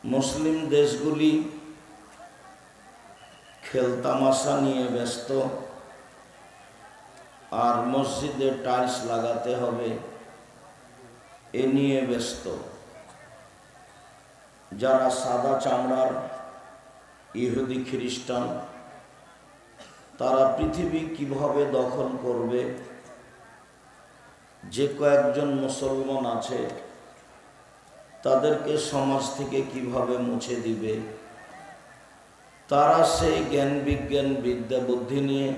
মুসলিম দেশগুলি খেলতামাশা নিয়ে ব্যস্ত, আর মসজিদে টাইলস লাগাতে হবে এ নিয়ে ব্যস্ত। যারা সাদা চামড়ার ইহুদি খ্রিস্টান, তারা পৃথিবী কিভাবে দখল করবে, যে কয়েকজন মুসলমান আছে তাদেরকে সমাজ থেকে কিভাবে মুছে দিবে, তারা সেই জ্ঞান বিজ্ঞান বিদ্যা বুদ্ধি নিয়ে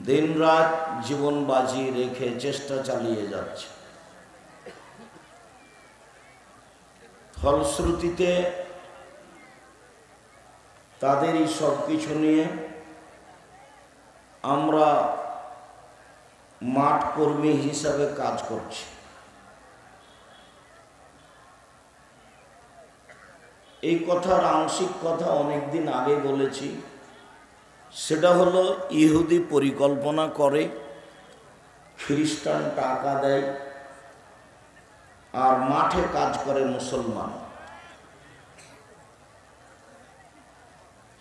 দিনরাত জীবন বাজি রেখে চেষ্টা চালিয়ে যাচ্ছে। ফলশ্রুতিতে তাদেরই সব কিছু নিয়ে আমরা মাঠ কর্মী হিসাবে কাজ করছি। এই কথার আংশিক কথা অনেকদিন আগে বলেছি, সেটা হলো ইহুদি পরিকল্পনা করে, খ্রিস্টান টাকা দেয়, আর মাঠে কাজ করে মুসলমান।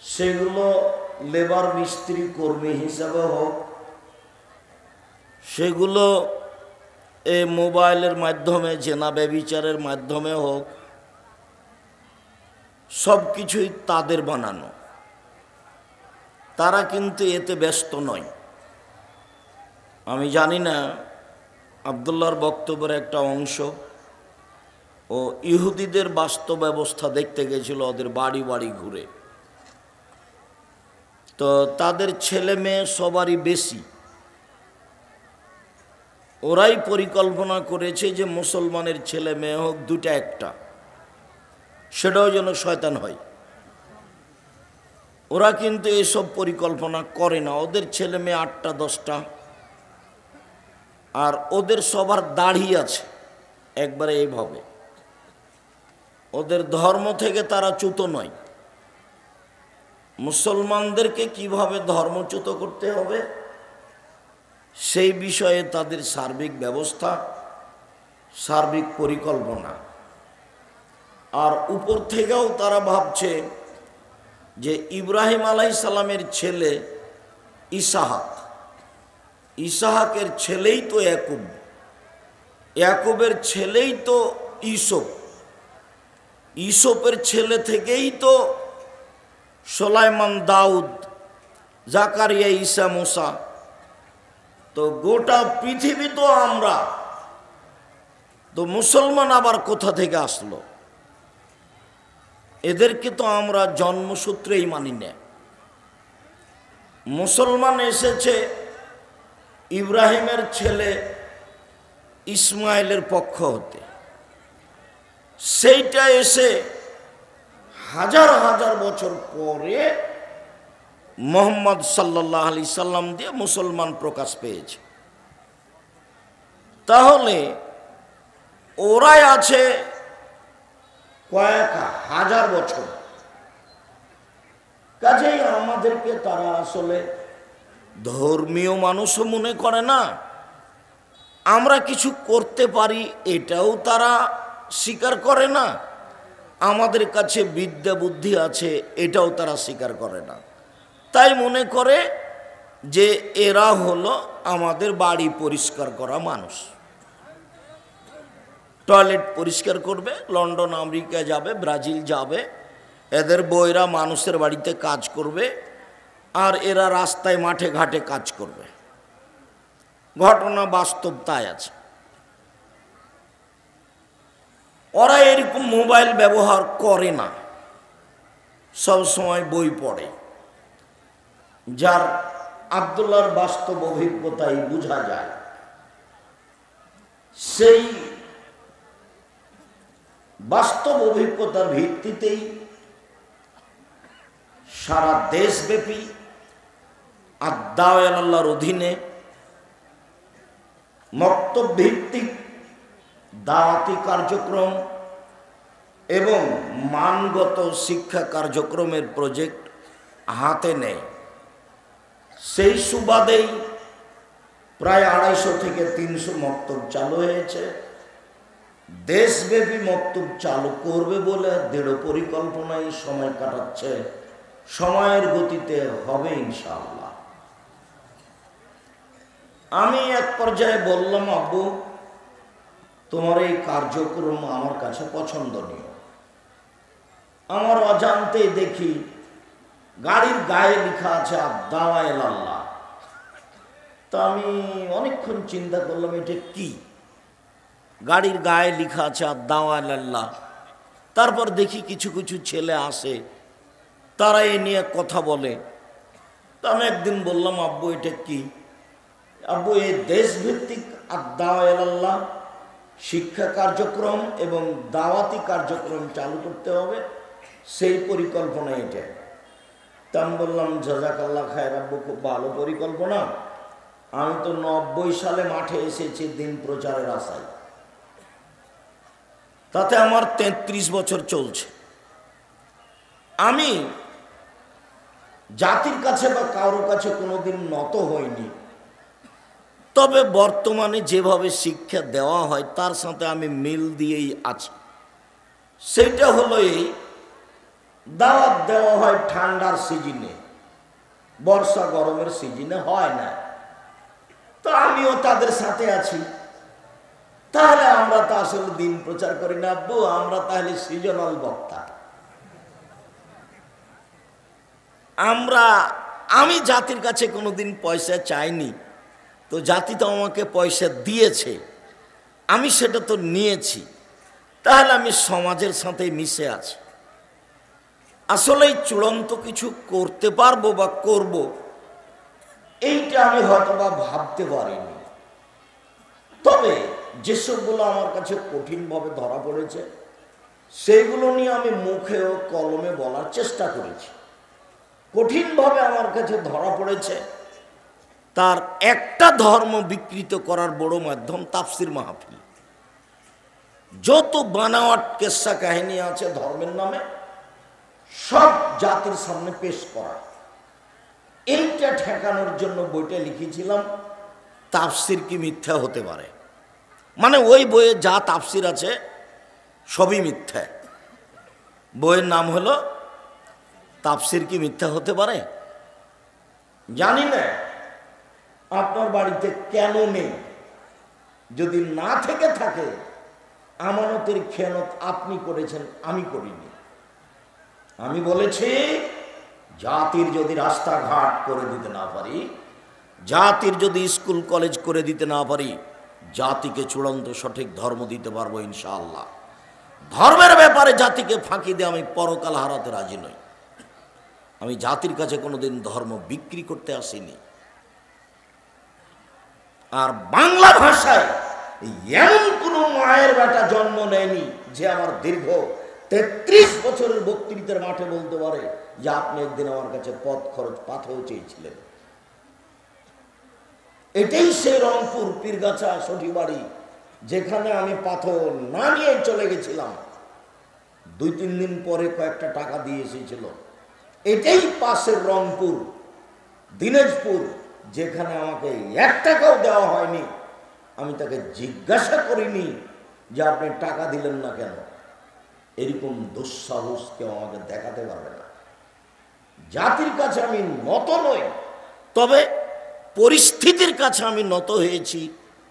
সেগুলো লেবার মিস্ত্রি কর্মী হিসাবে হোক, সেগুলো এই মোবাইলের মাধ্যমে জেনা ব্যভিচারের মাধ্যমে হোক, সব কিছুই তাদের বানানো। তারা কিন্তু এতে ব্যস্ত নয়। আমি জানি না, আব্দুল্লাহর বক্তব্যের একটা অংশ ও ইহুদিদের বাস্তব ব্যবস্থা দেখতে গেছিল, ওদের বাড়ি বাড়ি ঘুরে। তো তাদের ছেলে মেয়ে সবারই বেশি। ওরাই পরিকল্পনা করেছে যে মুসলমানের ছেলে মেয়ে হোক দুটা একটা, সেটাও যেন শয়তান হয়। ওরা কিন্তু এসব পরিকল্পনা করে না। ওদের ছেলে মেয়ে 8টা 10টা, আর ওদের সবার দাড়ি আছে একবারে এইভাবে। ওদের ধর্ম থেকে তারা চ্যুত নয়। মুসলমানদেরকে কিভাবে ধর্মচ্যুত করতে হবে সেই বিষয়ে তাদের সার্বিক ব্যবস্থা, সার্বিক পরিকল্পনা। আর উপর থেকেও তারা ভাবছে যে ইব্রাহিম আলাইহিস সালামের ছেলে ইসহাক, ইসহাকের ছেলেই তো ইয়াকুব, ইয়াকুবের ছেলেই তো ইউসুফ, ইউসুফের ছেলে থেকেই তো সুলাইমান, দাউদ, জাকারিয়া, ঈসা, মুসা। তো গোটা পৃথিবী তো আমরা। তো মুসলমান আবার কোথা থেকে আসলো? এদেরকে তো আমরা জন্মসূত্রেই মানি না। মুসলমান এসেছে ইব্রাহিমের ছেলে ইসমাইলের পক্ষ হতে। সেইটা এসে হাজার হাজার বছর পরে মুহাম্মদ সাল্লাল্লাহু আলাইহি সাল্লাম দিয়ে মুসলমান প্রকাশ পেয়েছে। তাহলে ওরাই আছে কয়েক হাজার বছর। কাজেই আমাদেরকে তারা আসলে ধর্মীয় মানুষও মনে করে না। আমরা কিছু করতে পারি এটাও তারা স্বীকার করে না। আমাদের কাছে বিদ্যা বুদ্ধি আছে এটাও তারা স্বীকার করে না। তাই মনে করে যে এরা হলো আমাদের বাড়ি পরিষ্কার করা মানুষ। টয়লেট পরিষ্কার করবে, লন্ডন আমেরিকা যাবে, ব্রাজিল যাবে, এদের বইরা মানুষের বাড়িতে কাজ করবে, আর এরা রাস্তায় মাঠে ঘাটে কাজ করবে। ঘটনা বাস্তব তাই আছে। ওরা এরকম মোবাইল ব্যবহার করে না, সব সময় বই পড়ে। যার আব্দুল্লাহর বাস্তব অভিজ্ঞতাই বোঝা যায়। সেই বাস্তব অভিজ্ঞতার ভিত্তিতেই সারা দেশব্যাপী আদ-দাওয়া ইলাল্লাহর অধীনে মক্তব ভিত্তিক দাওয়াতি কার্যক্রম এবং মানগত শিক্ষা কার্যক্রমের প্রজেক্ট হাতে নেয়। সেই সুবাদেই প্রায় 250 থেকে 300 মক্তব চালু হয়েছে। দেশব্যাপী মক্তব চালু করবে বলে দৃঢ় পরিকল্পনায় সময় কাটাচ্ছে। সময়ের গতিতে হবে ইনশাআল্লাহ। আমি এক পর্যায়ে বললাম, আব্বু তোমার এই কার্যক্রম আমার কাছে পছন্দনীয়। আমার অজান্তে দেখি গাড়ির গায়ে লেখা আছে আদ-দাওয়া ইলাল্লাহ। তা আমি অনেকক্ষণ চিন্তা করলাম এটা কি। গাড়ির গায়ে লেখা আছে আদ-দাওয়া ইলাল্লাহ। তারপর দেখি কিছু কিছু ছেলে আসে, তারা এ নিয়ে কথা বলে। তা আমি একদিন বললাম, আব্বু এটা কি? আব্বু এই দেশভিত্তিক আদ-দাওয়া ইলাল্লাহ শিক্ষা কার্যক্রম এবং দাওয়াতি কার্যক্রম চালু করতে হবে, সেই পরিকল্পনা এটা। তা আমি বললাম, জাযাকাল্লাহ খায়ের আব্বু, খুব ভালো পরিকল্পনা। আমি তো 90 সালে মাঠে এসেছি দিন প্রচারের আশায়, তাতে আমার 33 বছর চলছে। আমি জাতির কাছে বা কারোর কাছে কোনোদিন নত হইনি, তবে বর্তমানে যেভাবে শিক্ষা দেওয়া হয় তার সাথে আমি মিল দিয়েই আছি। সেটা হলো এই, দাওয়াত দেওয়া হয় ঠান্ডার সিজনে, বর্ষা গরমের সিজনে হয় না। তো আমিও তাদের সাথে আছি। তাহলে আমরা তো আসলে দিন প্রচার করি না আব্বু, আমরা তাহলে সিজনাল বক্তা। আমি জাতির কাছে কোনোদিন পয়সা চাইনি, তো জাতি তো আমাকে পয়সা দিয়েছে, আমি সেটা তো নিয়েছি। তাহলে আমি সমাজের সাথে মিশে আছি। আসলেই চূড়ান্ত কিছু করতে পারবো বা করব, এইটা আমি হয়তো বা ভাবতে পারিনি। তবে যেসবগুলো আমার কাছে কঠিনভাবে ধরা পড়েছে সেইগুলো নিয়ে আমি মুখে ও কলমে বলার চেষ্টা করেছি। কঠিনভাবে আমার কাছে ধরা পড়েছে, তার একটা ধর্ম বিকৃত করার বড় মাধ্যম তাফসির মাহফিল। যত বানাওয়াট কেসা কাহিনী আছে ধর্মের নামে, সব জাতির সামনে পেশ করা। এইটা ঠেকানোর জন্য বইটা লিখেছিলাম, তাফসির কি মিথ্যা হতে পারে। মানে ওই বইয়ে যা তাফসির আছে সবই মিথ্যা। বইয়ের নাম হলো তাফসির কি মিথ্যা হতে পারে। জানি না আপনার বাড়িতে কেন নেই, যদি না থেকে থাকে আমানতের খেয়ানত আপনি করেছেন, আমি করিনি। আমি বলেছি, জাতির যদি রাস্তাঘাট করে দিতে না পারি, জাতির যদি স্কুল কলেজ করে দিতে না পারি, জাতিকে চূড়ান্ত সঠিক ধর্ম দিতে পারবো ইনশাআল্লাহ। ধর্মের ব্যাপারে জাতিকে ফাঁকি দিয়ে আমি পরকাল হারাতে রাজি নই। আমি জাতির কাছে কোনোদিন ধর্ম বিক্রি করতে আসিনি। আর বাংলা ভাষায় এমন কোনো মায়ের বেটা জন্ম নেয়নি যে আমার দীর্ঘ 33 বছরের বক্তৃতার মাঠে বলতে পারে যে আপনি একদিন আমার কাছে পথ খরচ পাথর চেয়েছিলেন। এটাই সেই রংপুর পীরগাছা সঠিবাড়ি, যেখানে আমি পাথর না নিয়ে চলে গেছিলাম, 2-3 দিন পরে কয়েকটা টাকা দিয়ে এসেছিল। এটাই পাশের রংপুর দিনাজপুর, যেখানে আমাকে 1 টাকাও দেওয়া হয়নি। আমি তাকে জিজ্ঞাসা করিনি যে আপনি টাকা দিলেন না কেন। এরকম দুঃসাহস কেউ আমাকে দেখাতে পারবে না। জাতির কাছে আমি নত নই, তবে পরিস্থিতির কাছে আমি নত হয়েছি,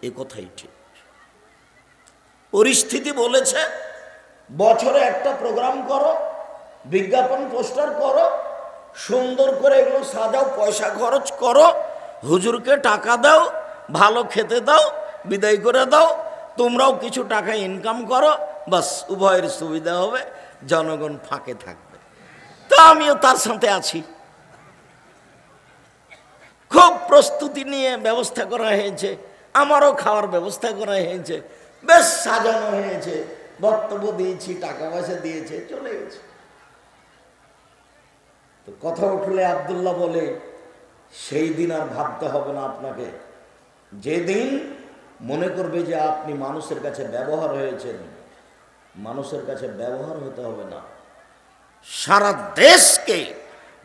এ কথাই ঠিক। পরিস্থিতি বলেছে বছরে একটা প্রোগ্রাম করো, বিজ্ঞাপন পোস্টার করো, সুন্দর করে এগুলো সাজাও, পয়সা খরচ করো, হুজুরকে টাকা দাও, ভালো খেতে দাও, বিদায় করে দাও, তোমরাও কিছু টাকা ইনকাম করো, বাস উভয়ের সুবিধা হবে, জনগণ ফাঁকে থাকবে। তো আমিও তার সাথে আছি। খুব প্রস্তুতি নিয়ে ব্যবস্থা করা হয়েছে, আমারও খাওয়ার ব্যবস্থা করা হয়েছে, বেশ সাজানো হয়েছে, বক্তব্য দিয়েছি, টাকা পয়সা দিয়েছে, চলে গেছে। তো কথা উঠলে আব্দুল্লাহ বলে, সেই দিন আর ভাবতে হবে না আপনাকে, যেদিন মনে করবে যে আপনি মানুষের কাছে ব্যবহার হয়েছেন, মানুষের কাছে ব্যবহার হতে হবে না, সারা দেশকে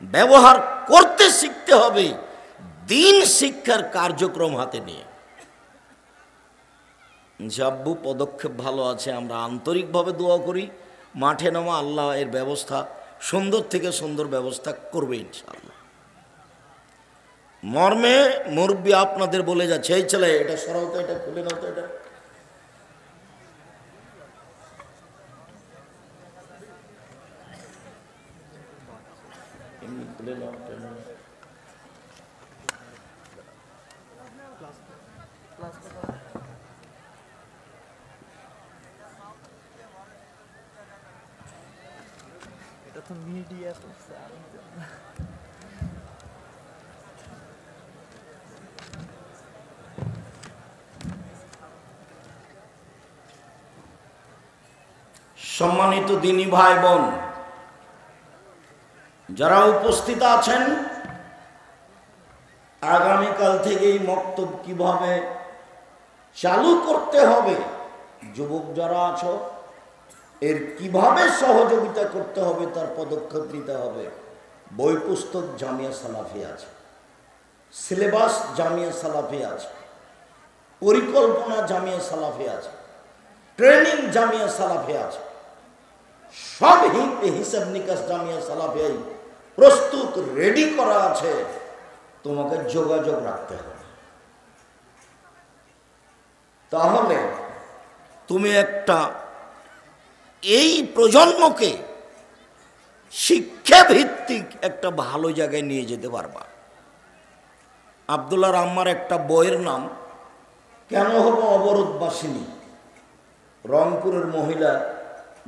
ব্যবহার করতে শিখতে হবে দিন শিক্ষার কার্যক্রম হাতে নিয়ে। জাব্বু পদক্ষেপ ভালো আছে, আমরা আন্তরিকভাবে দোয়া করি। মাঠে নামা আল্লাহ এর ব্যবস্থা সুন্দর থেকে সুন্দর ব্যবস্থা করবে ইনশাআল্লাহ। মর্মে মুরব্বী আপনাদের বলে যাচ্ছে, এই ছেলে এটা সরাও তো, এটা খুলে নাও তো, এটা খুলে নাও। এটা তো মিডিয়া তো সম্মানিত দিনী ভাই বোন যারা উপস্থিত আছেন, আগামীকাল থেকেই মক্তব কিভাবে চালু করতে হবে, যুবক যারা আছো এর কিভাবে সহযোগিতা করতে হবে তার পদক্ষেপ নিতে হবে। বই পুস্তক জামিয়া সালাফি আছে, সিলেবাস জামিয়া সালাফি আছে, পরিকল্পনা জামিয়া সালাফি আছে, ট্রেনিং জামিয়া সালাফি আছে, সব হিসাব নিকাশ জামিয়া সালাফিয়াই প্রস্তুত রেডি করা আছে। তোমাকে যোগাযোগ রাখতে হবে, তাহলে তুমি একটা এই প্রজন্মকে শিক্ষা ভিত্তিক একটা ভালো জায়গায় নিয়ে যেতে পারবা। আব্দুল্লাহ আম্মার একটা বইয়ের নাম কেন হবো অবরোধবাসিনী, রংপুরের মহিলা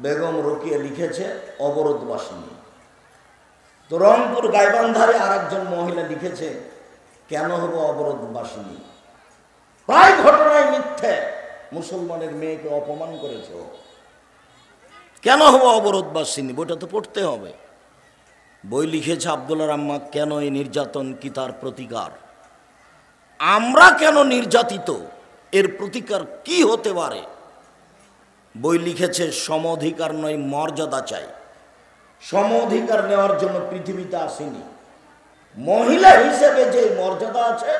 বেগম রোকিয়া লিখেছে অবরোধবাসিনী। তো রংপুর গাইবান্ধারে আর একজন মহিলা লিখেছে কেন হবো অবরোধবাসিনী। প্রায় ঘটনায় মিথ্যে, মুসলমানের মেয়েকে অপমান করেছে। কেন হবো অবরোধবাসিনী, বইটা তো পড়তে হবে। বই লিখেছে আব্দুল্লাহ আম্মা কেন এই নির্যাতন, কি তার প্রতিকার, আমরা কেন নির্যাতিত, এর প্রতিকার কি হতে পারে। বই লিখেছে সম অধিকার নয় মর্যাদা চাই। সম অধিকার নেওয়ার জন্য পৃথিবীতে আসেনি, মহিলা হিসেবে যে মর্যাদা আছে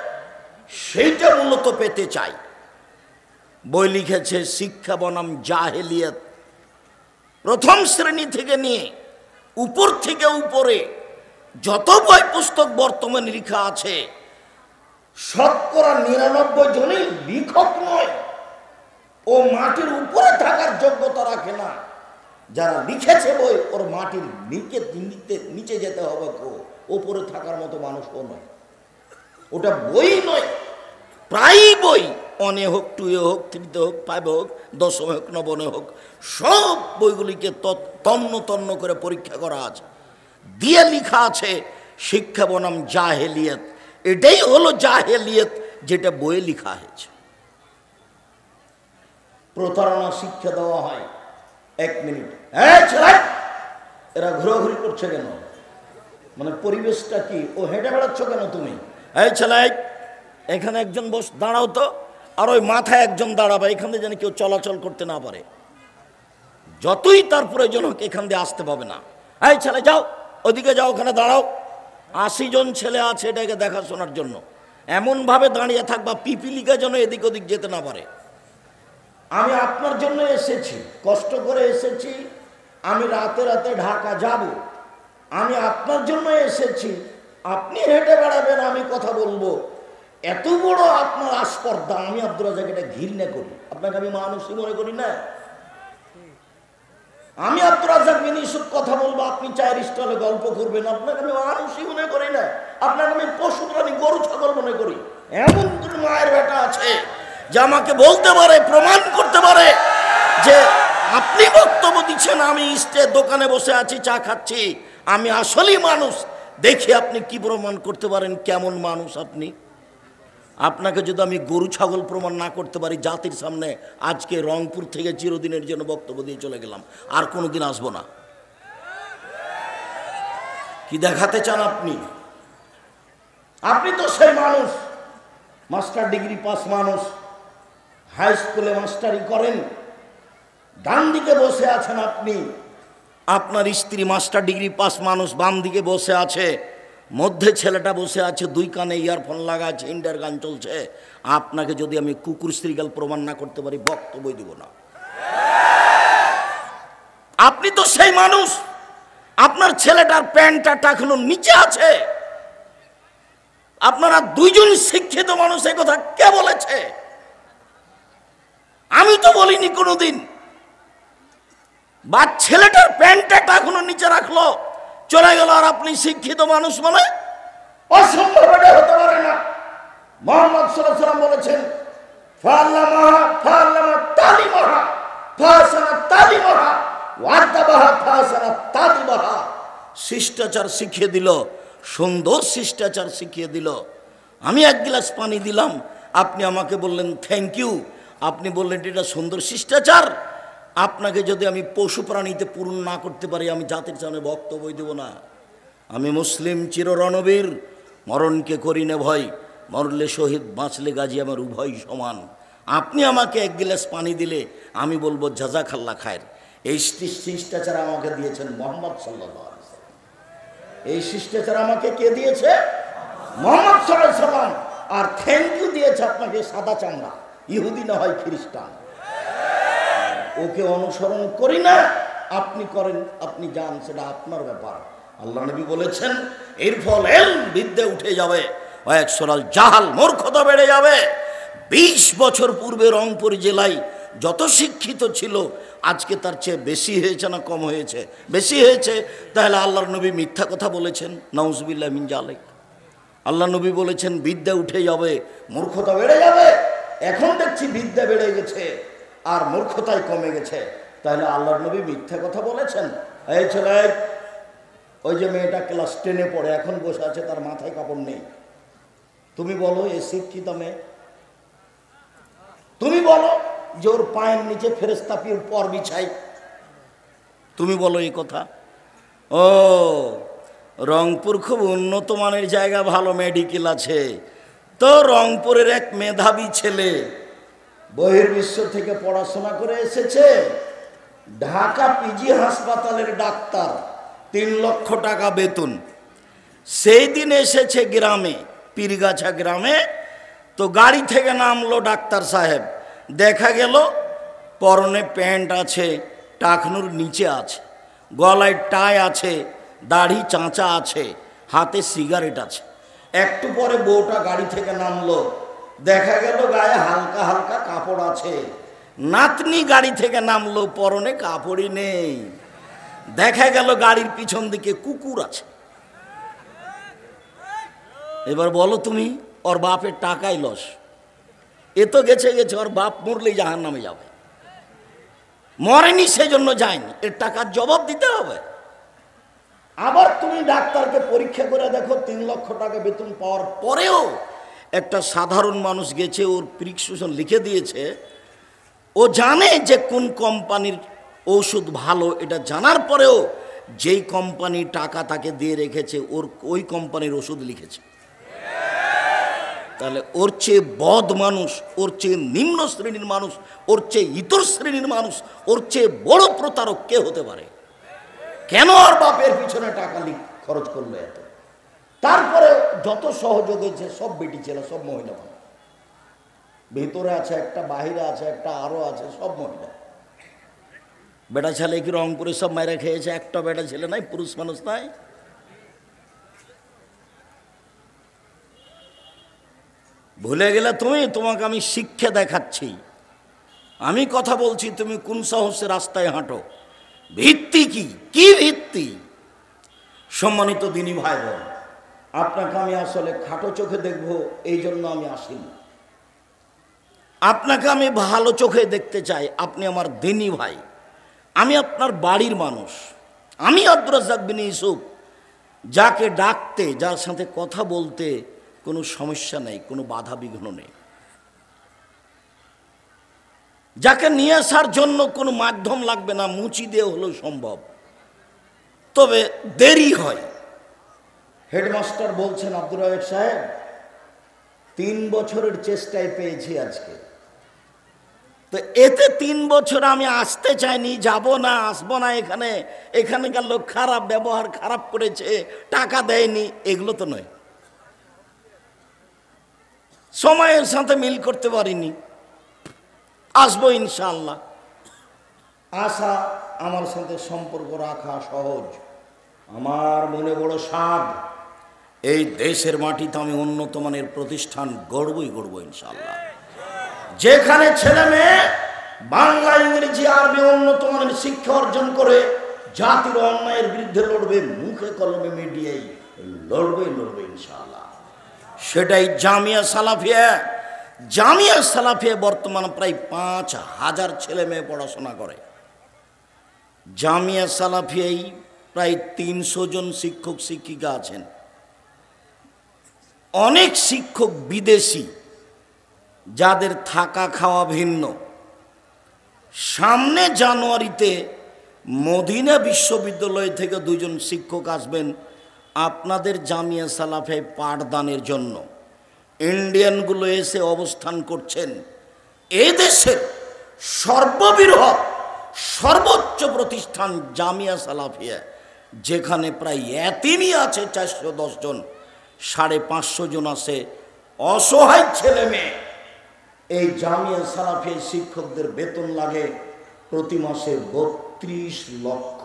সেইটা মূলত পেতে চাই। বই লিখেছে শিক্ষা বনাম জাহেলিয়াত, প্রথম শ্রেণী থেকে নিয়ে উপর থেকে উপরে যত বই পুস্তক বর্তমানে লেখা আছে শতকরা 99 জনই লেখক নয়, ও মাটির উপরে থাকার যোগ্যতা রাখে না। যারা লিখেছে বই ওর মাটির নিচে যেতে হবে, ওপরে থাকার মতো মানুষও নয়। ওটা বই নয়, প্রায় বই, 1 হোক 2 হোক 3 হোক 5 হোক 10 হোক 9 হোক, সব বইগুলিকে তন্ন তন্ন করে পরীক্ষা করা আছে, দিয়ে লেখা আছে শিক্ষা বনাম জাহেলিয়াত। এটাই হলো জাহেলিয়াত যেটা বইয়ে লেখা হয়েছে। প্রতারণা শিক্ষা দেওয়া হয়। 1 মিনিট, এরা ঘোরাঘুরি করছে কেন, মানে পরিবেশটা কি, ও হেঁটে বেড়াচ্ছ কেন তুমি, এই ছেলে এখানে একজন বস দাঁড়াও তো, আর ওই মাথায় একজন দাঁড়াবে, এখান দিয়ে যেন কেউ চলাচল করতে না পারে। যতই তার প্রয়োজন হোক এখান দিয়ে আসতে পাবে না। এই ছেলে যাও ওদিকে যাও, ওখানে দাঁড়াও, 80 জন ছেলে আছে এটাকে দেখাশোনার জন্য। এমনভাবে দাঁড়িয়ে থাকবা পিপিলিকা যেন এদিক ওদিক যেতে না পারে। আমি আপনার জন্য এসেছি, কষ্ট করে এসেছি, আমি রাতে রাতে ঢাকা যাব, আমি আপনার জন্য এসেছি। আপনি হেঁটে বেড়াবেন, আমি কথা বলবো, এত বড় আপনার আস্পর্ধা, আমি আব্দুর রাজ্জাক এটা ঘৃণা করি। আপনাকে আমি মানুষই মনে করি না। আমি আব্দুর রাজ্জাক বিন ইউসুফ কথা বলবো, আপনি চায়ের স্টলে গল্প করবেন, আপনাকে আমি মানুষই মনে করি না। আপনাকে আমি পশু প্রাণী গরু ছাগল মনে করি। এমন কোন মায়ের বেটা আছে যে আমাকে বলতে পারে, প্রমাণ করতে পারে যে আপনি বক্তব্য দিচ্ছেন, আমি দোকানে বসে আছি, চা খাচ্ছি, আমি আসলেই মানুষ। দেখি আপনি কি প্রমাণ করতে পারেন কেমন মানুষ আপনি। আপনাকে যদি আমি গরু ছাগল প্রমাণ না করতে পারি জাতির সামনে, আজকে রংপুর থেকে চিরদিনের জন্য বক্তব্য দিয়ে চলে গেলাম, আর কোনোদিন আসবো না। কি দেখাতে চান আপনি? আপনি তো সেই মানুষ, মাস্টার ডিগ্রি পাস মানুষ, হাই স্কুলে মাস্টারি করেন, ডান দিকে বসে আছেন আপনি, আপনার স্ত্রী মাস্টার ডিগ্রি পাস মানুষ বাম দিকে বসে আছে, মধ্যে ছেলেটা বসে আছে, দুই কানে ইয়ারফোন লাগা আছে, ইন্ডিয়ার গান চলছে। আপনাকে যদি আমি কুকুর শ্রীগাল প্রমাণ না করতে পারি, বক্তব্য দিব না। আপনি তো সেই মানুষ, আপনার ছেলেটার প্যান্টটা টাকানোর নিচে আছে। আপনারা দুইজন শিক্ষিত মানুষ, এই কথা কে বলেছে? আমি তো বলিনি কোনোদিন। বা ছেলেটার প্যান্টটা টাকানোর নিচে রাখলো, চলে গেল, আর আপনি শিক্ষিত মানুষ মানে? অসম্ভব, এটা হতে পারে না। মুহাম্মদ সাল্লাল্লাহু আলাইহি ওয়াসাল্লাম বলেছেন, ফাআল্লামাহা ফাআল্লামা তালিমাহা ফাসানা তালিমাহা ওয়াদাবাহা ফাসানা তাদিবাহা। শিষ্টাচার শিখিয়ে দিল, সুন্দর শিষ্টাচার শিখিয়ে দিল। আমি এক গ্লাস পানি দিলাম, আপনি আমাকে বললেন থ্যাংক ইউ, আপনি বললেন এটা সুন্দর শিষ্টাচার। আপনাকে যদি আমি পশু প্রাণীতে পূরণ না করতে পারি, আমি জাতির সামনে বক্তব্য দেব না। আমি মুসলিম চির রণবীর, মরণকে করি না ভয়, মরলে শহীদ বাঁচলে গাজী আমার উভয় সমান। আপনি আমাকে এক গ্লাস পানি দিলে আমি বলবো জাযাকাল্লাহ খায়ের। এই শিষ্টাচার আমাকে দিয়েছেন মুহাম্মদ সাল্লাল্লাহু আলাইহি ওয়াসাল্লাম। এই শিষ্টাচার আমাকে কে দিয়েছে? মুহাম্মদ সাল্লাল্লাহু আলাইহি ওয়াসাল্লাম। আর থ্যাংক ইউ দিয়েছে আপনাকে সাদা চামড়া, ইহুদি না হয় খ্রিস্টান। ওকে অনুসরণ করি না, আপনি করেন, আপনি যান, সেটা আপনার ব্যাপার। আল্লাহ নবী বলেছেন এর ফল ইলম, বিদ্যা উঠে যাবে, ওয়াকসরাল জাহাল, মূর্খতা বেড়ে যাবে। 20 বছর পূর্বে রংপুর জেলায় যত শিক্ষিত ছিল, আজকে তার চেয়ে বেশি হয়েছে না কম হয়েছে? বেশি হয়েছে। তাহলে আল্লাহর নবী মিথ্যা কথা বলেছেন? নাউজুবিল্লাহ মিন যালিক। আল্লাহ নবী বলেছেন বিদ্যা উঠে যাবে, মূর্খতা বেড়ে যাবে। এখন দেখছি বিদ্যা বেড়ে গেছে আর মূর্খতাই কমে গেছে। তাহলে আল্লাহর নবী মিথ্যা কথা বলেছেন? এই ছেলে, ওই যে মেয়েটা ক্লাস 10-এ পড়ে, এখন বসে আছে, তার মাথায় কাপড় নেই, তুমি বলো এ শিক্ষিত মেয়ে? তুমি বলো যে ওর পায়ের নিচে ফেরেশতা পর বিছাই? তুমি বলো এই কথা? ও, রংপুর খুব উন্নত মানের জায়গা, ভালো মেডিকেল আছে। তো রংপুরের এক মেধাবী ছেলে বহির্বিশ্ব থেকে পড়াশোনা করে এসেছে, ঢাকা পিজি হাসপাতালের ডাক্তার, 3 লক্ষ টাকা বেতন। সেই দিন এসেছে গ্রামে, পীরগাছা গ্রামে। তো গাড়ি থেকে নামলো ডাক্তার সাহেব, দেখা গেল পরনে প্যান্ট আছে, টাকনুর নিচে আছে, গলায় টাই আছে, দাড়ি চাঁচা আছে, হাতে সিগারেট আছে। একটু পরে বউটা গাড়ি থেকে নামলো, দেখা গেল গায়ে হালকা হালকা কাপড় আছে। নাতনি গাড়ি থেকে নামলো, পরনে কাপড়ই নেই। দেখা গেল গাড়ির পিছন দিকে কুকুর আছে। এবার বলো তুমি, ওর বাপের টাকাই লস। এ তো গেছে, ওর বাপ মরলেই জাহান্নামে যাবে। মরেনি সেজন্য যায়নি, এর টাকার জবাব দিতে হবে। আবার তুমি ডাক্তারকে পরীক্ষা করে দেখো, 3 লক্ষ টাকা বেতন পাওয়ার পরেও একটা সাধারণ মানুষ গেছে, ওর প্রিসক্রিপশন লিখে দিয়েছে। ও জানে যে কোন কোম্পানির ওষুধ ভালো, এটা জানার পরেও যেই কোম্পানি টাকা তাকে দিয়ে রেখেছে, ওই কোম্পানির ওষুধ লিখেছে। তাহলে ওর চেয়ে বদ মানুষ, ওর চেয়ে নিম্ন শ্রেণীর মানুষ, ওর চেয়ে ইতর শ্রেণীর মানুষ, ওর চেয়ে বড় প্রতারক কে হতে পারে? কেন আর বাপের পিছনে টাকা খরচ করলো এত? তারপরে যত সহযোগ হয়েছে সব বেটি ছেলে, সব মহিলা মানুষ। ভেতরে আছে একটা, বাহিরে আছে একটা, আরো আছে, সব মহিলা। বেটা ছেলে কি রংপুরে সব মায়েরা খেয়েছে? একটা বেটা ছেলে নাই, পুরুষ মানুষ নাই। ভুলে গেলে তুমি? তোমাকে আমি শিক্ষা দেখাচ্ছি, আমি কথা বলছি, তুমি কোন সাহসে রাস্তায় হাঁটো? ভিত্তি কি? কি ভিত্তি? সম্মানিত দিনী ভাই বোন, আপনাকে আমি আসলে খাটো চোখে দেখবো, এই জন্য আমি আসিনি। আপনাকে আমি ভালো চোখে দেখতে চাই, আপনি আমার দিনী ভাই, আমি আপনার বাড়ির মানুষ। আমি আব্দুর রাজ্জাক বিন ইউসুফ, যাকে ডাকতে, যার সাথে কথা বলতে কোনো সমস্যা নেই, কোনো বাধা বিঘ্ন নেই, যাকে নিয়ে আসার জন্য কোনো মাধ্যম লাগবে না, মুচি দিয়ে হলেও সম্ভব, তবে দেরি হয়। হেডমাস্টার বলছেন, আব্দুর রাজ্জাক সাহেব 3 বছরের চেষ্টায় পেয়েছি আজকে। তো এতে 3 বছর আমি আসতে চাইনি, যাব না, আসবো না, এখানকার লোক খারাপ, ব্যবহার খারাপ করেছে, টাকা দেয়নি, এগুলো তো নয়। সময়ের সাথে মিল করতে পারিনি, আসবো ইনশাআল্লাহ। আসা, আমার সাথে সম্পর্ক রাখা সহজ। আমার মনে বড় সাধ, এই দেশের মাটিতে আমি উন্নত মানের প্রতিষ্ঠান গড়বই গড়ব ইনশাআল্লাহ। যেখানে ছেলে মেয়ে বাংলা, ইংরেজি, আরবি উন্নত মানের শিক্ষা অর্জন করে জাতির অন্যায়ের বিরুদ্ধে লড়বে, মুখে কলমে মিডিয়ায় লড়বে ইনশাআল্লাহ। সেটাই জামিয়া সালাফিয়া। জামিয়া সালাফিয়া বর্তমানে প্রায় 5000 ছেলে মেয়ে পড়াশোনা করে। জামিয়া সালাফিয়ায় প্রায় 300 জন শিক্ষক শিক্ষিকা আছেন। অনেক শিক্ষক বিদেশি, যাদের থাকা খাওয়া ভিন্ন। সামনে জানুয়ারিতে মদিনা বিশ্ববিদ্যালয় থেকে 2 জন শিক্ষক আসবেন আপনাদের জামিয়া সালাফিয়ায় পাঠদানের জন্য। ইন্ডিয়ানগুলো এসে অবস্থান করছেন। এই দেশের সর্ববৃহৎ সর্বোচ্চ প্রতিষ্ঠান জামিয়া সালাফিয়া, যেখানে প্রায় এতিমই আছে 410 জন, 550 জন আছে অসহায় ছেলে মেয়ে। এই জামিয়া সালাফিয়া শিক্ষকদের বেতন লাগে প্রতি মাসে 32 লক্ষ।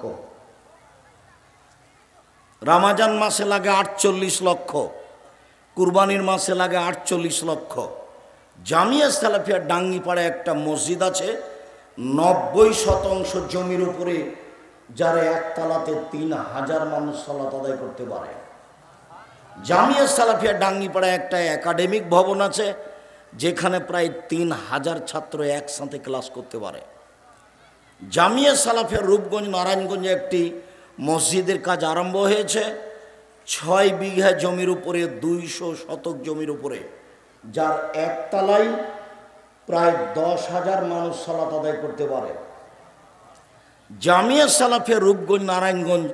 রমজান মাসে লাগে 48 লক্ষ, কুরবানির মাসে লাগে 48 লক্ষ। জামিয়া সালাফিয়া ডাঙ্গিপাড়ায় একটা মসজিদ আছে, 90% জমির উপরে, যারা একতলাতে 3000 মানুষ সালাত আদায় করতে পারে। জামিয়া সালাফিয়া ডাঙ্গিপাড়ায় একটা একাডেমিক ভবন আছে, যেখানে প্রায় 3000 ছাত্র একসাথে ক্লাস করতে পারে। জামিয়া সালাফিয়া রূপগঞ্জ নারায়ণগঞ্জে একটি মসজিদের কাজ আরম্ভ হয়েছে, 6 বিঘা জমির উপরে, 200 শতক জমির উপরে, যার একতলায় প্রায় 10,000 মানুষ সালাত আদায় করতে পারে। জামিয়া সালাফিয়া রূপগঞ্জ নারায়ণগঞ্জ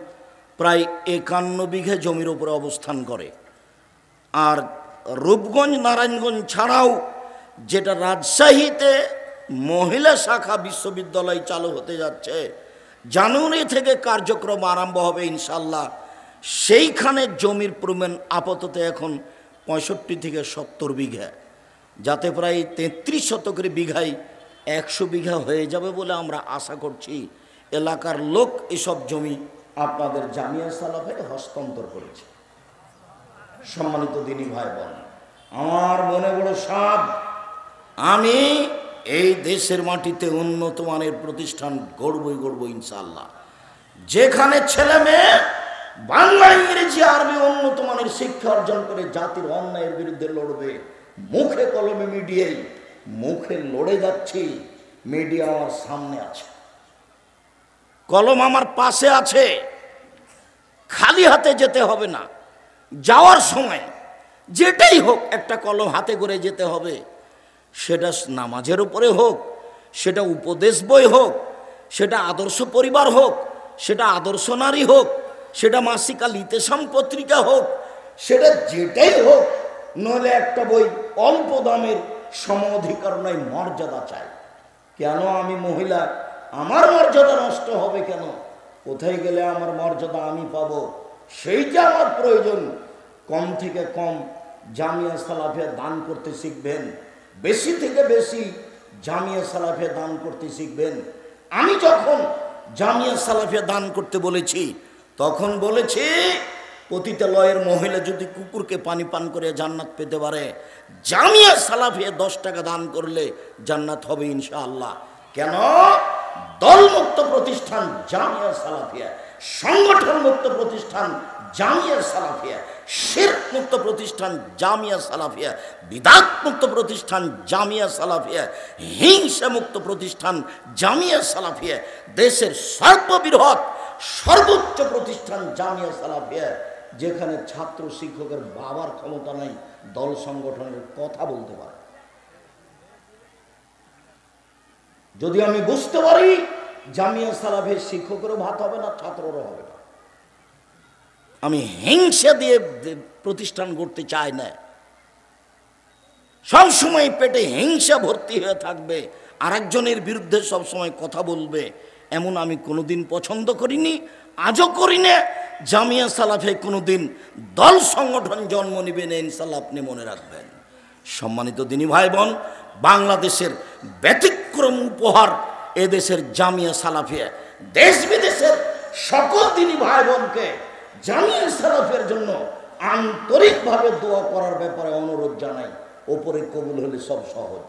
প্রায় 51 বিঘা জমির উপরে অবস্থান করে। আর রূপগঞ্জ নারায়ণগঞ্জ ছাড়াও যেটা রাজশাহীতে মহিলা শাখা বিশ্ববিদ্যালয় চালু হতে যাচ্ছে, জানুয়ারি থেকে কার্যক্রম আরম্ভ হবে ইনশাল্লাহ। সেইখানে জমির পরিমাণ আপাতত এখন 65 থেকে 70 বিঘা, যাতে প্রায় 33 শতকের বিঘায় 100 বিঘা হয়ে যাবে বলে আমরা আশা করছি। এলাকার লোক এসব জমি আপনাদের জামিয়া সালাফিয়ায় হস্তান্তর করেছে। সম্মানিত দিনী ভাই বোন, আমার মনে বড় সাধ, আমি এই দেশের মাটিতে উন্নত মানের প্রতিষ্ঠান গড়বই ইনশাআল্লাহ। যেখানে ছেলে মেয়ে বাংলা, ইংরেজি, আরবি উন্নত মানের শিক্ষা অর্জন করে জাতির অন্যায়ের বিরুদ্ধে লড়বে, মুখে কলমে মিডিয়ায়, মুখে লড়ে যাচ্ছি। মিডিয়া আমার সামনে আছে, কলম আমার পাশে আছে, খালি হাতে যেতে হবে না। যাওয়ার সময় যেটাই হোক একটা কলম হাতে করে যেতে হবে। সেটা নামাজের উপরে হোক, সেটা উপদেশ বই হোক, সেটা আদর্শ পরিবার হোক, সেটা আদর্শ নারী হোক, সেটা মাসিকা লিতেসাম পত্রিকা হোক, সেটা যেটাই হোক, নইলে একটা বই অল্প দামের সম অধিকার নয়, মর্যাদা চাই। কেন আমি মহিলা, আমার মর্যাদা নষ্ট হবে কেন? কোথায় গেলে আমার মর্যাদা আমি পাবো, সেইটা আমার প্রয়োজন। কম থেকে কম জামিয়া সালাফিয়া দান করতে শিখবেন, বেশি থেকে বেশি জামিয়া সালাফিয়া দান করতে শিখবেন। আমি যখন জামিয়া সালাফিয়া দান করতে বলেছি, তখন বলেছি পতিতালয়ের মহিলা যদি কুকুরকে পানি পান করে জান্নাত পেতে পারে, জামিয়া সালাফিয়া 10 টাকা দান করলে জান্নাত হবে ইনশাআল্লাহ। কেন? দলমুক্ত প্রতিষ্ঠান জামিয়া সালাফিয়া, সংগঠন মুক্ত প্রতিষ্ঠান জামিয়া সালাফিয়া, শিরক মুক্ত প্রতিষ্ঠান জামিয়া সালাফিয়া, বিদআত মুক্ত প্রতিষ্ঠান জামিয়া সালাফিয়া, হিংসা মুক্ত প্রতিষ্ঠান জামিয়া সালাফিয়া, দেশের সর্ববৃহৎ সর্বোচ্চ প্রতিষ্ঠান জামিয়া সালাফিয়া, যেখানে ছাত্র শিক্ষকের বাবার ক্ষমতা নাই, দল সংগঠনের কথা বলতে পারে। যদি আমি বুঝতে পারি জামিয়া সালাফিয়ার শিক্ষকেরও ভাত হবে না, ছাত্ররও হবে না। আমি হিংসা দিয়ে প্রতিষ্ঠান গড়তে চাই না। সবসময় পেটে হিংসা ভর্তি হয়ে থাকবে, আরেকজনের বিরুদ্ধে সবসময় কথা বলবে, এমন আমি কোনোদিন পছন্দ করিনি, আজও করি না। জামিয়া সালাফে কোনোদিন দল সংগঠন জন্ম নিবে না, ইনশাল্লাহ আপনি মনে রাখবেন। সম্মানিত দিনী ভাই বোন, বাংলাদেশের ব্যতিক্রম উপহার এদেশের জামিয়া সালাফিয়া। দেশ বিদেশের সকল দিনী ভাই বোনকে জামিয়া সালাফের জন্য আন্তরিকভাবে দোয়া করার ব্যাপারে অনুরোধ জানাই। ওপরে কবুল হলে সব সহজ,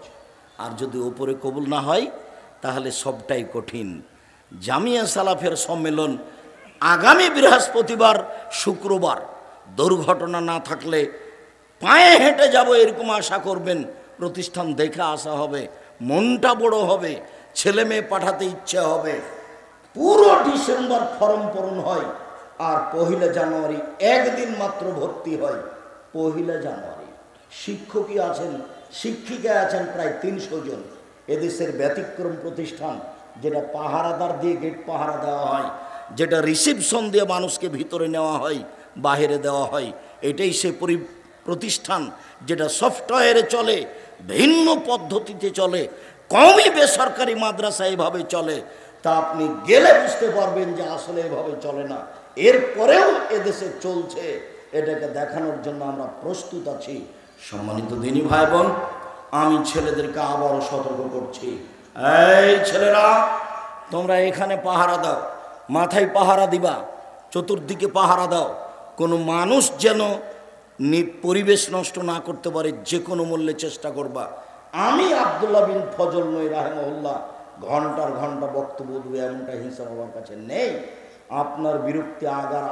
আর যদি ওপরে কবুল না হয় তাহলে সবটাই কঠিন। জামিয়া সালাফের সম্মেলন আগামী বৃহস্পতিবার, শুক্রবার। দুর্ঘটনা না থাকলে পায়ে হেঁটে যাব এরকম আশা করবেন। প্রতিষ্ঠান দেখে আসা হবে, মনটা বড় হবে, ছেলে মেয়ে পাঠাতে ইচ্ছে হবে। পুরো ডিসেম্বর ফর্ম পূরণ হয়, আর 1 জানুয়ারি একদিন মাত্র ভর্তি হয়। 1 জানুয়ারি শিক্ষকই আছেন, শিক্ষিকা আছেন প্রায় 300 জন। এদেশের ব্যতিক্রম প্রতিষ্ঠান, যেটা পাহারাদার দিয়ে গেট পাহারা দেওয়া হয়, যেটা রিসিপশন দিয়ে মানুষকে ভিতরে নেওয়া হয়, বাহিরে দেওয়া হয়। এটাই সে প্রতিষ্ঠান যেটা সফটওয়্যারে চলে, ভিন্ন পদ্ধতিতে চলে। কমই বেসরকারি মাদ্রাসা এভাবে চলে, তা আপনি গেলে বুঝতে পারবেন যে আসলে এভাবে চলে না। এরপরেও এদেশে চলছে, এটাকে দেখানোর জন্য আমরা প্রস্তুত আছি। সম্মানিত দিনী ভাই বোন, আমি ছেলেদেরকে আবারও সতর্ক করছি, এই ছেলেরা, তোমরা এখানে পাহারা দাও, মাথায় পাহারা দিবা, চতুর্দিকে পাহারা দাও। কোনো মানুষ যেন পরিবেশ নষ্ট না করতে পারে, যে কোনো মূল্যে চেষ্টা করবা। আমি আব্দুল্লাহ বিন ফজল নই রাহিমাহুল্লাহ ঘন্টার ঘন্টা বক্তব্য দেবে এমনটা হিসাব আমার কাছে নেই। আপনার বিরক্তি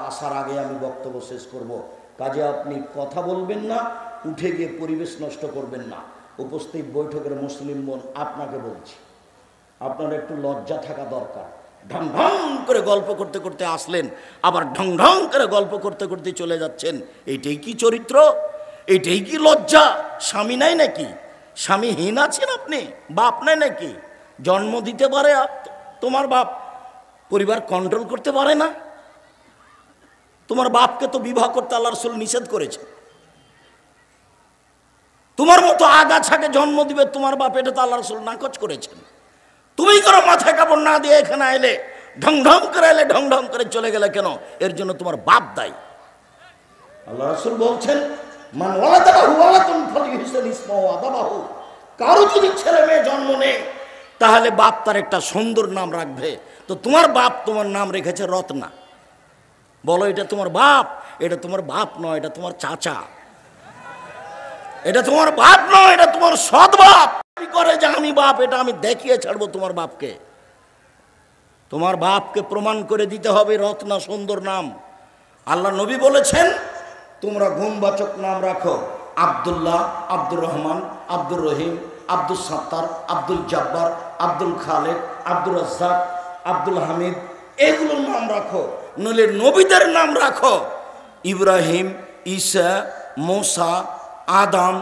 আসার আগে আমি বক্তব্য শেষ করব। কাজে আপনি কথা বলবেন না, উঠে গিয়ে পরিবেশ নষ্ট করবেন না। উপস্থিত বৈঠকের মুসলিম বোন, আপনাকে বলছি, আপনার একটু লজ্জা থাকা দরকার। ঢং ঢং করে গল্প করতে করতে আসলেন, আবার ঢং ঢং করে গল্প করতে করতে চলে যাচ্ছেন। এইটাই কি চরিত্র? এইটাই কি লজ্জা? স্বামী নাই নাকি? স্বামীহীন আছেন আপনি? বাপ নাই নাকি? জন্ম দিতে পারে তোমার বাপ, পরিবার কন্ট্রোল করতে পারে না? তোমার বাপকে তো বিবাহ করতে আল্লাহ রাসূল নিষেধ করেছে। তোমার মতো আগাছাকে জন্ম দিবে তোমার বাপ, এটা তো আল্লাহ রাসূল নাকচ করেছেন। তুমি করো মাথায় কাপড় না দিয়ে এখানে এলে, ঢং ঢং করে এলে, ঢং ঢং করে চলে গেলে কেন? এর জন্য তোমার বাপ দায়ী। আল্লাহ রাসূল বলছেন, মান ওয়ালাদাহু ওয়ালাতুন ফালিহুসিন ইসমাহু আদাবাহু। কারো যদি ছেলে মেয়ে জন্ম নেয় তাহলে বাপ তার একটা সুন্দর নাম রাখবে। তো তোমার বাপ তোমার নাম রেখেছে রত্না। বলো এটা তোমার বাপ? এটা তোমার বাপ নয়, এটা তোমার চাচা। এটা তোমার বাপ নয়, এটা তোমার সৎ বাপ। করে যে আমি বাপ, এটা আমি দেখিয়ে ছাড়বো তোমার বাপকে। তোমার বাপকে প্রমাণ করে দিতে হবে রত্না, সুন্দর নাম। আল্লাহ নবী বলেছেন, তোমরা গুণবাচক নাম রাখো। আব্দুল্লাহ, আব্দুর রহমান, আব্দুর রহিম, আব্দুল সাত্তার, আব্দুল জব্বার, আব্দুল খালেক, আব্দুল রাজ্জাক, আব্দুল হামিদ, এগুলোর নাম রাখো। নইলে নবীদের নাম রাখো, ইব্রাহিম, ঈসা, মুসা, আদম,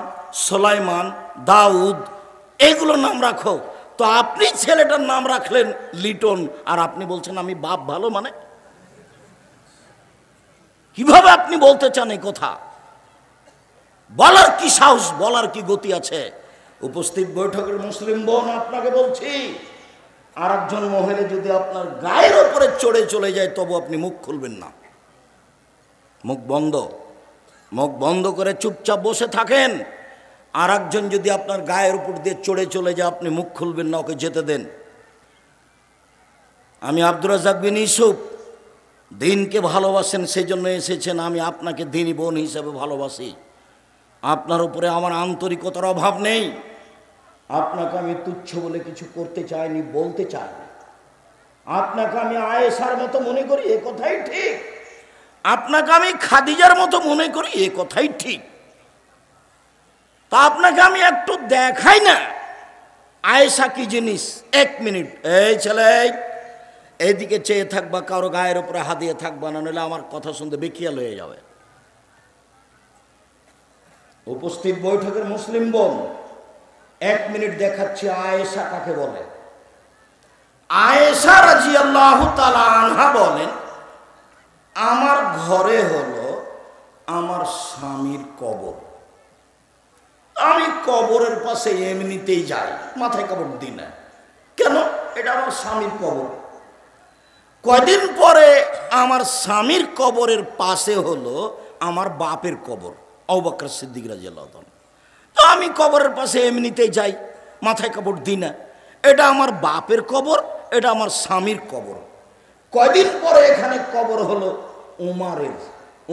সুলাইমান, দাউদ, এগুলোর নাম রাখো। তো আপনি ছেলেটার নাম রাখলেন লিটন, আর আপনি বলছেন আমি বাপ ভালো? মানে কিভাবে আপনি বলতে চান এই কথা? বলার কি সাহস, বলার কি গতি আছে? উপস্থিত বৈঠকের মুসলিম বোন, আপনাকে বলছি, আর একজন মহিলা যদি আপনার গায়ের উপরে চড়ে চলে যায় তবু আপনি মুখ খুলবেন না। মুখ বন্ধ, মুখ বন্ধ করে চুপচাপ বসে থাকেন। আর একজন যদি আপনার গায়ের উপর দিয়ে চড়ে চলে যায় আপনি মুখ খুলবেন না, ওকে যেতে দেন। আমি আব্দুর রাজ্জাক বিন ইউসুফ, দিনকে ভালোবাসেন সেই জন্য এসেছেন। আমি আপনাকে দিনী বোন হিসাবে ভালোবাসি। আপনার উপরে আমার আন্তরিকতার অভাব নেই। আপনাকে আমি তুচ্ছ বলে কিছু করতে চাইনি, বলতে চাইনি। আপনাকে আমি আয়েশার মতো মনে করি, এ কথাই ঠিক। আপনাকে আমি খাদিজার মতো মনে করি, এ কথাই ঠিক। তা আপনাকে আমি একটু দেখাই না আয়েশা কি জিনিস। 1 মিনিট, এই ছেলে এইদিকে চেয়ে থাকবা, কারো গায়ের উপরে হাত দিয়ে থাকবা না, নইলে আমার কথা শুনতে বেখিয়াল হয়ে যাবে। উপস্থিত বৈঠকের মুসলিম বোন, 1 মিনিট দেখাচ্ছি আয়েশা কাকে বলে। আয়েশা রাদিয়াল্লাহু তাআলা আনহা বলেন, আমার ঘরে হলো আমার স্বামীর কবর। আমি কবরের পাশে এমনিতেই যাই, মাথায় কাপড় দিই না। কেন? এটা আমার স্বামীর কবর। কয়দিন পরে আমার স্বামীর কবরের পাশে হলো আমার বাপের কবর, আবু বকর সিদ্দিক রাদিয়াল্লাহু তাআলা। তো আমি কবরের পাশে এমনিতেই যাই, মাথায় কাপড় দিই না। এটা আমার বাপের কবর, এটা আমার স্বামীর কবর। কয়দিন পরে এখানে কবর হলো উমারের,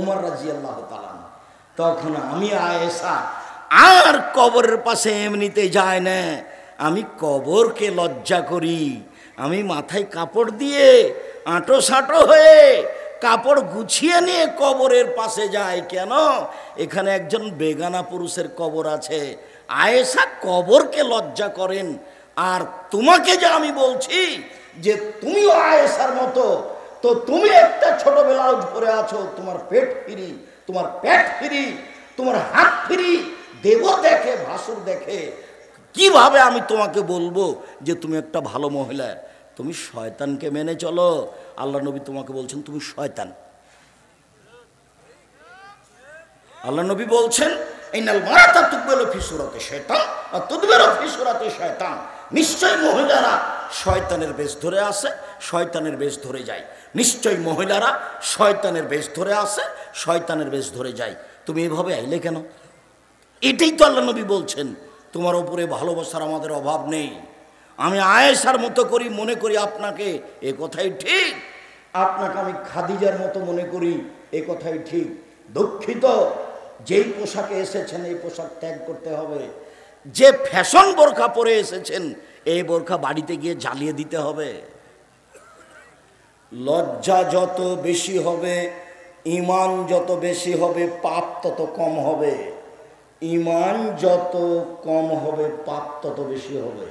উমর রাদিয়াল্লাহু তাআলা। তখন আমি আয়েশা আর কবরের পাশে এমনিতে যাই না, আমি কবরকে লজ্জা করি। আমি মাথায় কাপড় দিয়ে আঁটো সাঁটো হয়ে কাপড় গুছিয়ে নিয়ে কবরের পাশে যাই। কেন? এখানে একজন বেগানা পুরুষের কবর আছে। আয়েশা কবরকে লজ্জা করেন। আর তোমাকে যে আমি বলছি যে তুমিও আয়েশার মতো, তো তুমি একটা ছোট ব্লাউজ পরে আছো, তোমার পেট ফ্রি, তোমার পেট ফ্রি, তোমার হাত ফ্রি, দেব দেখে, ভাসুর দেখে। কিভাবে আমি তোমাকে বলবো যে তুমি একটা ভালো মহিলা? তুমি শয়তানকে মেনে চলো। আল্লাহ নবী তোমাকে বলছেন তুমি শয়তান। আল্লাহ নবী বলছেন ইন্নাল মারাতা তুকবালু ফি সূরাতি শায়তান ওয়া তুদবারু ফি সূরাতি শায়তান। নিশ্চয় মহিলারা শয়তানের বেশ ধরে আসে, শয়তানের বেশ ধরে যায়। নিশ্চয় মহিলারা শয়তানের বেশ ধরে আসে, শয়তানের বেশ ধরে যায়। তুমি এভাবে আইলে কেন? এটাই তো আল্লাহ নবী বলছেন। তোমার ওপরে ভালোবাসার আমাদের অভাব নেই। আমি আয়েশার মতো করি মনে করি আপনাকে, এ কথাই ঠিক। আপনাকে আমি খাদিজার মতো মনে করি, এ কথাই ঠিক। দুঃখিত, যেই পোশাকে এসেছেন এই পোশাক ত্যাগ করতে হবে। যে ফ্যাশন বোরখা পরে এসেছেন এই বোরখা বাড়িতে গিয়ে জ্বালিয়ে দিতে হবে। লজ্জা যত বেশি হবে, ঈমান যত বেশি হবে, পাপ তত কম হবে। ঈমান যত কম হবে, পাপ তত বেশি হবে।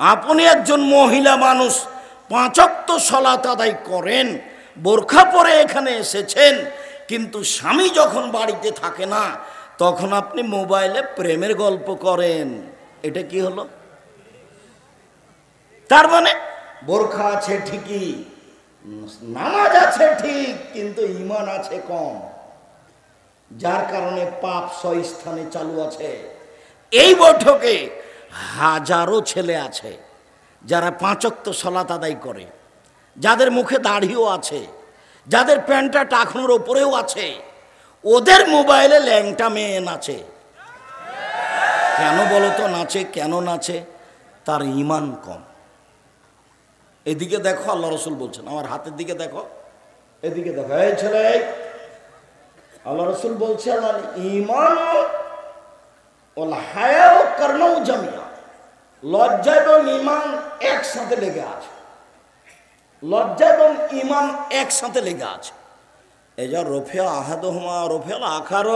আপনি একজন মহিলা মানুষ, 5 ওয়াক্ত সালাত আদায় করেন, বোরখা পরে এখানে এসেছেন, কিন্তু স্বামী যখন বাড়িতে থাকে না তখন আপনি মোবাইলে প্রেমের গল্প করেন। এটা কি হলো? তার মানে বোরখা আছে ঠিকই, নামাজ আছে ঠিক, কিন্তু ঈমান আছে কম, যার কারণে পাপ 6 স্থানে চালু আছে। এই বৈঠকে হাজারো ছেলে আছে যারা 5 ওয়াক্ত সালাত আদায় করে, যাদের মুখে দাড়িও আছে, যাদের প্যান্টটা টাকনোর ওপরেও আছে, ওদের মোবাইলে ল্যাংটা মেয়ে নাচে। কেন বলো তো নাচে? কেন নাচে? তার ঈমান কম। এদিকে দেখো, আল্লাহ রসুল বলছেন, আমার হাতের দিকে দেখো, এদিকে দেখো, এই ছেলে, আল্লাহ রসুল বলছেন ঈমান ওয়াল হায়া কারনাউ জামিয়া। লজ্জা এবং ঈমান একসাথে লেগে আছে। লজ্জা এবং ঈমান একসাথে লেগে আছে। এই যা রফিয়া আহাদুহুমা রফিয়াল আখার,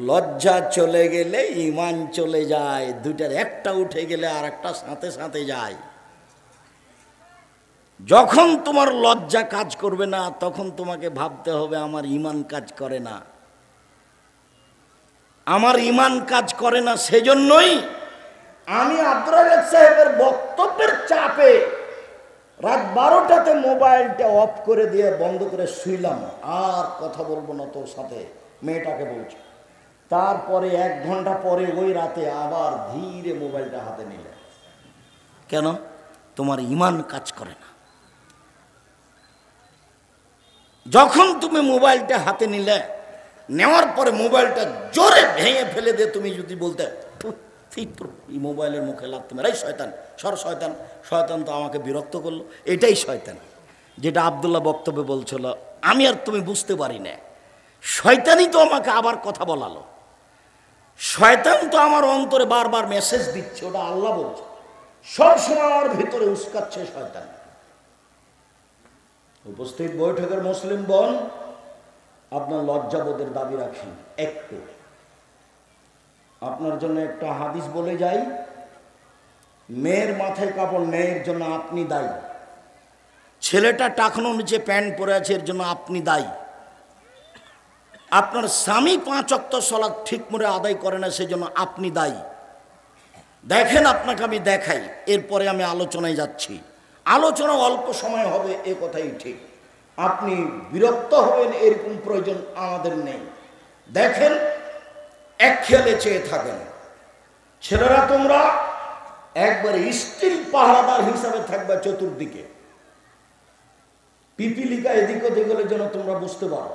লজ্জা চলে গেলে ঈমান চলে যায়। দুইটার একটা উঠে গেলে আর একটা সাথে সাথে যায়। যখন তোমার লজ্জা কাজ করবে না তখন তোমাকে ভাবতে হবে আমার ঈমান কাজ করে না, আমার ঈমান কাজ করে না। সেজন্যই আমি আব্দুর রাজ্জাক সাহেবের বক্তব্যের চাপে রাত 12টাতে মোবাইলটা অফ করে দিয়ে বন্ধ করে শুইলাম, আর কথা বলবো না তোর সাথে, মেয়েটাকে বলছি। তারপরে 1 ঘন্টা পরে ওই রাতে আবার ধীরে মোবাইলটা হাতে নিলে। কেন? তোমার ঈমান কাজ করে না। যখন তুমি মোবাইলটা হাতে নিলে, নেওয়ার পরে মোবাইলটা জোরে ভেঙে ফেলে দিয়ে তুমি যদি বলতে এই মোবাইলের মুখে লাগতে মেরে, এই শয়তান সর, শয়তান, শয়তান তো আমাকে বিরক্ত করলো, এটাই শয়তান। যেটা আব্দুল্লাহ বক্তব্যে বলছিল, আমি আর তুমি বুঝতে পারি না, শয়তানই তো আমাকে আবার কথা বলালো। শয়তান তো আমার অন্তরে বারবার মেসেজ দিচ্ছে, ওটা আল্লাহ বলছে, সবসময় আমার ভিতরে উস্কাচ্ছে শয়তান। উপস্থিত বৈঠকের মুসলিম বোন, আপনার লজ্জাবোধের দাবি রাখেন একটু। আপনার জন্য একটা হাদিস বলে যাই, মেয়ের মাথায় কাপড় নেই এর জন্য আপনি দায়ী, ছেলেটা টাকনো নিচে প্যান্ট পরে আছে এর জন্য আপনি দায়ী, আপনার স্বামী 5 ওয়াক্ত সালাত ঠিক মতো আদায় করে না সেজন্য আপনি দায়ী। দেখেন, আপনাকে আমি দেখাই, এরপরে আমি আলোচনায় যাচ্ছি। আলোচনা অল্প সময় হবে, এ কথাই ঠিক। আপনি বিরক্ত হবেন এরকম প্রয়োজন আমাদের নেই। দেখেন, এক খেয়ালে চেয়ে থাকেন। ছেলেরা তোমরা একবারে স্টিল পাহারাদার হিসাবে থাকবে চতুর্দিকে। পিপিলিকা এদিক ওদিক গেলে যেন তোমরা বুঝতে পারো।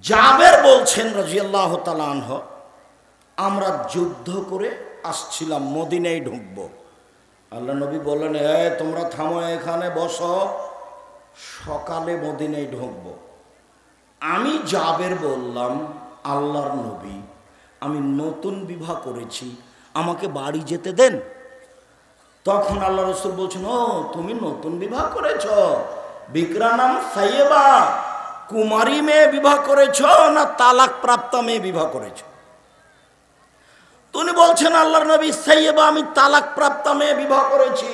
জাবের বলছেন রাদিয়াল্লাহু তাআলা আনহু, আমরা যুদ্ধ করে আসছিলাম, মদিনায় ঢুকবো। আল্লাহ নবী বললেন, তোমরা থামো, এখানে বসো, সকালে মদিনায় ঢুকবো। আমি জাবের বললাম, আল্লাহর নবী, আমি নতুন বিবাহ করেছি, আমাকে বাড়ি যেতে দেন। তখন আল্লাহ রাসূল বলছেন, ও তুমি নতুন বিবাহ করেছ, বিকরানাম সাইয়েবা, কুমারী মেয়ে বিবাহ করেছ না তালাক প্রাপ্ত মেয়ে বিবাহ করেছ? তিনি বলছেন, আল্লাহর নবী, সাইয়েবা, আমি তালাক প্রাপ্ত মেয়ে বিবাহ করেছি।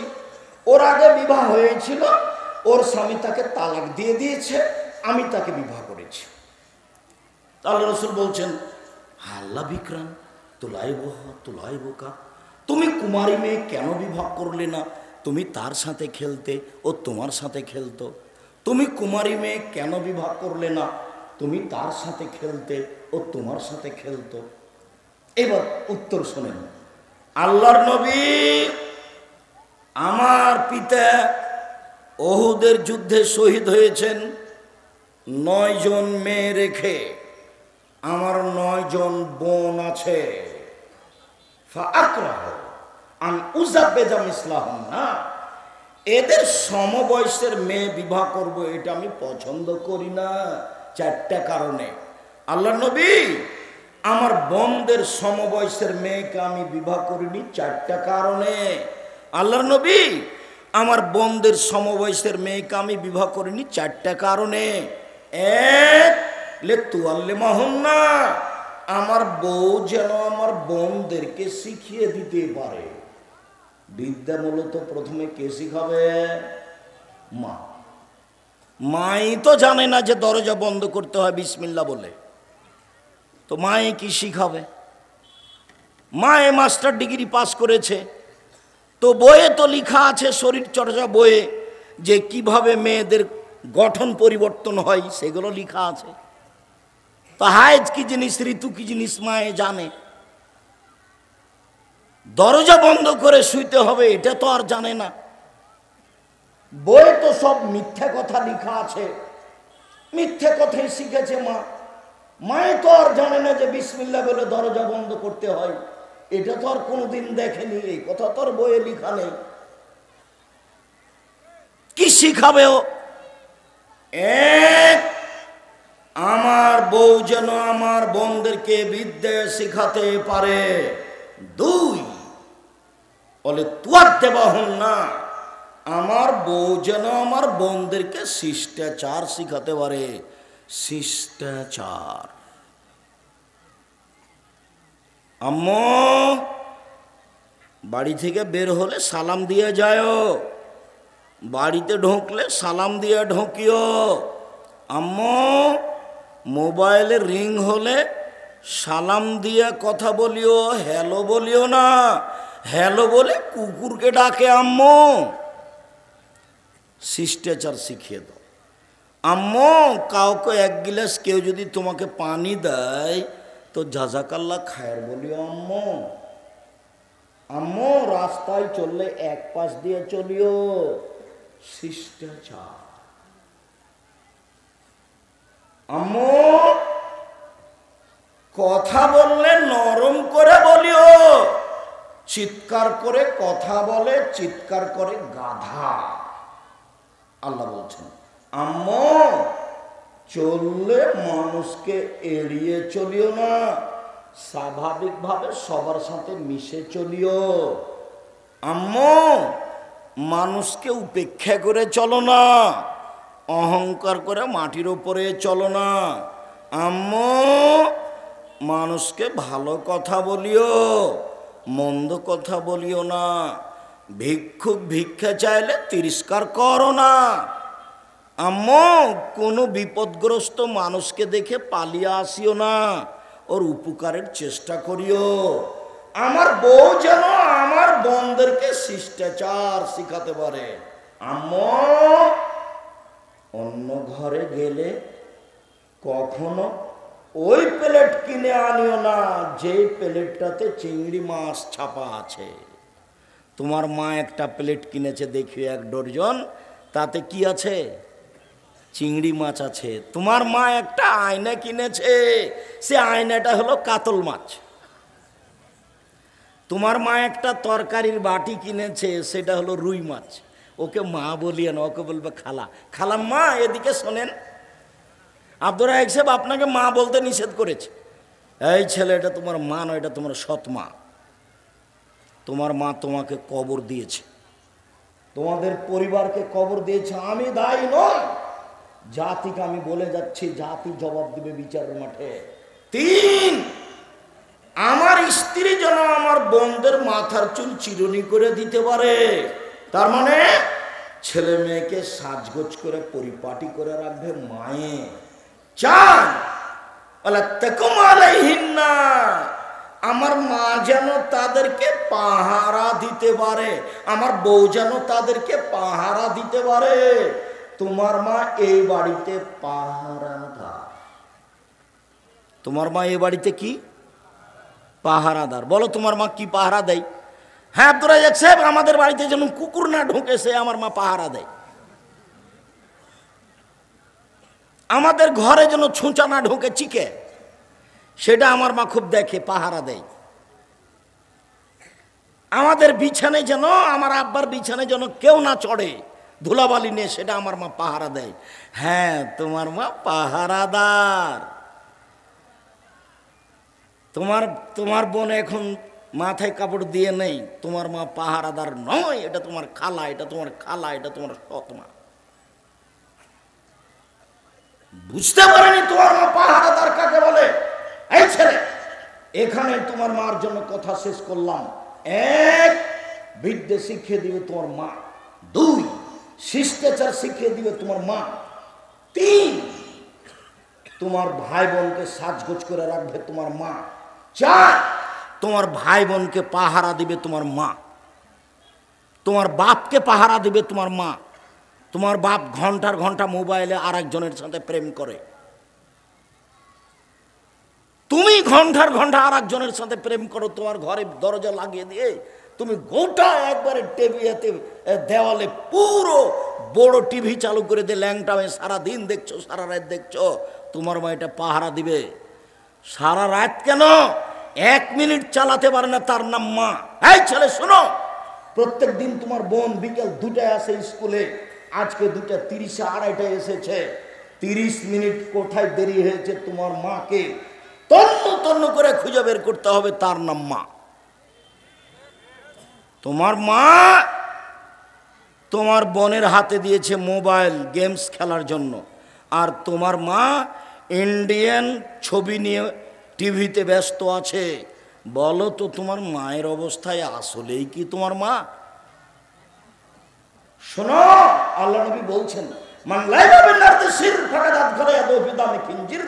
ওর আগে বিবাহ হয়েছিল, ওর স্বামী তাকে তালাক দিয়ে দিয়েছে, আমি তাকে বিবাহ করেছি। আল্লাহ রাসূল বলছেন, আল্লাহ বিকরান তুলাইবকা, তুমি কুমারী মেয়ে কেন বিবাহ করলে না? তুমি তার সাথে খেলতে, ও তোমার সাথে খেলতো। তুমি কুমারী মেয়ে কেন বিবাহ করলে না? তুমি তার সাথে খেলতে, ও তোমার সাথে খেলতো। এবার উত্তর শোনেন। আল্লাহর নবী, আমার পিতা উহুদের যুদ্ধে শহীদ হয়েছেন 9 জন মেয়ে রেখে। আমার 9 জন বোন আছে। এদের সমবয়সের মেয়ে বিবাহ করব, এটা আমি পছন্দ করি না 4টা কারণে। আল্লাহর নবী, আমার বোনদের সমবয়সের মেয়েকে আমি বিবাহ করিনি 4টা কারণে। আল্লাহর নবী, আমার বোনদের সমবয়সের মেয়েকে আমি বিবাহ করিনি 4টা কারণে। এক, লেতুয়াল্লিমাহুন্না, আমার বউ যেন আমার বোনদেরকে শিখিয়ে দিতে পারে। বিদ্যা মূলত প্রথমে কে শিখাবে? মা। মাই তো জানে না যে দরজা বন্ধ করতে হয় বিসমিল্লাহ বলে, তো মায়ে কি শিখাবে? মায়ে মাস্টার ডিগ্রি পাস করেছে, তো বইয়ে তো লেখা আছে, শরীরচর্চা বইয়ে, যে কিভাবে মেয়েদের গঠন পরিবর্তন হয়, সেগুলো লেখা আছে। তো হায়েজ কি জিনিস, ঋতু কি জিনিস মায়ে জানে। দরজা বন্ধ করে শুইতে হবে এটা তো আর জানে না। বইয়ে তো সব মিথ্যা কথা লেখা আছে, মিথ্যা কথাই শিখেছে মা। মায়ে তো আর জানে না যে বিসমিল্লাহ বলে দরজা বন্ধ করতে হয়, এটা তো আর কোনোদিন দেখেনি, এই কথা তো আর বইয়ে লেখা নেই। কি শিখাবে ও? এক, আমার বউ যেন আমার বোনদেরকে বিদ্যা শিখাতে পারে। 2, বলে তুয়ার দেবাহন না, আমার বউ যেন আমার বোনদেরকে শিষ্টাচার শিখাতে পারে। শিষ্টাচার। আম্মু, বাড়ি থেকে বের হলে সালাম দিয়ে যাও, বাড়িতে ঢুকলে সালাম দিয়ে ঢুকিও। আম্মু, মোবাইলে রিং হলে সালাম দিয়ে কথা বলিও, হ্যালো বলিও না, হ্যালো বলে কুকুরকে ডাকে আম্মু। শিষ্টাচার শিখিয়ে দাও। আম্মু, কাউকে 1 গ্লাস কেউ যদি তোমাকে পানি দেয় তো জাযাকাল্লাহ খায়ের বলিও আম্মু। আম্মু, রাস্তায় চললে 1 পাশ দিয়ে চলিও। শিষ্টাচার। আম্মু, কথা বললে নরম করে বলিও, চিৎকার করে কথা বলে, চিৎকার করে গাধা। আল্লাহ বলছেন, আম্মু, চললে মানুষকে এড়িয়ে চলিও না, স্বাভাবিকভাবে সবার সাথে মিশে চলিও। আম্মু, মানুষকে উপেক্ষা করে চলো না, অহংকার করে মাটির উপরে চলো না। আম্মু, মানুষকে ভালো কথা বলিও, মন্দ কথা বলিও না। ভিক্ষুক ভিক্ষা চাইলে তিরস্কার করো না। আম্মু, কোনো বিপদগ্রস্ত মানুষকে দেখে পালিয়ে আসিও না, ওর উপকারের চেষ্টা করিও। আমার বউ যেন আমার বোনদেরকে শিষ্টাচার শিখাতে পারে। আম্মু, অন্য ঘরে গেলে কখনো ওই প্লেট কিনে আনিও না যে প্লেটটাতে চিংড়ি মাছ ছাপা আছে। তোমার মা একটা প্লেট কিনেছে দেখিও 1 ডজন, তাতে কি আছে? চিংড়ি মাছ আছে। তোমার মা একটা আয়না কিনেছে, সে আয়নাটা হলো কাতল মাছ। তোমার মা একটা তরকারির বাটি কিনেছে, সেটা হলো রুই মাছ। ওকে মা বলিয়ে না, ওকে বলবে খালা। খালা মা এদিকে শোনেন, আব্দুর রাজ্জাক সাহেব আপনাকে মা বলতে নিষেধ করেছে। এই ছেলে, এটা তোমার মা নয়, এটা তোমার সৎ মা। তোমার মা তোমাকে কবর দিয়েছে, তোমাদের পরিবারকে কবর দিয়েছে। আমি দায়ী নই, জাতিকে আমি বলে যাচ্ছি, জাতি জবাব দিবে বিচারের মাঠে। 3, আমার স্ত্রী যেন আমার বোনদের মাথার চুল চিরুনি করে দিতে পারে। তার মানে ছেলে মেয়েকে সাজগোজ করে পরিপাটি করে রাখবে মায়ে। 4, আমার মা যেন তাদেরকে পাহারা দিতে পারে, আমার বউ যেন তাদেরকে পাহারা দিতে পারে। তোমার মা এই বাড়িতে পাহারাদার। তোমার মা এই বাড়িতে কি পাহারাদার? বলো তোমার মা কি পাহারা দেয়? হ্যাঁ আব্দুর রাজ্জাক সাহেব, আমাদের বাড়িতে যেন কুকুর না ঢোকে সে আমার মা পাহারা দেয়। আমাদের ঘরে যেন ছুঁচা না ঢোকে চিকে, সেটা আমার মা খুব দেখে, পাহারা দেয়। আমাদের বিছানায় যেন, আমার আব্বার বিছানায় যেন কেউ না চড়ে ধুলাবালি নিয়ে, সেটা আমার মা পাহারা দেয়। হ্যাঁ তোমার মা পাহারাদার। তোমার বোন এখন মাথায় কাপড় দিয়ে নেই, তোমার মা পাহারাদার নয়, এটা তোমার খালা, এটা তোমার খালা, এটা তোমার সৎ মা। বুঝতে পারেনি তোমার মা পাহারাদার কাকে বলে? এই ছেলে, এখানে তোমার মার জন্য কথা শেষ করলাম। 1, বিদ্যে শিখিয়ে দিবে তোমার মা। 2, শিষ্টাচার শিখিয়ে দিবে তোমার মা। 3, তোমার ভাই বোনকে সাজগোজ করে রাখবে তোমার মা। 4, তোমার ভাই বোনকে পাহারা দিবে তোমার মা। তোমার বাপকে পাহারা দিবে তোমার মা। তোমার বাপ ঘন্টার ঘন্টা মোবাইলে আরেকজনের সাথে প্রেম করে, তুমি ঘন্টার ঘন্টা আরেকজনের সাথে প্রেম করো, তোমার ঘরে দরজা লাগিয়ে দিয়ে তুমি গোটা একবারে টেবিলেতে দেওয়ালে পুরো বড় টিভি চালু করে দিয়ে ল্যাংটা হয়ে সারাদিন দেখছো, সারা রাত দেখছো। তোমার মা এটা পাহারা দিবে। সারা রাত কেন, 1 মিনিট চালাতে পারে না, তার নাম মা। এই ছেলে শোনো, প্রত্যেক দিন তোমার বোন বিকেল 2টায় আসে স্কুলে, আজকে 2:30 2:30 এসেছে। 30 মিনিট কোথায় দেরি হয়েছে তোমার মাকে তন্ন তন্ন করে খুঁজে বের করতে হবে, তার নাম মা। তোমার মা তোমার বোনের হাতে দিয়েছে মোবাইল গেমস খেলার জন্য, আর তোমার মা ইন্ডিয়ান ছবি নিয়ে টিভিতে ব্যস্ত আছে। বলো তো তোমার মায়ের অবস্থায় আসলেই কি তোমার মা? শোনো, আল্লাহ নবী বলছেন, মান লাইবা বিন নারদি সির ফাকাদাত ফালায়াদু ফি দামি খিনজির।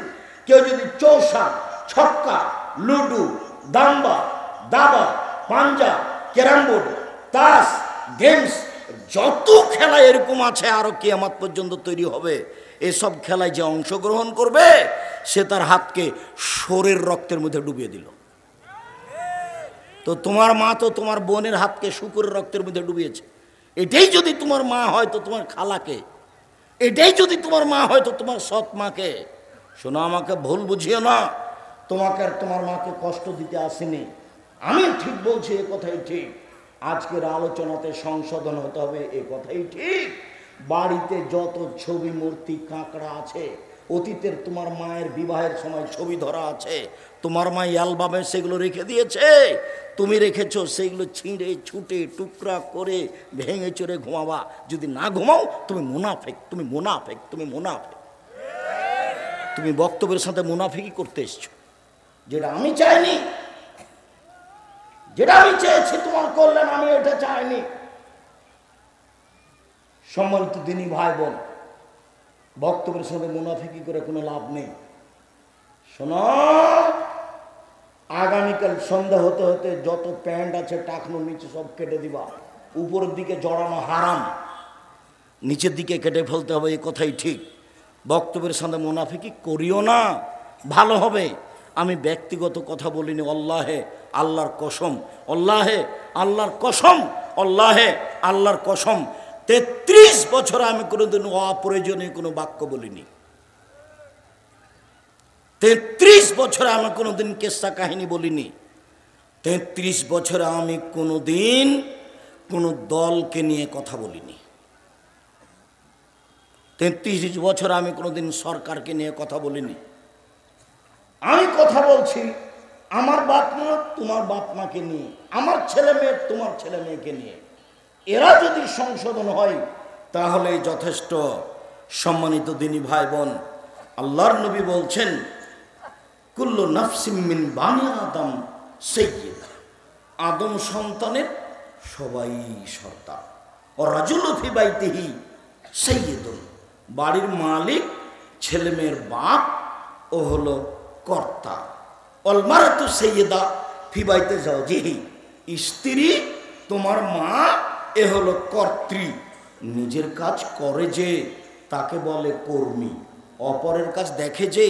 কেউ যদি চৌসা, ছক্কা, লুডু, দাম্বা, দাবা, পাঞ্জা, ক্যারাম বোর্ড, তাস, গেমস, যত খেলা এরকম আছে আরো কিয়ামত পর্যন্ত তৈরি হবে, এসব খেলায় যে অংশগ্রহণ করবে সে তার হাতকে শরীর রক্তের মধ্যে ডুবিয়ে দিল। তো তোমার মা তো তোমার বোনের হাতকে শুকুরের রক্তের মধ্যে ডুবিয়েছে। এটাই যদি তোমার মা হয় তো তোমার খালাকে, এটাই যদি তোমার মা হয় তো তোমার সৎ মাকে। শোনো, আমাকে ভুল বুঝিও না, তোমাকে আর তোমার মাকে কষ্ট দিতে আসেনি। আমি ঠিক বলছি, এ কথাই ঠিক। আজকের আলোচনাতে সংশোধন হতে হবে, এ কথাই ঠিক। বাড়িতে যত ছবি, মূর্তি, কাঁকড়া আছে, অতীতের তোমার মায়ের বিবাহের সময় ছবি ধরা আছে, তোমার মা অ্যালবামে সেগুলো রেখে দিয়েছে, তুমি রেখেছো। সেগুলো ছিঁড়ে ছুটে টুকরা করে ভেঙে চড়ে ঘুমাবা। যদি না ঘুমাও তুমি মুনাফেক, তুমি মুনাফেক, তুমি মুনাফেক। তুমি বক্তব্যের সাথে মুনাফিকি করতে এসছো। যেটা আমি চাইনি, যেটা আমি চেয়েছি তোমার কল্যাণ, আমি এটা চাইনি। সম্মানিত দিনী ভাই বোন, বক্তব্যের সাথে মুনাফিকি করে কোনো লাভ নেই। শোনো, আগামীকাল সন্ধ্যা হতে হতে যত প্যান্ট আছে টাকনোর নিচে সব কেটে দিবা। উপরের দিকে জড়ানো হারাম, নিচের দিকে কেটে ফেলতে হবে, এই কথাই ঠিক। বক্তব্যের সাথে মুনাফিকি করিও না। ভালো হবে। আমি ব্যক্তিগত কথা বলিনি, আল্লাহে আল্লাহর কসম, আল্লাহে আল্লাহর কসম, আল্লাহে আল্লাহর কসম, 33 বছর আমি কোনোদিন অপ্রয়োজনীয় কোনো বাক্য বলিনি। 33 বছরে আমি কোনোদিন কেসা কাহিনী বলিনি। 33 বছরে আমি কোনোদিন কোনো দলকে নিয়ে কথা বলিনি। 33 বছরে আমি কোনোদিন সরকারকে নিয়ে কথা বলিনি। আমি কথা বলছি আমার বাপ মা তোমার বাপ মাকে নিয়ে, আমার ছেলে মেয়ে তোমার ছেলে মেয়েকে নিয়ে। এরা যদি সংশোধন হয় তাহলে যথেষ্ট। সম্মানিত দিনী ভাই বোন, আল্লাহর নবী বলছেন কুল্লু নাফসিম মিন বানি আদম সাইয়্যিদ, আদম সন্তানের সবাই সর্দার। ও রাজুলু ফি বাইতিহি সাইয়্যিদুন, বাড়ির মালিক ছেলে মেয়ের বাপ ও হলো কর্তা। অল মারাতু সাইয়্যিদা ফি বাইতি যাওজিহি, স্ত্রী তোমার মা এ হলো কর্ত্রী। নিজের কাজ করে যে তাকে বলে কর্মী, অপরের কাজ দেখে যে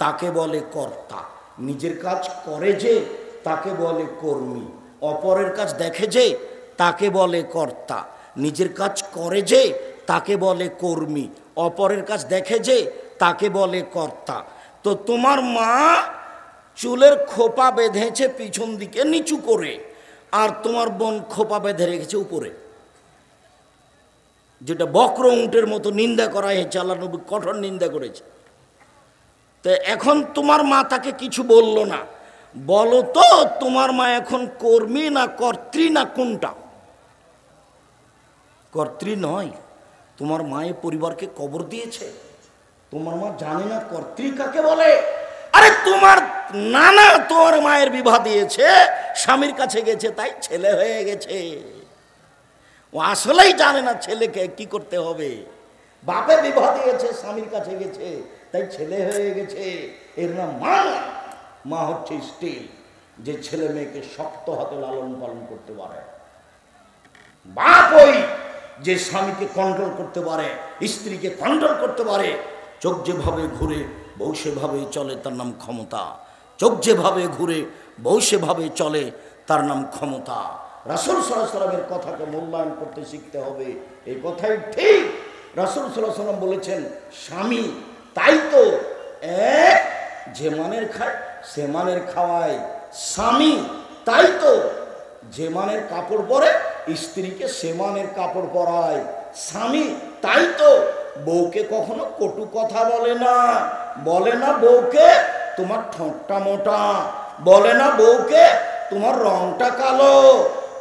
তাকে বলে কর্তা। নিজের কাজ করে যে তাকে বলে কর্মী, অপরের কাজ দেখে যে তাকে বলে কর্তা। নিজের কাজ করে যে তাকে বলে কর্মী, অপরের কাজ দেখে যে তাকে বলে কর্তা। তো তোমার মা চুলের খোপা বেঁধেছে পিছন দিকে নিচু করে, আর তোমার বোন খোপা বেঁধে রেখেছে উপরে, যেটা বক্র উটের মতো নিন্দা করা হয়েছে। আল্লাহ নবী কঠোর নিন্দা করেছে। তো এখন তোমার মা তাকে কিছু বলল না। বলো তো তোমার মা এখন কর্মী না কর্ত্রী না কোনটা? কর্ত্রী নয়। তোমার মায়ে পরিবারকে কবর দিয়েছে। তোমার মা জানে না কর্ত্রী কাকে বলে। আরে তোমার নানা তোমার মায়ের বিবাহ দিয়েছে, স্বামীর কাছে গেছে তাই ছেলে হয়ে গেছে। ও আসলেই জানে না ছেলেকে কি করতে হবে। বাপে বিবাহ দিয়েছে, স্বামীর কাছে গেছে তাই ছেলে হয়ে গেছে। এর নাম মা। মা হচ্ছে স্ত্রী, যে ছেলে মেয়েকে শক্ত হাতে লালন পালন করতে পারে। বাপ ওই যে স্বামীকে কন্ট্রোল করতে পারে, স্ত্রীকে কন্ট্রোল করতে পারে। চোখ যেভাবে ঘুরে বউ সেভাবে চলে, তার নাম ক্ষমতা। চোখ যেভাবে ঘুরে বউ সেভাবে চলে, তার নাম ক্ষমতা। রাসূল সাল্লাল্লাহু আলাইহি ওয়াসাল্লামের কথাকে মূল্যায়ন করতে শিখতে হবে। এই কথাই ঠিক। রাসূল সাল্লাল্লাহু আলাইহি ওয়াসাল্লাম বলেছেন স্বামী তাই তো এক, যে মানের খায় সে মানের খাওয়ায়। স্বামী তাই তো যে মানের কাপড় পরে স্ত্রীকে সে মানের কাপড় পরায়। স্বামী তাই তো বউকে কখনো কটু কথা বলে না। বলে না বউকে তোমার ঠোঁটটা মোটা, বলে না বউকে তোমার রংটা কালো,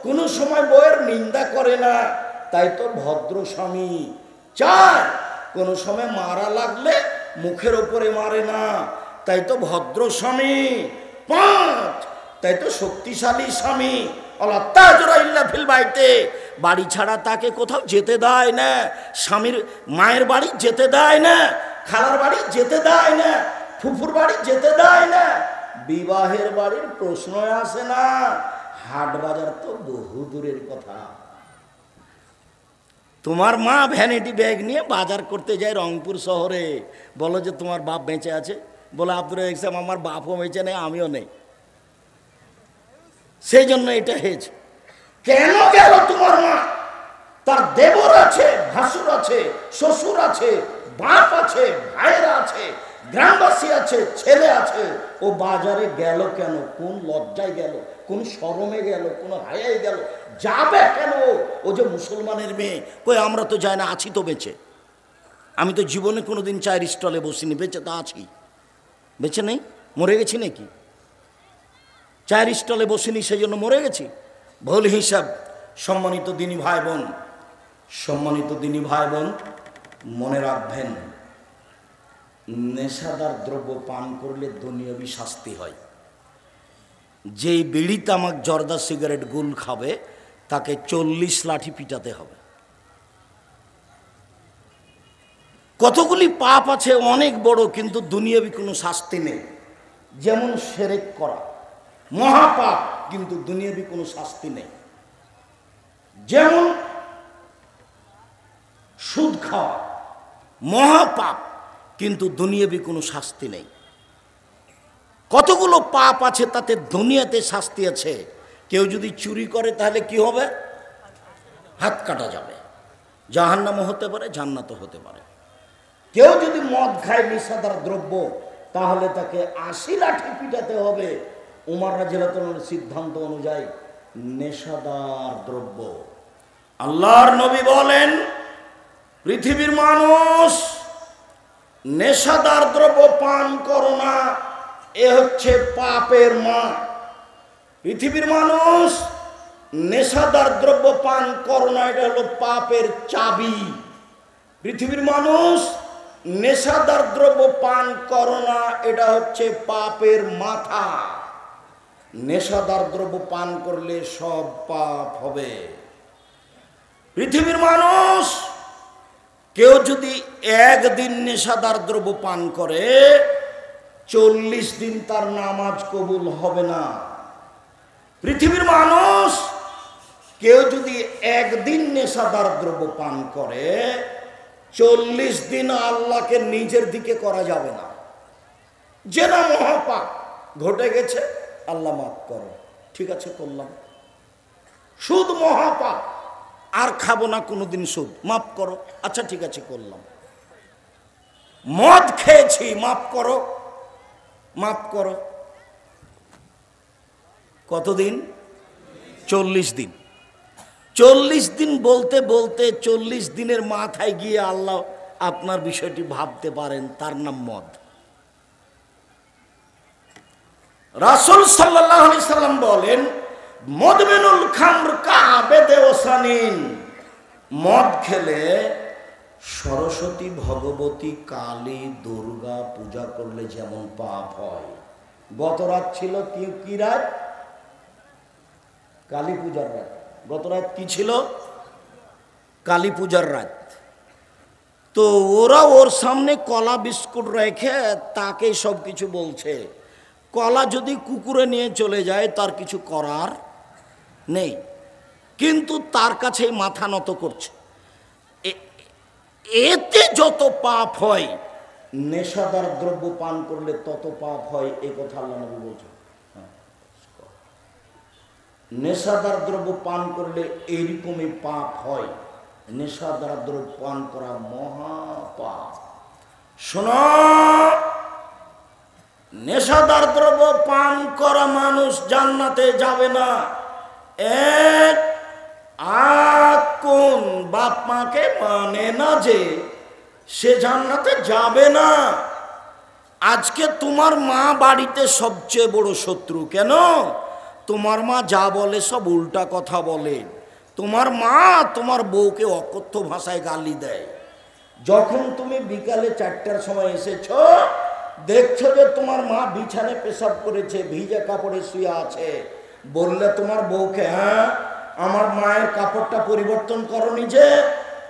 কোনো সময় বউয়ের নিন্দা করে না। তাই তো ভদ্র স্বামী। 4, কোনো সময় মারা লাগলে মুখের ওপরে মারে না, তাই তো ভদ্র স্বামী। 5, তাই তো শক্তিশালী স্বামী। আল্লাহ তাজরা ইল্লা ফিল বাইতে, বাড়ি ছাড়া তাকে কোথাও যেতে দেয় না। স্বামীর মায়ের বাড়ি যেতে দেয় না, খালার বাড়ি যেতে দেয় না, ফুফুর বাড়ি যেতে দেয় না। বিবাহের বাড়ির প্রশ্ন আসে না। হাট বাজার তো বহু দূরের কথা। তোমার মা ভ্যানিটি ব্যাগ নিয়ে বাজার করতে যায় রংপুর শহরে। বলো যে তোমার বাপ বেঁচে আছে? বলে আব্দুর রাজ্জাক আমার বাপও বেঁচে নেই, আমিও নেই, সেই জন্য এটা হয়েছে। কেন গেল তোমার মা? তার দেবর আছে, ভাসুর আছে, শ্বশুর আছে, বাপ আছে, ভাইরা আছে, গ্রামবাসী আছে, ছেলে আছে। ও বাজারে গেল কেন? কোন লজ্জায় গেল? কোন শরমে গেল? কোন হায়ায় গেল? যাবে কেন? ও যে মুসলমানের মেয়ে। কই আমরা তো যাই না, আছি তো বেঁচে। আমি তো জীবনে কোনোদিন চায়ের স্টলে বসিনি, বেঁচে তো আছি। বেঁচে নেই? মরে গেছি নাকি? চায়ের স্টলে বসিনি সেই জন্য মরে গেছি? ভুল হিসাব। সম্মানিত দিনী ভাই বোন, সম্মানিত দিনী ভাই বোন, মনে রাখবেন নেশাদার দ্রব্য পান করলে দুনিয়াবি শাস্তি হয়। যেই বিড়ি তামাক জর্দা সিগারেট গুল খাবে তাকে 40 লাঠি পিটাতে হবে। কতগুলি পাপ আছে অনেক বড়, কিন্তু দুনিয়াবি কোনো শাস্তি নেই। যেমন শিরক করা মহাপাপ, কিন্তু দুনিয়াবি কোনো শাস্তি নেই। যেমন সুদ খাওয়া মহাপাপ, কিন্তু দুনিয়াবি কোনো শাস্তি নেই। কতগুলো পাপ আছে, তাতে দুনিয়াতে শাস্তি আছে। কেউ যদি চুরি করে তাহলে কি হবে? হাত কাটা যাবে, জাহান্নামও হতে পারে, জান্নাতও হতে পারে। কেউ যদি মদ খায়, নেশাদার দ্রব্য, তাহলে তাকে ৮০ লাঠি পিটাতে হবে উমর রাদিয়াল্লাহু আনহুর সিদ্ধান্ত অনুযায়ী। নেশাদার দ্রব্য, আল্লাহর নবী বলেন, পৃথিবীর মানুষ নেশাদার দ্রব্য পান করো না, এ হচ্ছে পাপের মা। পৃথিবীর মানুষ নেশাদার দ্রব্য পান করো না, এটা হলো পাপের চাবি। পৃথিবীর মানুষ নেশাদার দ্রব্য পান করো না, এটা হচ্ছে পাপের মাথা। নেশাদার দ্রব্য পান করলে সব পাপ হবে। পৃথিবীর মানুষ কেউ যদি একদিন নেশাদার দ্রব্য পান করে, 40 দিন তার নামাজ কবুল হবে না। পৃথিবীর মানুষ কেউ যদি একদিন নেশাদার দ্রব্য পান করে, 40 দিন আল্লাহকে নিজের দিকে করা যাবে না। জেনা মহাপাপ ঘটে গেছে, আল্লাহ মাফ করো, ঠিক আছে করলাম। সুদ মহাপাপ, আর খাবো না কোনোদিন সুদ, মাফ করো, আচ্ছা ঠিক আছে করলাম। মদ খেয়েছি, মাফ করো, মাফ করো। কতদিন? 40 দিন। 40 দিন বলতে বলতে 40 দিনের মাথায় গিয়ে আল্লাহ আপনার বিষয়টি ভাবতে পারেন, তার নাম মদ। রাসূল সাল্লাল্লাহু আলাইহি সাল্লাম বলেন, মদমিনুল খামর কাবেদে ওসানিন, মদ খেলে সরস্বতী, ভগবতী, কালী, দুর্গা পূজা করলে যেমন পাপ হয়। গত রাত ছিল কি রাত? কালী পূজার রাত। গত রাত কি ছিল? কালী পূজার রাত। তো ওরা ওর সামনে কলা বিস্কুট রেখে তাকে সব কিছু বলছে। কলা যদি কুকুরে নিয়ে চলে যায় তার কিছু করার নেই, কিন্তু তার কাছেই মাথা নত করছে। এতে যত পাপ হয়, নেশাদার দ্রব্য পান করলে তত পাপ হয়, এই কথা আল্লাহ নবী বলছেন। নেশাদার দ্রব্য পান করলে এইরকমই পাপ হয়। নেশাদার দ্রব্য পান করা মহাপাপ। শোনো, নেশাদার দ্রব্য পান করা মানুষ জান্নাতে যাবে না। এক, কোন বাপ মাকে মানে না যে সে জান্নাতে যাবে না। আজকে তোমার মা বাড়িতে সবচেয়ে বড় শত্রু। কেন? তোমার মা যা বলে সব উল্টা কথা বলে। তোমার মা তোমার বউকে অকথ্য ভাষায় গালি দেয়। যখন তুমি বিকালে 4টার সময় এসেছ, দেখছো যে তোমার মা বিছানে পেশাব করেছে, ভিজা কাপড়ে শুয়ে আছে, বললে তোমার বউকে, হ্যাঁ আমার মায়ের কাপড়টা পরিবর্তন করনি যে,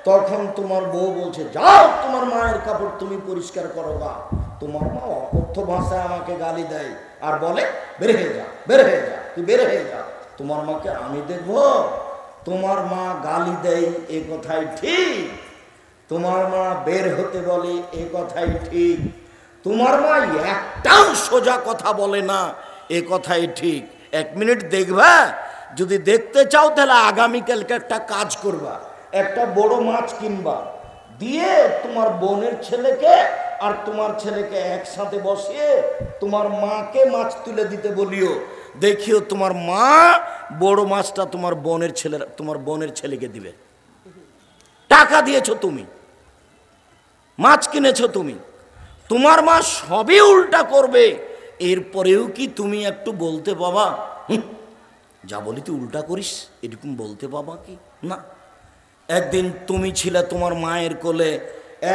তখন তোমার বউ বলছে, যাও তোমার মায়ের কাপড় তুমি পরিষ্কার করো গা। তোমার মা অকথ্য ভাষায় আমাকে গালি দেয় আর বলে, বের হয়ে যা, বের হয়ে যা, তুই বের হয়ে যা। তোমার মাকে আমি দেখবো? তোমার মা গালি দেয়, এ কথাই ঠিক। তোমার মা বের হতে বলে, এ কথাই ঠিক। তোমার মা একটাও সোজা কথা বলে না, এ কথাই ঠিক। 1 মিনিট দেখবা, যদি দেখতে চাও তাহলে আগামীকালকে একটা কাজ করবা, একটা বড় মাছ কিনবা, দিয়ে তোমার বোনের ছেলেকে আর তোমার ছেলেকে একসাথে বসিয়ে তোমার মাকে মাছ তুলে দিতে বলিও। দেখিও তোমার মা বড় মাছটা তোমার বোনের ছেলেকে দিবে। টাকা দিয়েছো তুমি, মাছ কিনেছো তুমি, তোমার মা সবই উল্টা করবে। এরপরেও কি তুমি একটু বলতে পাবা, যা বলি তুই উল্টা করিস, এরকম বলতে পাবা কি? না। একদিন তুমি ছিলে তোমার মায়ের কোলে,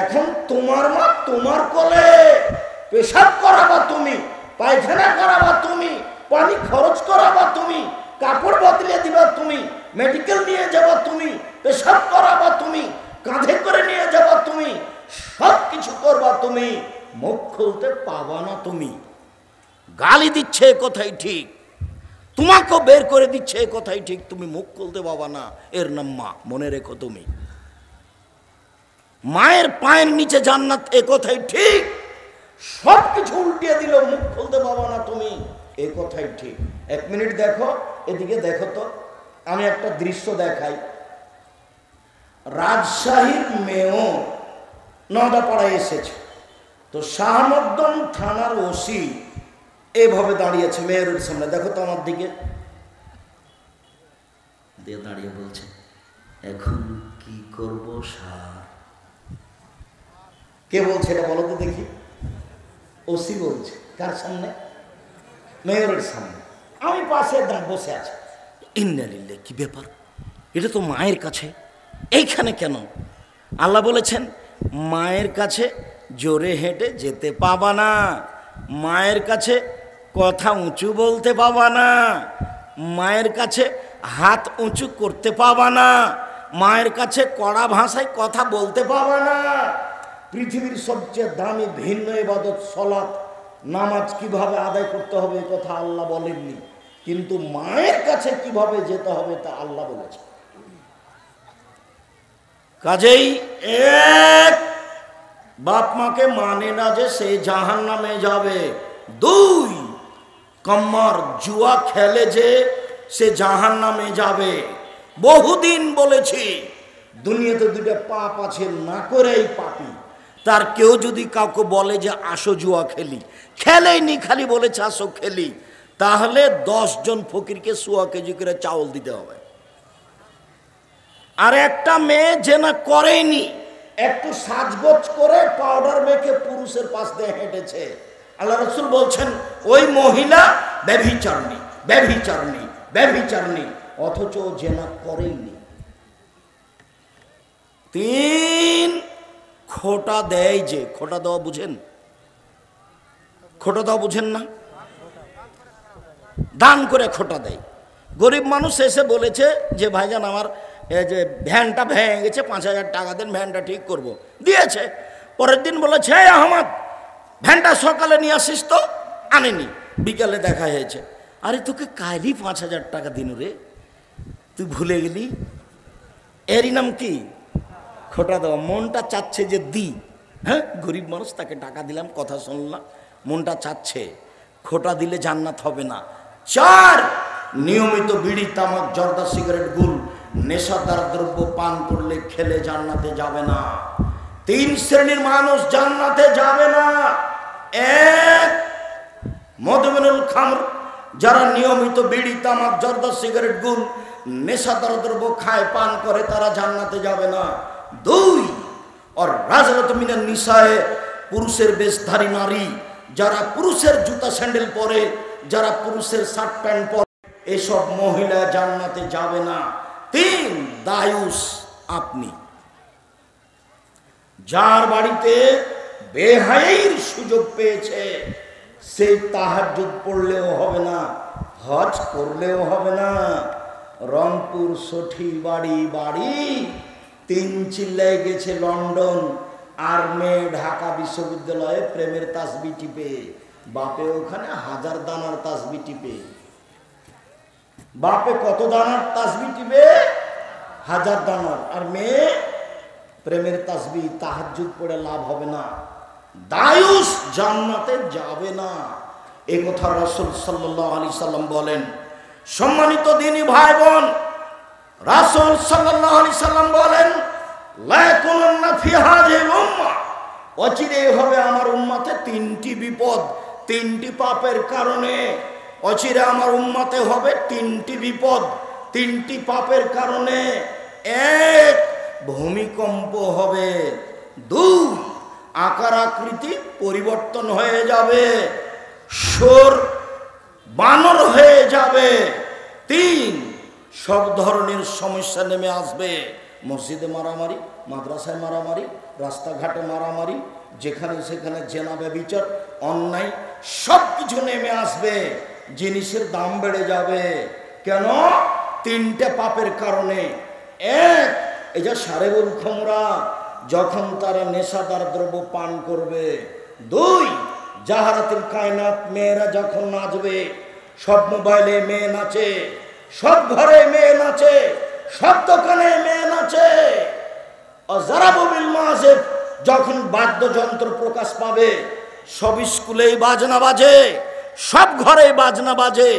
এখন তোমার মা তোমার কোলে। পেশাব করাবা তুমি, পায়খানা করাবা তুমি, পানি খরচ করাবা তুমি, কাপড় বদলে দিবা তুমি, মেডিকেল নিয়ে যাবা তুমি, পেশাব করাবা তুমি, কাঁধে করে নিয়ে যাবা তুমি, সব কিছু করবা তুমি, মুখ খুলতে পাবা না তুমি। গালি দিচ্ছে এ কথাই ঠিক, তোমাকেও বের করে দিচ্ছে এ কথাই ঠিক, তুমি মুখ খুলতে পাবা না। এর নাম মা, মনে রেখো তুমি। মায়ের পায়ের নিচে জান্নাত, এ কথাই ঠিক। সব কিছু উল্টিয়ে দিল, মুখ খুলতে পারবা না তুমি। এই কথাই ঠিক। 1 মিনিট দেখো, এদিকে দেখো তো, আমি একটা দৃশ্য দেখাই। রাজশাহীর মেয়র নওদাপাড়ায় এসেছে, তো শাহমদ্দন থানার ওসি এভাবে দাঁড়িয়েছে মেয়রের সামনে। দেখো তো আমার দিকে দিয়ে দাঁড়িয়ে বলছে, এখন কি করব স্যার? কে বলছে এটা বলো তো দেখি? ওসি বলছে। কার সামনে? মেয়রের সামনে। আমি পাশে বসে আছি। ইন্নালিল্লাহ, কি ব্যাপার? এটা তো মায়ের কাছে, এইখানে কেন? আল্লাহ বলেছেন মায়ের কাছে জোরে হেঁটে যেতে পাবা না, মায়ের কাছে কথা উঁচু বলতে পাবা না, মায়ের কাছে হাত উঁচু করতে পাবা না, মায়ের কাছে কড়া ভাষায় কথা বলতে পাবা না। পৃথিবীর সবচেয়ে দামি ভিন্ন ইবাদত সালাত, নামাজ কিভাবে আদায় করতে হবে এ কথা আল্লাহ বলেননি, কিন্তু মায়ের কাছে কিভাবে যেতে হবে তা আল্লাহ বলেছে। কাজেই এক, বাপ মাকে মানে না যে সে জাহান্নামে যাবে। 2, কম্মার জুয়া খেলে যে সে জাহান্নামে যাবে। বহুদিন বলেছি দুনিয়াতে 2টা পাপ আছে, না করেই পাপী। তার কেউ যদি কাউকে বলে যে আসো জুয়া খেলি, খেলেইনি, খালি বলেছে আসো খেলি, তাহলে 10 জন ফকিরকে 100 কেজি করে চাউল দিতে হবে। আর একটা মেয়ে যে না করেনি, একটু সাজগোজ করে পাউডার মেখে পুরুষের পাশ দিয়ে হেঁটেছে, আল্লাহ রাসূল বলছেন ওই মহিলা ব্যভিচারিণী, ব্যভিচারিণী, ব্যভিচারিণী, অথচ যে না করেইনি। 3, খোটা দেয় যে, খোটা দেওয়া বুঝেন? খোটা দেওয়া বুঝেন না? দান করে খোটা দেয়। গরিব মানুষ এসে বলেছে যে ভাইজান আমার যে ভ্যানটা ভেঙে গেছে, 5000 টাকা দেন, ভ্যানটা ঠিক করব। দিয়েছে। পরের দিন বলেছে আহমদ ভ্যানটা সকালে নিয়ে আসিস, তো আনেনি। বিকালে দেখা হয়েছে, আরে তোকে কালই 5000 টাকা দিন রে, তুই ভুলে গেলি। এরই নাম কি? খোটা দেওয়া। মনটা চাচ্ছে যে দি, হ্যাঁ গরিব মানুষ, তাকে টাকা দিলাম, কথা শুনলাম, মনটা চাচ্ছে। খোটা দিলে জান্নাত হবে না। 4, নিয়মিত বিড়ি, তামাক, জর্দা, সিগারেট, গুল, নেশাদার দ্রব্য পান করলে খেলে জান্নাতে যাবে না। 3 শ্রেণীর মানুষ জান্নাতে যাবে না। 1, মদমিনুল খামর, যারা নিয়মিত বিড়ি, তামাক, জর্দা, সিগারেট, গুল, নেশাদার দ্রব্য খায়, পান করে, তারা জান্নাতে যাবে না। 2, আর রাজরত মিনান নিসায়ে, পুরুষের বেশধারী নারী, যারা পুরুষের জুতা স্যান্ডেল পরে, যারা পুরুষের শার্ট প্যান্ট পরে, এসব মহিলা জান্নাতে যাবে না। 3, দায়ুস, আপনি যার বাড়িতে বেহায়ার সুযোগ পেয়েছে, সে তাহাজ্জুদ পড়লেও হবে না, হজ করলেও হবে না। রংপুর সঠি বাড়ি বাড়ি 3 চিল্লায় গেছে লন্ডন, আর মেয়ে ঢাকা বিশ্ববিদ্যালয়ে প্রেমের তাসবি টিপে, বাপে ওখানে 1000 দানার তাসবি টিপে। বাপে কত দানার তাসবি টিপে? 1000 দানার। আর মেয়ে প্রেমের তাসবি, তাহাজ্জুদ পড়ে লাভ হবে না। দায়ুস জান্নাতে যাবে না, এই কথা রাসূল সাল্লাল্লাহু আলাইহি সাল্লাম বলেন। সম্মানিত দ্বীনি ভাই বোন, রাসূল সাল্লাল্লাহু আলাইহি সাল্লাম বলেন লা ইয়াকুনুন্না ফি হাযিহিল উম্মাহ, অচিরে হবে আমার উম্মতে 3টি বিপদ, 3টি পাপের কারণে। অচিরে আমার উম্মতে হবে 3টি বিপদ, 3টি পাপের কারণে। 1, ভূমিকম্প হবে। 2, আকার আকৃতি পরিবর্তন হয়ে যাবে, সুর বানর হয়ে যাবে। 3, সব ধরনের সমস্যা নেমে আসবে। মসজিদে মারামারি, মাদ্রাসায় মারামারি, রাস্তাঘাটে মারামারি, যেখানে সেখানে জেনা, ব্যভিচার, অন্যায়, সব কিছু নেমে আসবে। জিনিসের দাম বেড়ে যাবে। কেন? 3টে পাপের কারণে। 1, এই যে সারেবুল খমরা, যখন তারা নেশাদার দ্রব্য পান করবে। 2, জাহারাতুল কায়নাত, মেয়েরা যখন নাচবে, সব মোবাইলে মেয়ে নাচে, সব ঘরে মেয়ে নাচে, সব দোকানে মেয়ে নাচে। যখন বাদ্যযন্ত্র প্রকাশ পাবে, সব স্কুলেই বাজনা বাজে, সব ঘরেই বাজনা বাজে,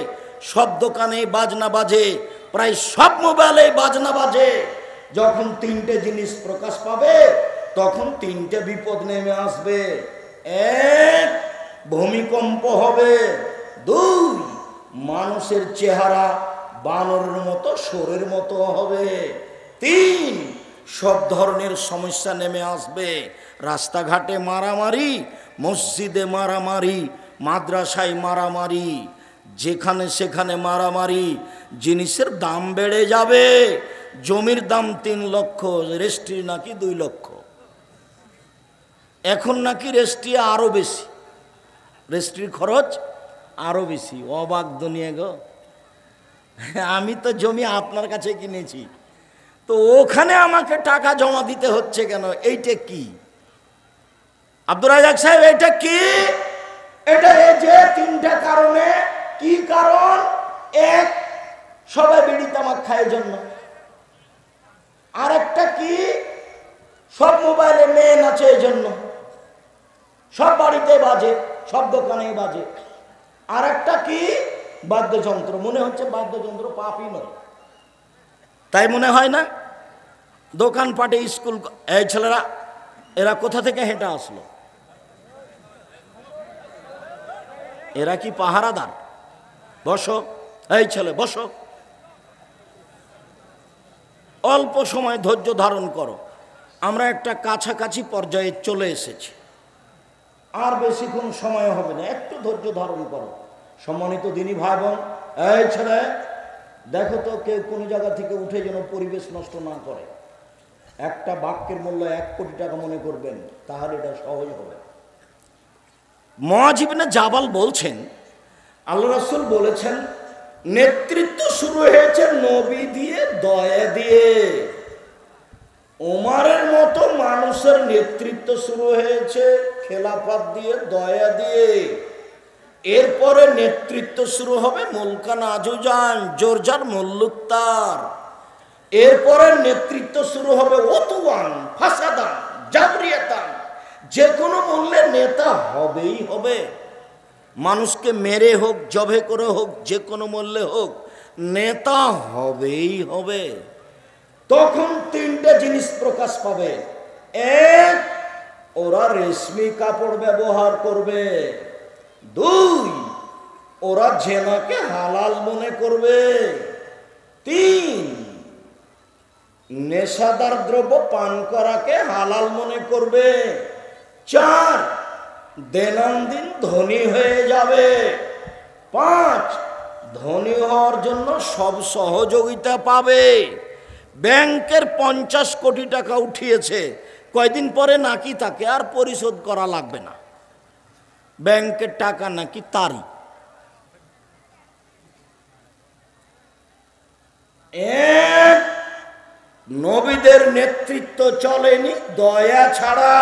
সব দোকানেই বাজনা বাজে, প্রায় সব মোবাইলেই বাজনা বাজে। যখন তিনটে জিনিস প্রকাশ পাবে তখন তিনটে বিপদ নেমে আসবে। এক, ভূমিকম্প হবে। দুই, মানুষের চেহারা বানরের মতো সোরের মতো হবে। তিন, সব ধরনের সমস্যা নেমে আসবে। রাস্তাঘাটে মারামারি, মসজিদে মারামারি, মাদ্রাসায় মারামারি, যেখানে সেখানে মারামারি। জিনিসের দাম বেড়ে যাবে। জমির দাম 3 লক্ষ, রেস্ট্রি নাকি 2 লক্ষ। এখন নাকি রেস্ট্রি আরো বেশি, রেস্ট্রির খরচ আরো বেশি। অবাক দুনিয়া গো। আমি তো জমি আপনার কাছে কিনেছি, তো ওখানে আমাকে টাকা জমা দিতে হচ্ছে কেন? এইটা কি আব্দুর রাজ্জাক সাহেব? এটা কি? এটা এই যে 3টা কারণে। কি কারণ? এক, সবাই বিড়ি তামাক খায় জন্য। আরেকটা কি? সব মোবাইলে মেয়ে নাচে এই জন্য। সব বাড়িতে বাজে, সব দোকানে বাজে। আরেকটা কি? বাদ্যযন্ত্র। মনে হচ্ছে বাদ্যযন্ত্র পাপই নয়, তাই মনে হয় না? দোকানপাটে, স্কুল, এই ছেলেরা এরা কোথা থেকে হেঁটে আসলো? এরা কি পাহারাদার? বসো, এই ছেলে বসো, অল্প সময় ধৈর্য ধারণ করো। আমরা একটা কাছাকাছি পর্যায়ে চলে এসেছি, আর বেশিক্ষণ সময় হবে না, একটু ধৈর্য ধারণ করো। সম্মানিত দিনী ভাই বোন, এই ছেলে দেখো তো কেউ কোনো জায়গা থেকে উঠে যেন পরিবেশ নষ্ট না করে। একটা বাক্যের মূল্য 1 কোটি টাকা মনে করবেন, তাহলে এটা সহজ হবে। মুআয ইবনে জাবাল বলছেন, আল্লাহ রাসূল বলেছেন, নেতৃত্ব শুরু হয়েছে নবী দিয়ে, দয়া দিয়ে। ওমরের মতো মানুষের নেতৃত্ব শুরু হয়েছে খেলাফত দিয়ে, দয়া দিয়ে। এরপরে নেতৃত্ব শুরু হবে মুলকান আজুজান, জোরজার মুল্লুকতার। এরপরে নেতৃত্ব শুরু হবে ওতুয়ান, ফাসাদান, জাবরিয়াতান। যে কোনো মূল্যে নেতা হবেই হবে। মানুষকে মেরে হোক, জবে করে হোক, যে কোনো মূল্যে হোক, নেতা হবেই হবে। তখন 3টে জিনিস প্রকাশ পাবে। এক, ওরা রেশমি কাপড় ব্যবহার করবে। 2, ওরা জেনাকে হালাল মনে করবে। 3, নেশাদার দ্রব্য পান করাকে হালাল মনে করবে। 4, দৈনন্দিন ধনী হয়ে যাবে। 5, ধনী হওয়ার জন্য সব সহযোগিতা পাবে। ব্যাংকের 50 কোটি টাকা উঠিয়েছে, কয়দিন পরে নাকি তাকে আর পরিশোধ করা লাগবে না। ব্যাংকের টাকা নাকি তারই। নবীদের নেতৃত্ব চলেনি দয়া ছাড়া।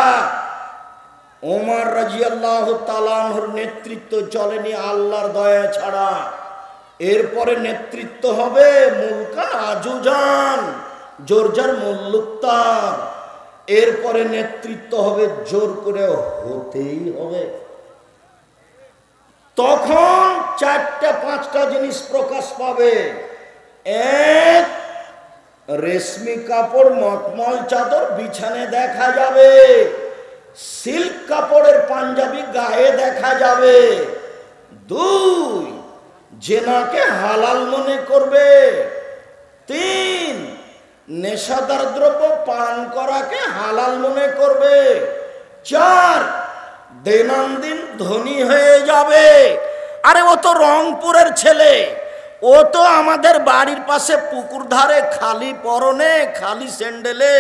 ওমর রাদিয়াল্লাহু তাআলা আনহুর নেতৃত্ব চলেনি আল্লাহর দয়া ছাড়া। এরপরে নেতৃত্ব হবে মুলকান আজুজান, জোরজার মুল্লুকতার। এরপরে নেতৃত্ব হবে জোর করে হতেই হবে। তখন 4-5টা জিনিস প্রকাশ পাবে। এক, রেশমি কাপড়, মখমল চাদর বিছানে দেখা যাবে। সিল্ক কাপড়ের পাঞ্জাবি গায়ে দেখা যাবে। 2, জেনাকে হালাল মনে করবে। 3, নেশাদার দ্রব্য পান করাকে হালাল মনে করবে। 4, দৈনন্দিন ধনী হয়ে যাবে। আরে ও তো রংপুরের ছেলে, ও তো আমাদের বাড়ির পাশে পুকুর ধারে খালি পরনে, খালি স্যান্ডেলে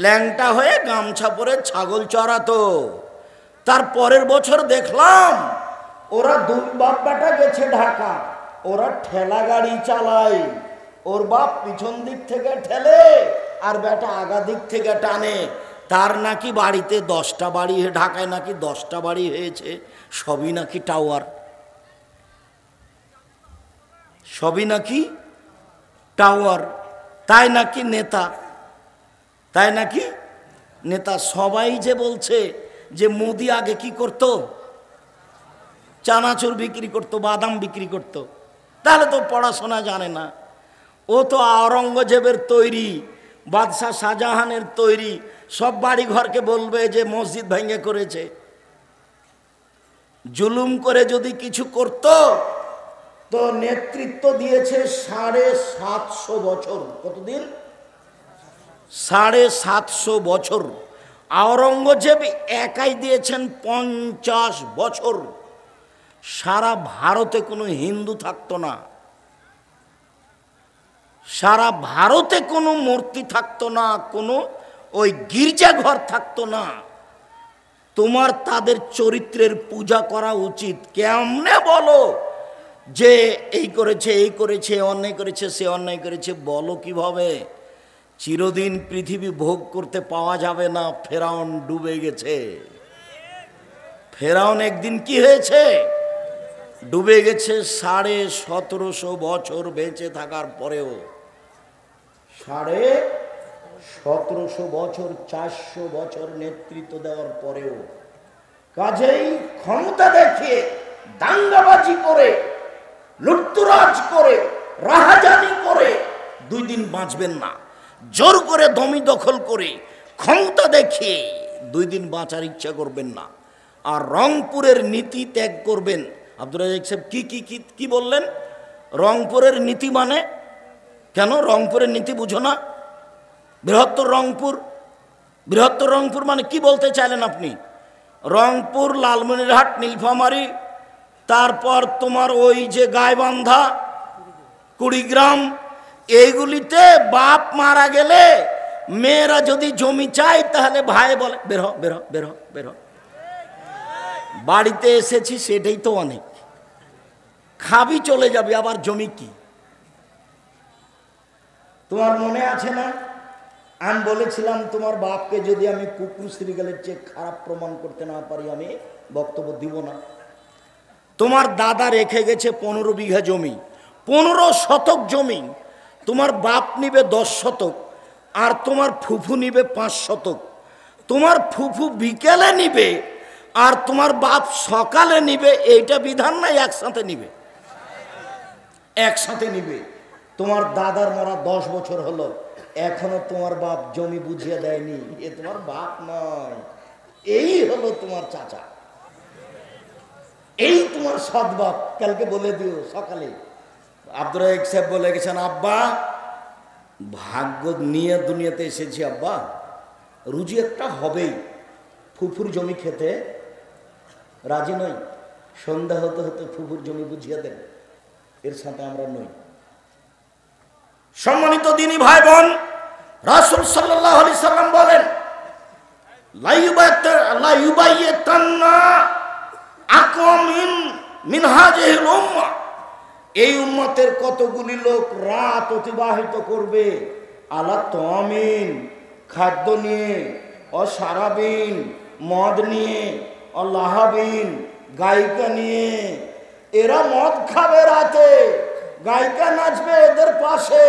ল্যাংটা হয়ে গামছা পরে ছাগল চড়াতো। তার পরের বছর দেখলাম ওরা 2 বাপ বেটা গেছে ঢাকা, ওরা ঠেলা গাড়ি চালায়। ওর বাপ পিছন দিক থেকে ঠেলে আর বেটা আগা দিক থেকে টানে। তার নাকি বাড়িতে 10টা বাড়ি, ঢাকায় নাকি 10টা বাড়ি হয়েছে, সবই নাকি টাওয়ার, সবই নাকি টাওয়ার। তাই নাকি নেতা, তাই নাকি নেতা। সবাই যে বলছে যে মোদি আগে কি করত, চানাচুর বিক্রি করতো, বাদাম বিক্রি করতো, তাহলে তো পড়াশোনা জানে না। ও তো আওরঙ্গজেবের তৈরি, বাদশাহ শাহজাহানের তৈরি, সব বাড়ি ঘরকে বলবে যে মসজিদ ভেঙে করেছে। জুলুম করে যদি কিছু করত তো নেতৃত্ব দিয়েছে 750 বছর। কতদিন? 750 বছর। আওরঙ্গজেব একাই দিয়েছেন 50 বছর। সারা ভারতে কোনো হিন্দু থাকতো না, সারা ভারতে কোনো মূর্তি থাকতো না, কোনো ওই গির্জাঘর থাকতো না। তোমার তাদের চরিত্রের পূজা করা উচিত। কেমনে বলো যে এই করেছে, এই করেছে, অন্যায় করেছে, সে অন্যায় করেছে? বলো কিভাবে? চিরদিন পৃথিবী ভোগ করতে পাওয়া যাবে না। ফেরাউন ডুবে গেছে। ফেরাউন একদিন কি হয়েছে? ডুবে গেছে। 1750 বছর বেঁচে থাকার পরেও, 1750 বছর, 400 বছর নেতৃত্ব দেওয়ার পরেও, কাজেই ক্ষমতা দেখিয়ে, দাঙ্গাবাজি করে, লুটতরাজ করে, রাহাজানি করে 2 দিন বাঁচবেন না। জোর করে জমি দখল করে ক্ষমতা দেখিয়ে 2 দিন বাঁচার ইচ্ছা করবেন না। আর রংপুরের নীতি ত্যাগ করবেন। আব্দুর রাজ্জাক সাহেব কি বললেন? রংপুরের নীতি মানে? কেন রংপুরের নীতি বুঝো না? বৃহত্তর রংপুর মানে কি বলতে চাইলেন আপনি? রংপুর, লালমনিরহাট, নীলফামারী, তারপর তোমার ওই যে গাইবান্ধা, কুড়িগ্রাম, এইগুলিতে বাপ মারা গেলে মেয়েরা যদি জমি চায় তাহলে ভাই বলে বের হ, বের হ, বের হ, বের হ। বাড়িতে এসেছি সেটাই তো অনেক, খাবি চলে যাবে, আবার জমি কি? তোমার মনে আছে না, আমি বলেছিলাম তোমার বাপকে যদি আমি কুকুর শ্রীগালের চেয়ে খারাপ প্রমাণ করতে না পারি আমি বক্তব্য দিব না। তোমার দাদা রেখে গেছে 15 বিঘা জমি, 15 শতক জমি। তোমার বাপ নিবে 10 শতক, আর তোমার ফুফু নিবে 5 শতক। তোমার ফুফু বিকেলে নিবে আর তোমার বাপ সকালে নিবে, এইটা বিধান নাই একসাথে নিবে? একসাথে নিবে। তোমার দাদার মরা 10 বছর হলো, এখনো তোমার বাপ জমি বুঝিয়ে দেয়নি। এ তোমার বাপ নয়, এই হলো তোমার চাচা, এই তোমার সৎ বাপ। কালকে বলে দিও সকালে। আব্দুর রাজ্জাক সাহেব বলে গেছেন, আব্বা ভাগ্য নিয়ে দুনিয়াতে এসেছি, আব্বা রুজি একটা হবেই। ফুফুর জমি খেতে রাজি নই। সন্ধ্যা হতে হতে ফুফুর জমি বুঝিয়ে দেন, এর সাথে আমরা নই। সম্মানিত দিনী ভাই বোন, রাসূল সাল্লাল্লাহু আলাইহি সাল্লাম বলেন, লা ইউবাইয়াতান্না আকওয়ামিন মিন হাযিহিল উম্মাহ, এই উম্মতের কতগুলি লোক রাত অতিবাহিত করবে আলা তামিন, খাদ্য নিয়ে, ও শারাবিন, মদ নিয়ে, ও লাহাবিন, গায়িকা নিয়ে। এরা মদ খাবে রাতে, গায়িকা নাচবে এদের পাশে,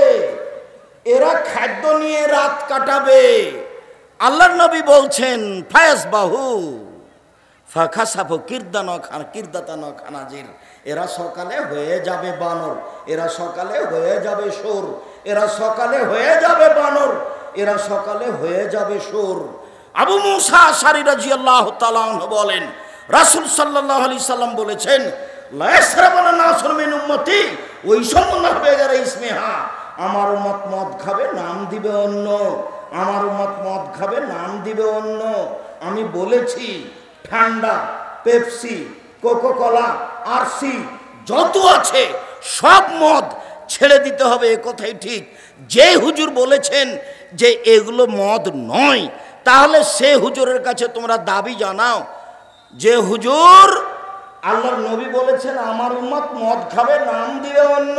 এরা খাদ্য নিয়ে রাত কাটাবে। আল্লাহর নবী বলছেন, ফায়াসবাহু ফাখাসাফু কিরদাতান খানাজির, এরা সকালে হয়ে যাবে বানর, এরা সকালে হয়ে যাবে সুর, এরা সকালে হয়ে যাবে বানর, এরা সকালে হয়ে যাবে সুর। আবু মুসা আশআরী রাদিয়াল্লাহু তাআলা আনহু বলেন, রাসূল সাল্লাল্লাহু আলাইহি সাল্লাম বলেছেন, লা ইয়াশরাবানা নাসুন মিন উম্মতি ওয়া ইসাল্লুনা বিগাইরি ইসমিহা, আমার উম্মত মদ খাবে, নাম দিবে অন্য। আমার উম্মত মদ খাবে, নাম দিবে অন্য। আমি বলেছি ঠান্ডা, পেপসি, কোকাকোলা, আরসি যত আছে সব মদ ছেড়ে দিতে হবে, এ কথাই ঠিক। যে হুজুর বলেছেন যে এগুলো মদ নয়, তাহলে সে হুজুরের কাছে তোমরা দাবি জানাও যে হুজুর, আল্লাহর নবী বলেছেন আমার উম্মত মদ খাবে, নাম দিবে অন্য,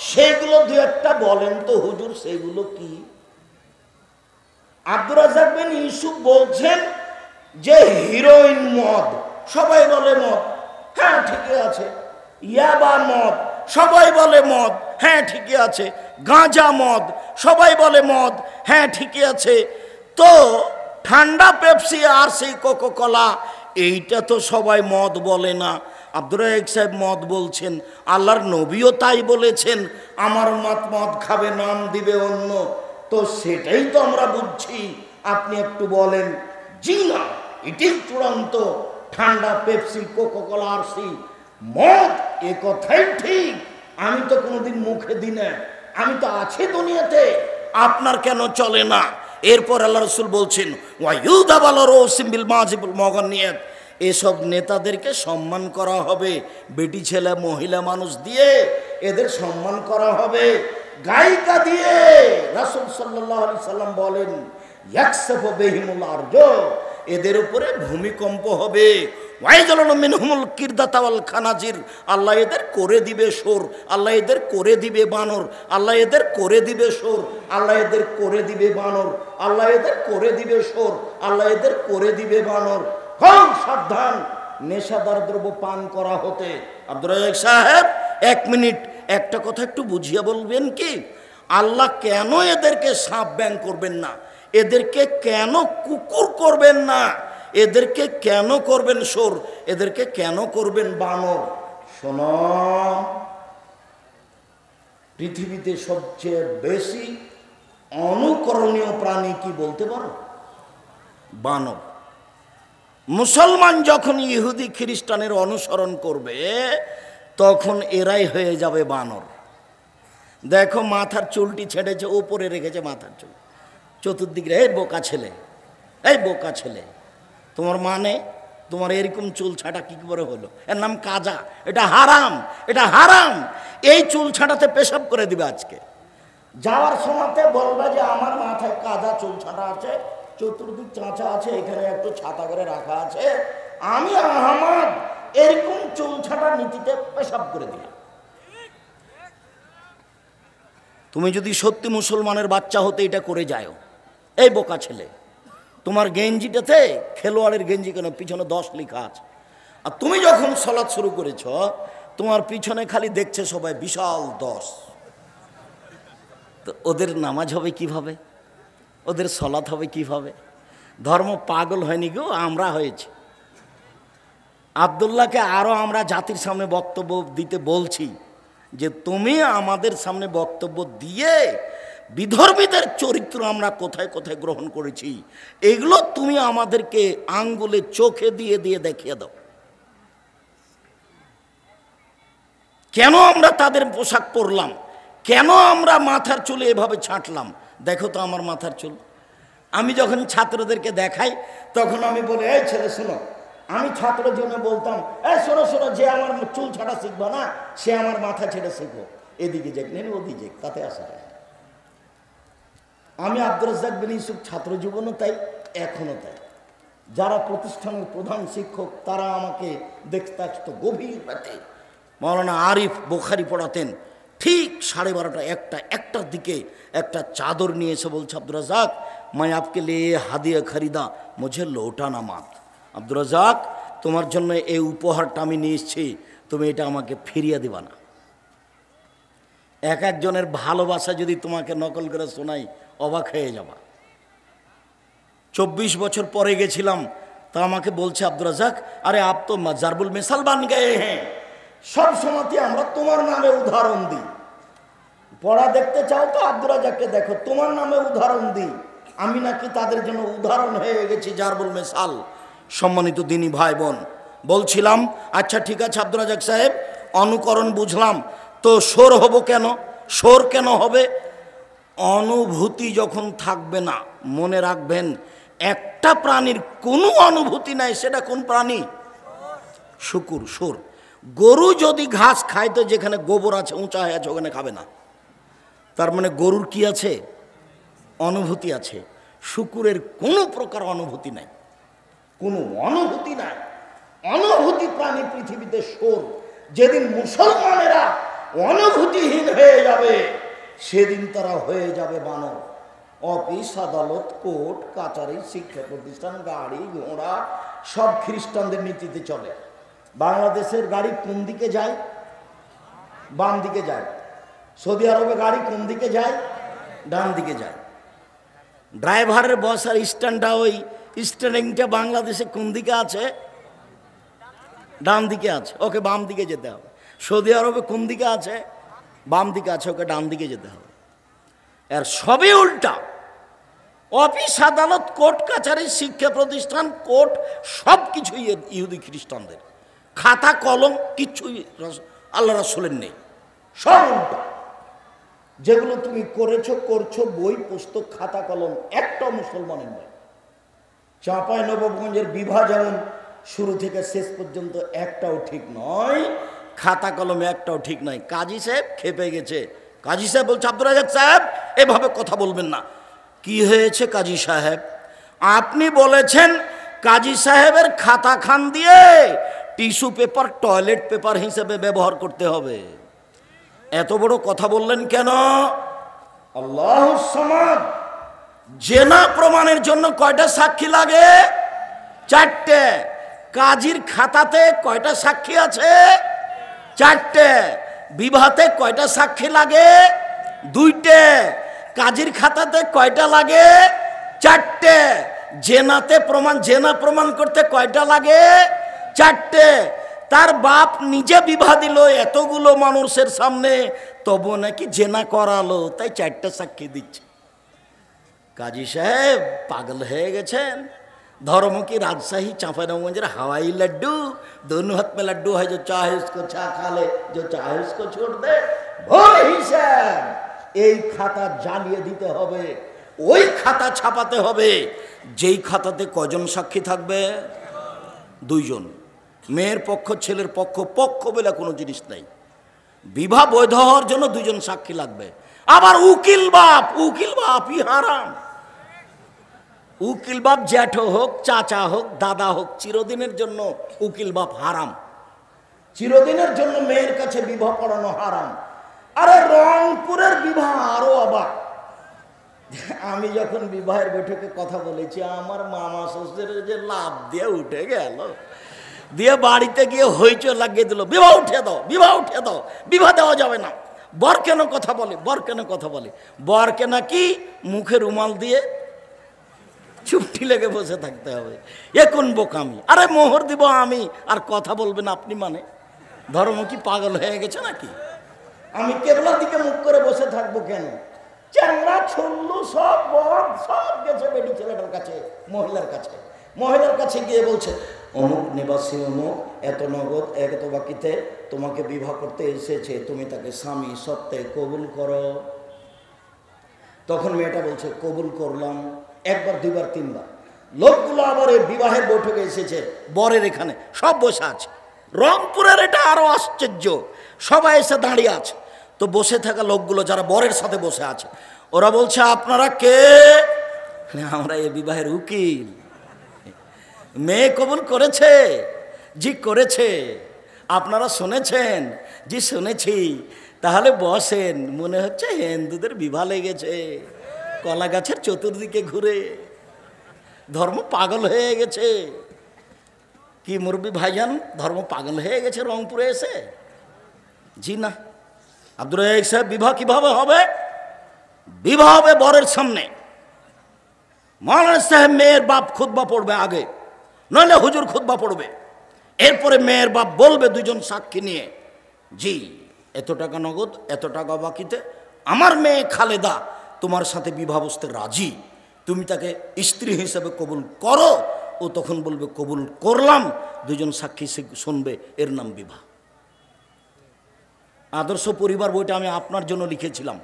সেগুলো দু একটা বলেন তো হুজুর, সেগুলো কি? আব্দুর রাজ্জাক বিন ইউসুফ বলছেন যে হিরোইন মদ, সবাই বলে মদ, হ্যাঁ ঠিকই আছে। ইয়াবা মদ, সবাই বলে মদ, হ্যাঁ ঠিকই আছে। গাঁজা মদ, সবাই বলে মদ, হ্যাঁ ঠিকই আছে। তো ঠান্ডা, পেপসি আর সেই কোকাকোলা, এইটা তো সবাই মদ বলে না। আব্দুর রাজ্জাক সাহেব মদ বলছেন, আল্লাহর নবীও তাই বলেছেন, আমার মদ খাবে নাম দিবে অন্য। তো সেটাই তো আমরা বুঝছি। আপনি একটু বলেন। জি না, এটি চূড়ান্ত। ঠান্ডা পেপসি, কোকাকোলা, আরসি, মদ, এ কথাই ঠিক। আমি তো কোনোদিন মুখে দিই না, আমি তো আছি দুনিয়াতে, আপনার কেন চলে না? এরপর আল্লাহ রসুল বলছেন, এসব নেতাদেরকে সম্মান করা হবে, বেটি ছেলে মহিলা মানুষ দিয়ে এদের সম্মান করা হবে, গায়িকা দিয়ে। রাসূল সাল্লাল্লাহু আলাইহি সাল্লাম বলেন, ইয়াকসাফু বিহিমুল আরজ, এদের উপরে ভূমিকম্প হবে। খানাজির, আল্লাহ এদের করে দিবে সোর, আল্লাহ এদের করে দিবে বানর, আল্লাহ এদের করে দিবে সোর, আল্লাহ এদের করে দিবে বানর, আল্লাহ এদের করে দিবে সোর, আল্লাহ এদের করে দিবে বানর। খুব সাবধান নেশাদার দ্রব্য পান করা হতে। আব্দুর রাজ্জাক সাহেব, 1 মিনিট, একটা কথা একটু বুঝিয়ে বলবেন কি? আল্লাহ কেন এদেরকে সাপ ব্যাং করবেন না? এদেরকে কেন কুকুর করবেন না? এদেরকে কেন করবেন সোর? এদেরকে কেন করবেন বানর? শোনো, পৃথিবীতে সবচেয়ে বেশি অনুকরণীয় প্রাণী কি বলতে পারো? বানর। মুসলমান যখন ইহুদি খ্রিস্টানের অনুসরণ করবে তখন এরাই হয়ে যাবে বানর। দেখো, মাথার চুলটি ছেড়েছে, ওপরে রেখেছে মাথার চুল, চতুর্দিকে, এই বোকা ছেলে, এই বোকা ছেলে, তোমার মানে তোমার এরকম চুল ছাটা কি করে হলো? এর নাম কাজা, এটা হারাম, এটা হারাম। এই চুল ছাটাতে পেশাব করে দিবে আজকে। যাওয়ার সময়তে বলবে যে আমার মাথায় কাজা চুল ছাটা আছে, চতুর্দিক চাঁচা আছে, এখানে একটু ছাতা করে রাখা আছে, আমি আহমদ এরকম চুল ছাটা নীতিতে পেশাব করে দিলাম। তুমি যদি সত্যি মুসলমানের বাচ্চা হতে এটা করে যাও, এই বোকা ছেলে, তোমার গেঞ্জিটাতে খেলোয়াড়ের গেঞ্জি কেন, পিছনে 10 লেখা আছে। আর তুমি যখন সলাৎ শুরু করেছ, তোমার পিছনে খালি দেখছে সবাই বিশাল 10। তো ওদের নামাজ হবে কিভাবে? ওদের সলাৎ হবে কিভাবে? ধর্ম পাগল হয়নি গো, আমরা হয়েছি। আব্দুল্লাহকে আরও আমরা জাতির সামনে বক্তব্য দিতে বলছি যে তুমি আমাদের সামনে বক্তব্য দিয়ে বিধর্মীদের চরিত্র আমরা কোথায় কোথায় গ্রহণ করেছি এগুলো তুমি আমাদেরকে আঙ্গুলে চোখে দিয়ে দিয়ে দেখিয়ে দাও। কেন আমরা তাদের পোশাক পরলাম? কেন আমরা মাথার চুলে এভাবে ছাঁটলাম? দেখো তো আমার মাথার চুল। আমি যখন ছাত্রদেরকে দেখাই তখন আমি বলি, এই ছেলে শোনো, আমি ছাত্রের জন্য বলতাম, এই শোনো শোনো, যে আমার চুল ছাটা শিখবো না সে আমার মাথা ছেড়ে শিখবো, এদিকে যাক নেন ওদিকে যাক, তাতে আসা যায়। আমি আব্দুর রাজ্জাক বিন ইউসুফ ছাত্র জীবনও তাই, এখনও তাই। যারা প্রতিষ্ঠানের প্রধান শিক্ষক তারা আমাকে দেখতে আসতো গভীর রাতে। মৌলানা আরিফ বুখারী পড়াতেন, ঠিক 12:30 একটার দিকে একটা চাদর নিয়ে এসে বলছে, আব্দুর রাজ্জাক मैं आपके लिए হাদিয়া খরিদা, মুঝে লৌটানা মাত। আব্দুর রাজ্জাক, তোমার জন্য এই উপহারটা আমি নিয়ে এসেছি, তুমি এটা আমাকে ফিরিয়ে দিবা না। এক একজনের ভালোবাসা যদি তোমাকে নকল করে শোনাই অবাক হয়ে যাবা। 24 বছর পরে গেছিলাম, তা আমাকে বলছে, আব্দুর রাজ্জাক আরে আপ তো জারবুল মিসাল বান গয়ে হ্যাঁ, সব সময়তে আমরা তোমার নামে উদাহরণ দিই। পড়া দেখতে চাও তো আব্দুর রাজ্জাককে দেখো, তোমার নামে উদাহরণ দিই। আমি নাকি তাদের জন্য উদাহরণ হয়ে গেছি, জারবুল মিসাল। সম্মানিত দিনী ভাই বোন, বলছিলাম আচ্ছা ঠিক আছে আব্দুর রাজ্জাক সাহেব, অনুকরণ বুঝলাম, তো সোর হব কেন? সোর কেন হবে? অনুভূতি যখন থাকবে না, মনে রাখবেন একটা প্রাণীর কোনো অনুভূতি নাই, সেটা কোন প্রাণী? শুকুর, সোর। গরু যদি ঘাস খায় তো যেখানে গোবর আছে, উঁচা হয়ে আছে, ওখানে খাবে না। তার মানে গরুর কি আছে? অনুভূতি আছে। শুকুরের কোনো প্রকার অনুভূতি নাই, কোনো অনুভূতি নাই। অনুভূতি প্রাণী পৃথিবীতে সোর। যেদিন মুসলমানেরা অনুভূতিহীন হয়ে যাবে সেদিন তারা হয়ে যাবে বানর। অফিস আদালত কোর্ট কাচারি শিক্ষা প্রতিষ্ঠান গাড়ি ঘোড়া সব খ্রিস্টানদের নীতিতে চলে। বাংলাদেশের গাড়ি কোন দিকে যায়? বাম দিকে যায়। সৌদি আরবে গাড়ি কোন দিকে যায়? ডান দিকে যায়। ড্রাইভারের বসার স্ট্যান্ডটা, ওই স্ট্যান্ডিংটা বাংলাদেশে কোন দিকে আছে? ডান দিকে আছে, ওকে বাম দিকে যেতে হবে। সৌদি আরবে কোন দিকে আছে? বাম দিকে আছে, ওকে ডান দিকে যেতে হবে। এর সবই উল্টা। অফিস আদালত, কোর্ট কাছারি, শিক্ষা প্রতিষ্ঠান, কোর্ট, সব কিছুই ইহুদি খ্রিস্টানদের। খাতা কলম কিচ্ছুই আল্লাহ রাসূলের নেই, সব উল্টা। যেগুলো তুমি করেছো করছো, বই পুস্তক খাতা কলম একটাও মুসলমানের নয়। চাঁপাইনবাবগঞ্জের বিবাহ যেমন শুরু থেকে শেষ পর্যন্ত একটাও ঠিক নয়, খাতা কলমে একটাও ঠিক নয়। কাজী সাহেব খেপে গেছে। কাজী সাহেব বলছে, আব্দুর রাজ্জাক সাহেব এভাবে কথা বলবেন না। কি হয়েছে কাজী সাহেব? আপনি বলেছেন কাজী সাহেবের খাতা খান দিয়ে টিস্যু পেপার টয়লেট পেপার হিসেবে ব্যবহার করতে হবে। এত বড় কথা বললেন কেন? আল্লাহুস সামাদ। জেনা প্রমাণের জন্য কয়টা সাক্ষী লাগে? 4টে। কাজীর খাতাতে কয়টা সাক্ষী আছে? 4টে। বিবাহতে কয়টা সাক্ষী লাগে? 2টে। কাজীর খাতাতে কয়টা লাগে? 4টে। জেনাতে প্রমাণ, জেনা প্রমাণ করতে কয়টা লাগে? 4টে। তার বাপ নিজে বিবাহ দিল এতগুলো মানুষের সামনে, তবু নাকি জেনা করালো, তাই 4টে সাক্ষী দিচ্ছে। কাজী সাহেব পাগল হয়ে গেছেন। धर्म की राजशाही चांपाइनबाबगंज हवाई लड्डू, दोनों हाथ में लड्डू है, जो चाहे उसको चा खा ले, जो चाहे उसको छोड़ दे। ভুল হিসাব। এই খাতা জ্বালিয়ে দিতে হবে, ওই খাতা ছাপাতে হবে যেই খাতাতে কজন সাক্ষী থাকবে? 2 জন। মেয়ের পক্ষ ছেলের পক্ষ, পক্ষ বলে কোনো জিনিস নাই। বিবাহ বৈধ হওয়ার জন্য 2 জন সাক্ষী লাগবে। আবার উকিল বাপই হারাম। উকিল বাপ জ্যাঠো হোক, চাচা হোক, দাদা হোক, চিরদিনের জন্য উকিল বাপ হারাম। চিরদিনের জন্য মেয়ের কাছে বিবাহ পড়ানো হারাম। আরে রংপুরের বিবাহ আরো অবাক। আমি যখন বিবাহের বৈঠকে কথা বলেছি, আমার মামা শ্বশুরের যে লাভ দিয়ে উঠে গেল, দিয়ে বাড়িতে গিয়ে হইচই লাগিয়ে দিল, বিবাহ উঠে দাও, বিবাহ উঠে দাও, বিবাহ দেওয়া যাবে না। বর কেন কথা বলে, বর কেন কথা বলে, বরকে নাকি মুখে রুমাল দিয়ে চুপটি লেগে বসে থাকতে হবে। এ কোন বোকামি? আরে মোহর দিব আমি, আর কথা বলবেন আপনি? মানে ধর্ম কি পাগল হয়ে গেছে নাকি? আমি কেবলার দিকে মুখ করে বসে থাকবো কেন? চ্যাংড়া ছুল্লু সব বদ সব গেছে বেটি ছেলেটার কাছে, মহিলার কাছে। মহিলার কাছে গিয়ে বলছে, অমুক নিবাসী অমুক এত নগদ এত বাকিতে তোমাকে বিবাহ করতে এসেছে, তুমি তাকে স্বামী সত্ত্বে কবুল করো। তখন মেয়েটা বলছে, কবুল করলাম। 1 বার 2 বার 3 বার। লোকগুলো আবার এই বিবাহের বৈঠকে এসেছে, বরের এখানে সব বসে আছে। রংপুরের এটা আরো আশ্চর্য, সবাই এসে দাঁড়িয়ে আছে। তো বসে থাকা লোকগুলো যারা বরের সাথে বসে আছে, ওরা বলছে, আপনারা কে? আমরা এই বিবাহের উকিল। মেয়ে কবুল করেছে? জি করেছে। আপনারা শুনেছেন? জি শুনেছি। তাহলে বসেন। মনে হচ্ছে হিন্দুদের বিবাহ লেগেছে কলা গাছের চতুর্দিকে ঘুরে। ধর্ম পাগল হয়ে গেছে। কি মুরব্বী ভাইজান, ধর্ম পাগল হয়ে গেছে রংপুরে এসে? জি না। আব্দুর রাজ্জাক সাহেব, বিবাহ কিভাবে হবে? বিবাহ হবে বরের সামনে। মাওলানা সাহেব মেয়ের বাপ খুতবা পড়বে আগে, নইলে হুজুর খুতবা পড়বে। এরপরে মেয়ের বাপ বলবে 2 জন সাক্ষী নিয়ে, জি এত টাকা নগদ, এত টাকা বাকিতে আমার মেয়ে খালেদা তোমার সাথে বিবাহ বসতে রাজি, তুমি তাকে স্ত্রী হিসেবে কবুল করো। ও তখন বলবে কবুল করলাম। 2 জন সাক্ষী শুনবে, এর নাম বিবাহ। আদর্শ পরিবার বইটা আমি আপনার জন্য লিখেছিলাম।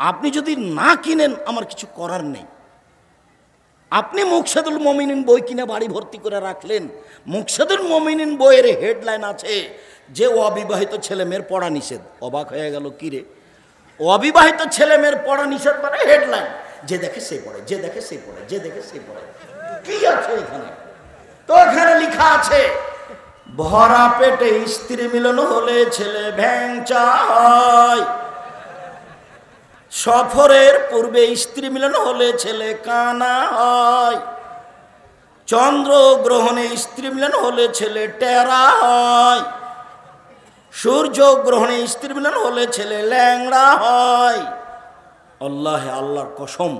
আপনি যদি না কিনেন আমার কিছু করার নেই। আপনি মুকশেদুল মুমিনিন বই কিনে বাড়ি ভর্তি করে রাখলেন। মুকশেদুল মুমিনিন বইয়ের হেডলাইন আছে যে অবিবাহিত ছেলে মেয়ের পড়া নিষেধ। অবাক হয়ে গেল, কিরে অবিবাহিত ছেলে মেয়ের পড়া নিষেধ? মানে হেডলাইন, যে দেখে সে পড়ে, যে দেখে সে পড়ে, যে দেখে সে পড়ে। কি আছে এখানে? তো এখানে লেখা আছে, ভরা পেটে স্ত্রী মিলন হলে ছেলে ভ্যাংচা হয়, সফরের পূর্বে স্ত্রী মিলন হলে ছেলে কানা হয়, চন্দ্র গ্রহণে স্ত্রী মিলন হলে ছেলে টেরা হয়, সূর্য গ্রহণে স্ত্রী মিলন হলে ছেলে ল্যাংড়া হয়। আল্লাহ, আল্লাহর কসম,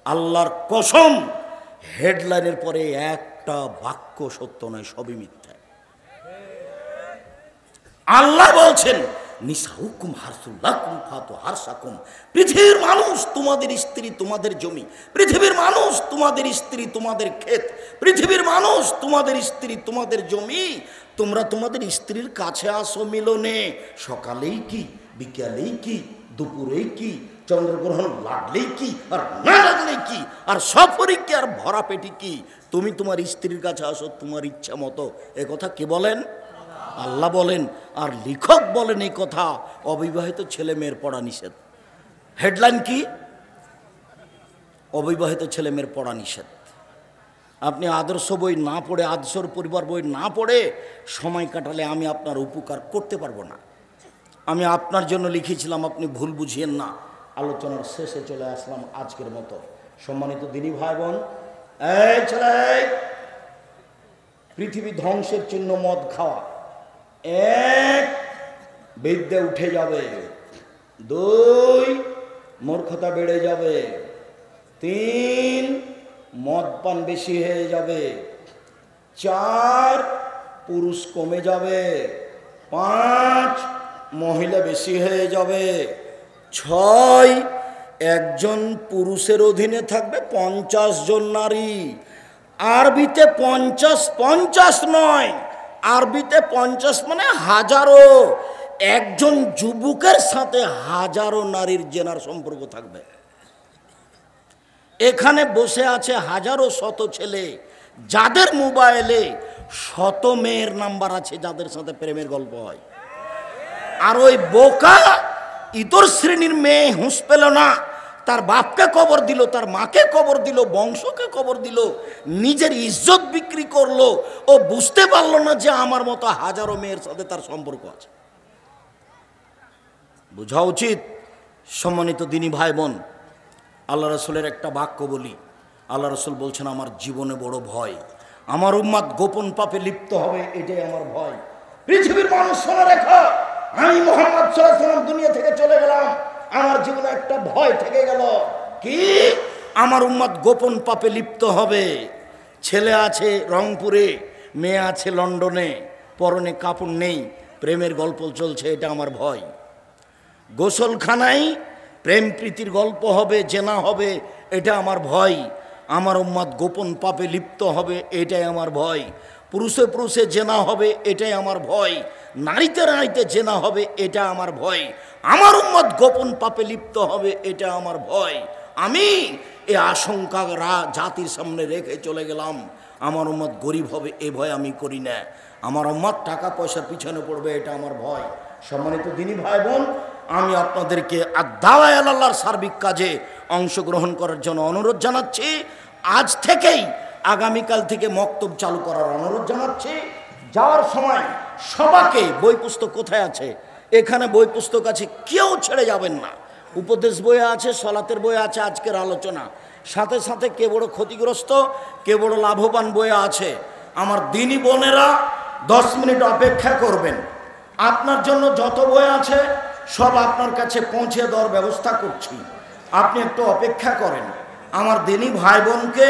আল্লাহর কসম, হেডলাইনের পরে একটা বাক্য সত্য নয়, সবই মিথ্যা। আল্লাহ বলছেন নিসাউকুম হারসুল্লাকুম ফাতু হারসাকুম, পৃথিবীর মানুষ তোমাদের স্ত্রী তোমাদের জমি, পৃথিবীর মানুষ তোমাদের স্ত্রী তোমাদের ক্ষেত, পৃথিবীর মানুষ তোমাদের স্ত্রী তোমাদের জমি। তোমরা তোমাদের স্ত্রীর কাছে আসো মিলনে, সকালেই কি, বিকালেই কি, দুপুরেই কি, চন্দ্রগ্রহণ লাগলেই কি আর না লাগলেই কি, আর সফরই কি আর ভরা পেটি কি, তুমি তোমার স্ত্রীর কাছে আসো তোমার ইচ্ছা মতো। এ কথা কে বলেন? আল্লাহ বলেন। আর লেখক বলেন এই কথা অবিবাহিত ছেলে মেয়ের পড়া নিষেধ। হেডলাইন কি? অবিবাহিত ছেলে মেয়ের পড়া নিষেধ। আপনি আদর্শ বই না পড়ে, আদর্শর পরিবার বই না পড়ে সময় কাটালে আমি আপনার উপকার করতে পারবো না। আমি আপনার জন্য লিখেছিলাম, আপনি ভুল বুঝিয়েন না। আলোচনার শেষে চলে আসলাম আজকের মতো। সম্মানিত দিনী ভাই বোন, এই ছেলে, পৃথিবী ধ্বংসের চিহ্ন মদ খাওয়া। এক, বিদ্যে উঠে যাবে। দুই, মূর্খতা বেড়ে যাবে। তিন, মদ পান বেশি হয়ে যাবে। চার, পুরুষ কমে যাবে। পাঁচ, মহিলা বেশি হয়ে যাবে। ছয়, একজন পুরুষের অধীনে থাকবে 50 জন নারী। আরবিতে 50, 50 নয়, আরবিতে 50 মানে হাজারো। একজন যুবকের সাথে হাজারো নারীর জেনার সম্পর্ক থাকবে। এখানে বসে আছে হাজারো শত ছেলে, যাদের মোবাইলে শত মেয়ের নাম্বার আছে, যাদের সাথে প্রেমের গল্প হয়। আর ওই বোকা ইতর শ্রেণীর মেয়ে হুঁশ পেল না, তার বাপকে কবর দিল, তার মাকে কবর দিল, বংশকে কবর দিল, নিজের ইজ্জত বিক্রি করলো। ও বুঝতে পারলো না যে আমার মতো হাজারো মেয়ের সাথে তার সম্পর্ক আছে। বোঝা উচিত। সম্মানিত দিনী ভাই বোন, আল্লাহ রসুলের একটা বাক্য বলি। আল্লাহ রসুল বলছেন, আমার জীবনে বড় ভয়, আমার উম্মাত গোপন পাপে লিপ্ত হবে, এটাই আমার ভয়। পৃথিবীর মানুষ শোনা রেখো, আমি মুহাম্মদ সাল্লাল্লাহু আলাইহি ওয়াসাল্লাম দুনিয়া থেকে চলে গেলাম, আমার জীবনে একটা ভয় থেকে গেল। কি? আমার উম্মাত গোপন পাপে লিপ্ত হবে। ছেলে আছে রংপুরে, মেয়ে আছে লন্ডনে, পরনে কাপড় নেই, প্রেমের গল্প চলছে, এটা আমার ভয়। গোসলখানায় প্রেম প্রীতির গল্প হবে, জেনা হবে, এটা আমার ভয়। আমার উম্মাত গোপন পাপে লিপ্ত হবে, এটাই আমার ভয়। পুরুষে পুরুষে জেনা হবে, এটাই আমার ভয়। নারীতে নারীতে জেনা হবে, এটা আমার ভয়। আমার উম্মত গোপন পাপে লিপ্ত হবে, এটা আমার ভয়। আমি এ আশঙ্কা জাতির সামনে রেখে চলে গেলাম। আমার উম্মত গরিব হবে, এ ভয় আমি করি না। আমার উম্মত টাকা পয়সার পিছনে পড়বে, এটা আমার ভয়। সম্মানিত দিনী ভাই বোন, আমি আপনাদেরকে আদ-দাওয়া ইলাল্লাহর সার্বিক কাজে অংশগ্রহণ করার জন্য অনুরোধ জানাচ্ছি। আজ থেকেই, আগামীকাল থেকে মক্তব চালু করার অনুরোধ জানাচ্ছি। যাওয়ার সময় সবাইকে বই পুস্তক কোথায় আছে? এখানে বই পুস্তক আছে, কেউ ছেড়ে যাবেন না। উপদেশ বই আছে, সলাতের বই আছে, আজকের আলোচনা সাথে সাথে কে বড় ক্ষতিগ্রস্ত, কে বড় লাভবান বই আছে। আমার দিনী বোনেরা 10 মিনিট অপেক্ষা করবেন। আপনার জন্য যত বই আছে সব আপনার কাছে পৌঁছে দেওয়ার ব্যবস্থা করছি, আপনি একটু অপেক্ষা করেন। আমার দিনী ভাই বোনকে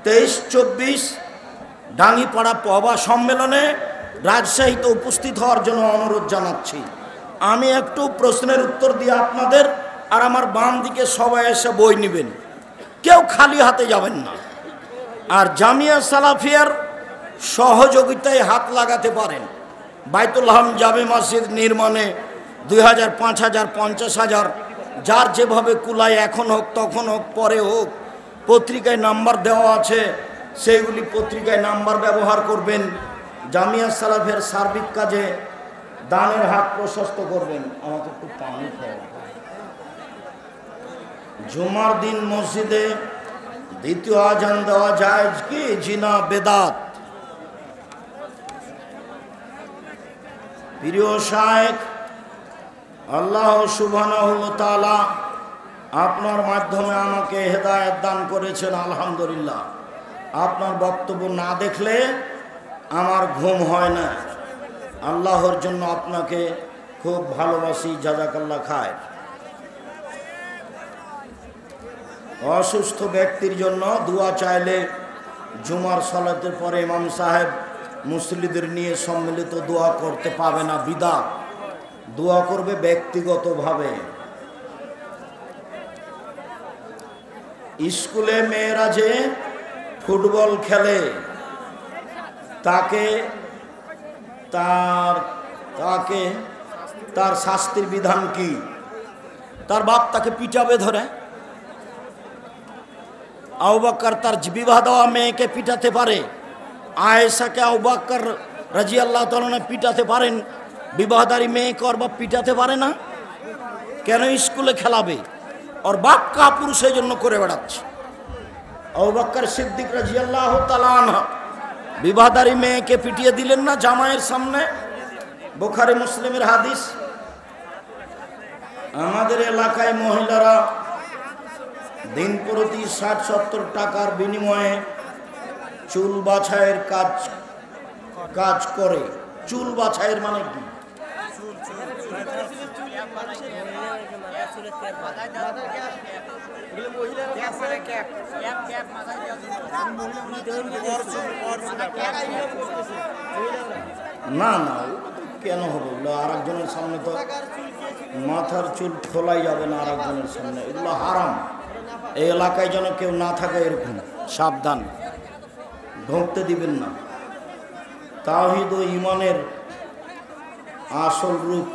23-24 ডাঙ্গিপাড়া পবা সম্মেলনে রাজশাহীতে উপস্থিত হওয়ার জন্য অনুরোধ জানাচ্ছি। আমি একটু প্রশ্নের উত্তর দিয়ে আপনাদের, আর আমার বাম দিকে সবাই এসে বই নেবেন, কেউ খালি হাতে যাবেন না। আর জামিয়া সালাফিয়ার সহযোগিতায় হাত লাগাতে পারেন। বাইতুল হাম জামে মসজিদ নির্মাণে 2000, 5000, 50,000 যার যেভাবে কুলায়, এখন হোক, তখন হোক, পরে হোক, পত্রিকায় নাম্বার দেওয়া আছে, সেইগুলি পত্রিকায় নাম্বার ব্যবহার করবেন। জামিয়া সালাফের সার্বিক কাজে দানের হাত প্রশস্ত করবেন। আমাকে একটু পানি খাওয়া। জুমার দিন মসজিদে দ্বিতীয় আজান দেওয়া যায় কি জিনা বেদাত? প্রিয় শায়েখ, আল্লাহ সুবহানাহু ওয়া তাআলা আপনার মাধ্যমে আমাকে হেদায়েত দান করেছেন, আলহামদুলিল্লাহ। আপনার বক্তব্য না দেখলে আমার ঘুম হয় না। আল্লাহর জন্য আপনাকে খুব ভালোবাসি, জাযাকাল্লাহ খায়ের। অসুস্থ ব্যক্তির জন্য দোয়া চাইলে জুমার সালাতের পরে ইমাম সাহেব মুসল্লিদের নিয়ে সম্মিলিত দোয়া করতে পাবে না, বিদআত। দোয়া করবে ব্যক্তিগতভাবে। স্কুলে মেয়েরা যে ফুটবল খেলে তাকে তার শাস্তির বিধান কি? তার বাপ তাকে পিটাবে ধরে। আবু বকর তার বিবাহ দেওয়া মেয়েকে পিটাতে পারে। আয়েশাকে আবু বকর রাদিয়াল্লাহু তাআলা পিটাতে পারেন, বিবাহদারী মেয়েকে ওর বাপ পিটাতে পারে না কেন? স্কুলে খেলাবে, ওর বাপ কাপুরুষ সেই জন্য করে বেড়াচ্ছে। আবু বকর সিদ্দিক রাদিয়াল্লাহু তাআলা আনহু বিবাহদারী মেয়েকে পিটিয়ে দিলেন না জামাইয়ের সামনে, বুখারী মুসলিমের হাদিস। আমাদের এলাকায় মহিলারা দিন প্রতি ৬০-৭০ টাকার বিনিময়ে চুল বাছাইয়ের কাজ করে। চুল বাছাইয়ের মানে কি? না না, কেন হবে? আর একজনের সামনে তো মাথার চুল খোলাই যাবে না, আর একজনের সামনে। এগুলো হারাম। এই এলাকায় যেন কেউ না থাকে এরকম, সাবধান, ঢুকতে দিবেন না। তাওহীদ ও ঈমানের আসল রূপ।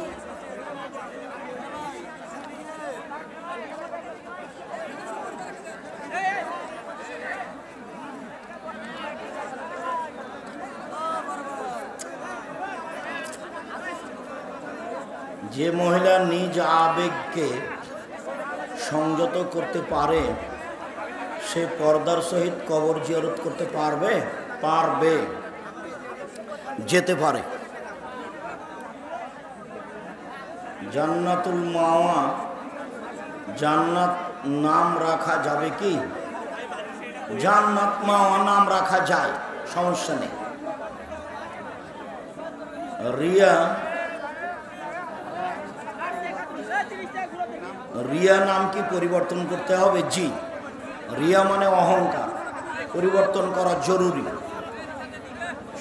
যে মহিলা নিজ আবেগকে সংযত করতে পারে সে পর্দার সহিত কবর জিয়ারত করতে পারবে, যেতে পারে। জান্নাতুল মাওয়া, জান্নাত নাম রাখা যাবে কি? জান্নাত মাওয়া নাম রাখা যায়, সমস্যা নেই। রিয়া নাম কি পরিবর্তন করতে হবে? জি। রিয়া মানে অহংকার, পরিবর্তন করা জরুরি।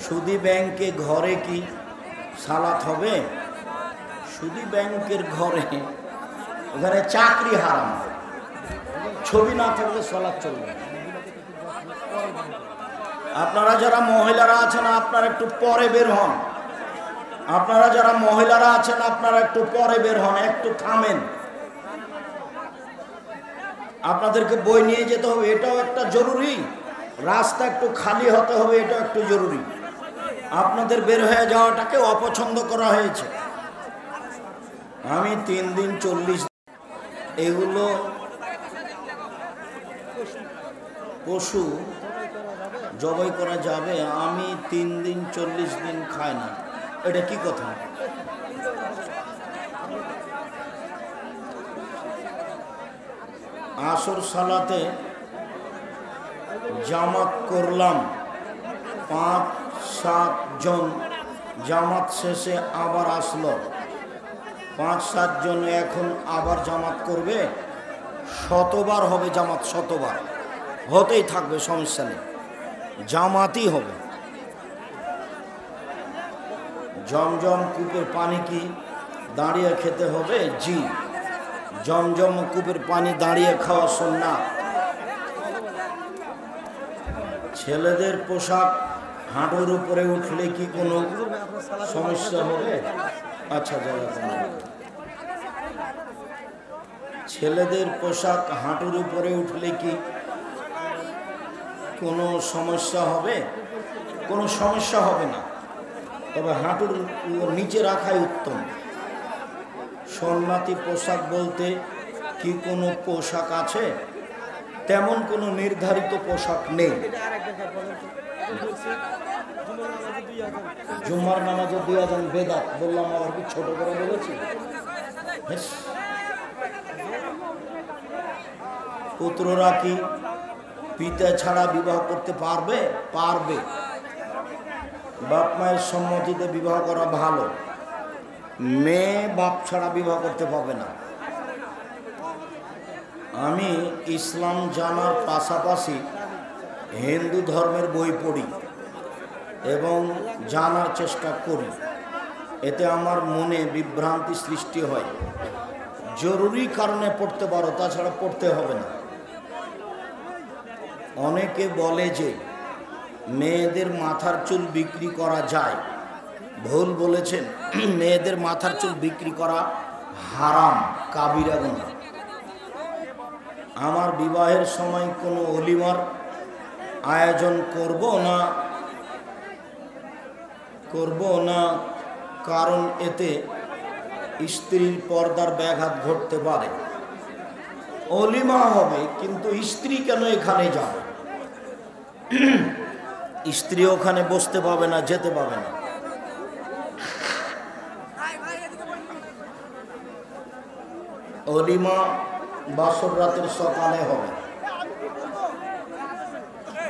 সুদী ব্যাংকে ঘরে কি সালাত হবে? সুদী ব্যাংকের ঘরে, ওখানে চাকরি হারাম, ছবি না থাকলে সালাত চলবে। আপনারা যারা মহিলারা আছেন আপনারা একটু পরে বের হন। আপনারা যারা মহিলারা আছেন আপনারা একটু পরে বের হন, একটু থামেন। আপনাদেরকে বই নিয়ে যেতে হবে, এটাও একটা জরুরি। রাস্তা একটু খালি হতে হবে, এটাও একটু জরুরি। আপনাদের বের হয়ে যাওয়াটাকে অপছন্দ করা হয়েছে। আমি 3 দিন 40 এগুলো পশু জবাই করা যাবে, আমি 3 দিন 40 দিন খাই না, এটা কি কথা? আসর সালাতে জামাত করলাম, 5-7 জন, জামাত শেষে আবার আসলো 5-7 জন, এখন আবার জামাত করবে। 100বার হবে জামাত, 100বার হতেই থাকবে, সমস্যা নেই, জামাতই হবে। জমজম কূপের পানি কি দাঁড়িয়ে খেতে হবে? জি, জমজম কূপের পানি দাঁড়িয়ে খাওয়া সুন্নাত। ছেলেদের পোশাক হাঁটুর উপরে উঠলে কি কোনো সমস্যা হবে? আচ্ছা, ছেলেদের পোশাক হাঁটুর উপরে উঠলে কি কোনো সমস্যা হবে? কোনো সমস্যা হবে না, তবে হাঁটুর নিচে রাখাই উত্তম। সুন্নতি পোশাক বলতে কি কোনো পোশাক আছে? তেমন কোনো নির্ধারিত পোশাক নেই। জুমার নামাজে 2 আযান বেদাত বললাম, আবার কি ছোট করে বলেছি? পুত্ররা কি পিতা ছাড়া বিবাহ করতে পারবে? বাপ মায়ের সম্মতিতে বিবাহ করা ভালো। মেয়ে বাপ ছাড়া বিবাহ করতে পারবে না। আমি ইসলাম জানার পাশাপাশি হিন্দু ধর্মের বই পড়ি এবং জানার চেষ্টা করি, এতে আমার মনে বিভ্রান্তি সৃষ্টি হয়। জরুরি কারণে পড়তে পারো, তাছাড়া পড়তে হবে না। অনেকে বলে যে মেয়েদের মাথার চুল বিক্রি করা যায়, ভুল বলেছেন। মেয়েদের মাথার চুল বিক্রি করা হারাম, কাবিরা গুনাহ। আমার বিবাহের সময় কোনো অলিমার আয়োজন করব না, কারণ এতে স্ত্রীর পর্দার ব্যাঘাত ঘটতে পারে। অলিমা হবে, কিন্তু স্ত্রী কেন এখানে যাবে? স্ত্রী ওখানে বসতে পাবে না, যেতে পাবে না। অলিমা বাসর রাতের সকালে হবে।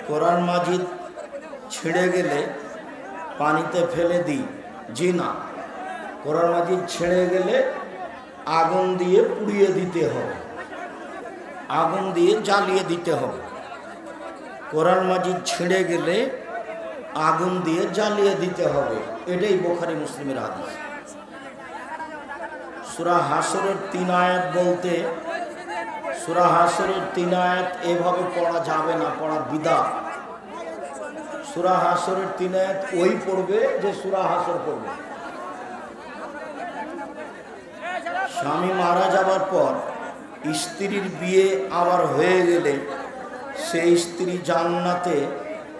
কোরআন মাজিদ ছিঁড়ে গেলে পানিতে ফেলে দিই? জি না, কোরআন মাজিদ ছিঁড়ে গেলে আগুন দিয়ে পুড়িয়ে দিতে হবে, আগুন দিয়ে জ্বালিয়ে দিতে হবে। কোরআন মাজিদ ছিঁড়ে গেলে আগুন দিয়ে জ্বালিয়ে দিতে হবে, এটাই বুখারী মুসলিমের হাদিস। সূরা হাসরের 3 আয়াত বলতে, সূরা হাসরের 3 আয়াত এভাবে পড়া যাবে না, পড়া বিদআত। সূরা হাসরের 3 আয়াত ওই পড়বে যে সূরা হাসর পড়বে। স্বামী মারা যাবার পর স্ত্রীর বিয়ে আবার হয়ে গেলে সেই স্ত্রী জান্নাতে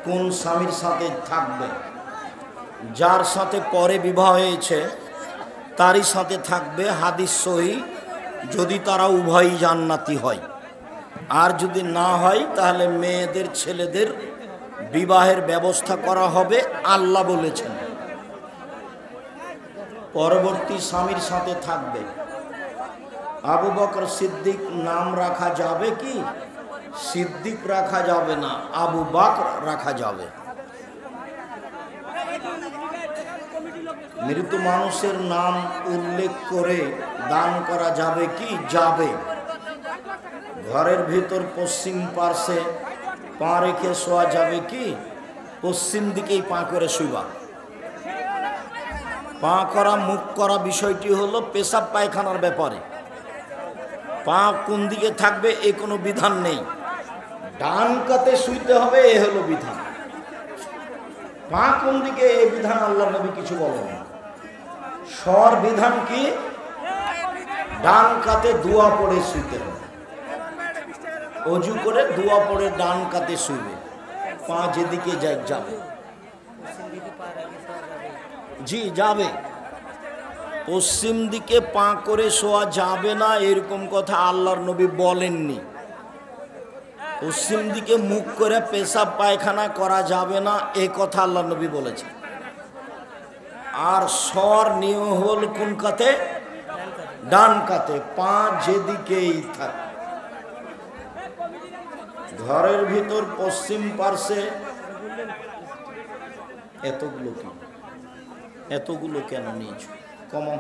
কোন স্বামীর সাথে থাকবে? যার সাথে পরে বিবাহ হয়েছে তারই সাথে থাকবে, হাদিস সহিহ, যদি তারা উভয়ই জান্নাতি হয়। আর যদি না হয় তাহলে মেয়েদের ছেলেদের বিবাহের ব্যবস্থা করা হবে, আল্লাহ বলেছেন। পরবর্তী স্বামীর সাথে থাকবে। আবু বকর সিদ্দিক নাম রাখা যাবে কি? সিদ্দিক রাখা যাবে না, আবু বকর রাখা যাবে। মৃত মানুষের নাম উল্লেখ করে দান করা যাবে কি? যাবে। ঘরের ভিতর পশ্চিম পার্শ্বে পা রেখে শোয়া যাবে কি? পশ্চিম দিকেই পা করে শুইবা। পা করা মুখ করা বিষয়টি হলো পেশাব পায়খানার ব্যাপারে। পা কোন দিকে থাকবে এ কোনো বিধান নেই, ডান কাতে শুইতে হবে, এ হলো বিধান। পা কোন দিকে এ বিধান আল্লাহর নবী কিছু বলেন। সর বিধান কি? ডান কাতে দোয়া পড়ে শুইতে হবে, অজু করে দোয়া পড়ে ডান কাতে শুইবে, পা যেদিকে যায় যাবে। জি যাবে। পশ্চিম দিকে পা করে শোয়া যাবে না এরকম কথা আল্লাহর নবী বলেননি। পশ্চিম দিকে মুখ করে পেশাব পায়খানা করা যাবে না এ কথা আল্লাহর নবী বলেছেন। আর সর নিয়ম হল কোন কাতে? ডান কাতে, পা যেদিকেই থাকে। ঘরের ভিতর পশ্চিম পার্শ্বে এতগুলো কেন নিয়েছ? কমন।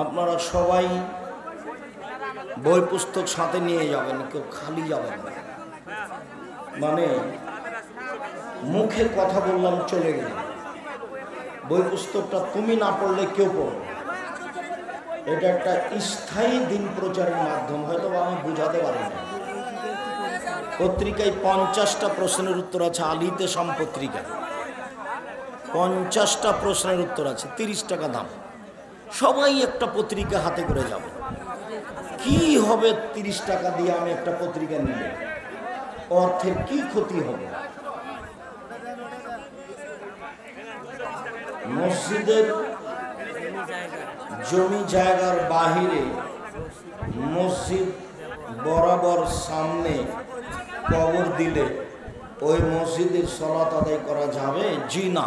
আপনারা সবাই বই পুস্তক সাথে নিয়ে যাবেন, কেউ খালি যাবেন না। মানে মুখে কথা বললাম চলে গেল, বই পুস্তকটা তুমি না পড়লে কেউ পড়বে। এটা একটা স্থায়ী দিন প্রচারের মাধ্যম, হয়তো আমি বুঝাতে পারি না। পত্রিকায় 50টা প্রশ্নের উত্তর আছে, আলিতে সাম পত্রিকা 50টা প্রশ্নের উত্তর আছে, 30 টাকা দাম। সবাই একটা পত্রিকা হাতে করে যাবে। কি হবে 30 টাকা দিয়ে আমি একটা পত্রিকা নিলে? অর্থের কি ক্ষতি হবে? মসজিদের জমি জায়গার বাহিরে মসজিদ বরাবর সামনে কবর দিলে ওই মসজিদের সালাত আদায় করা যাবে? জি না।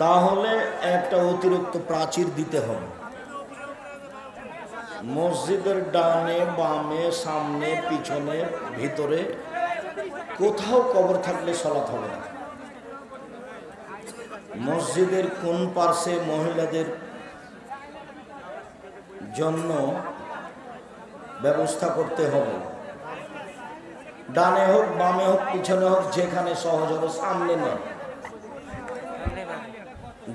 তাহলে একটা অতিরিক্ত প্রাচীর দিতে হবে। মসজিদের ডানে বামে সামনে পিছনে ভিতরে কোথাও কবর থাকলে সালাত হবে না। মসজিদের কোন পার্শ্বে মহিলাদের জন্য ব্যবস্থা করতে হবে। ডানে হোক বামে হোক পিছনে হোক যেখানে সহজ হবে সামনে নয়।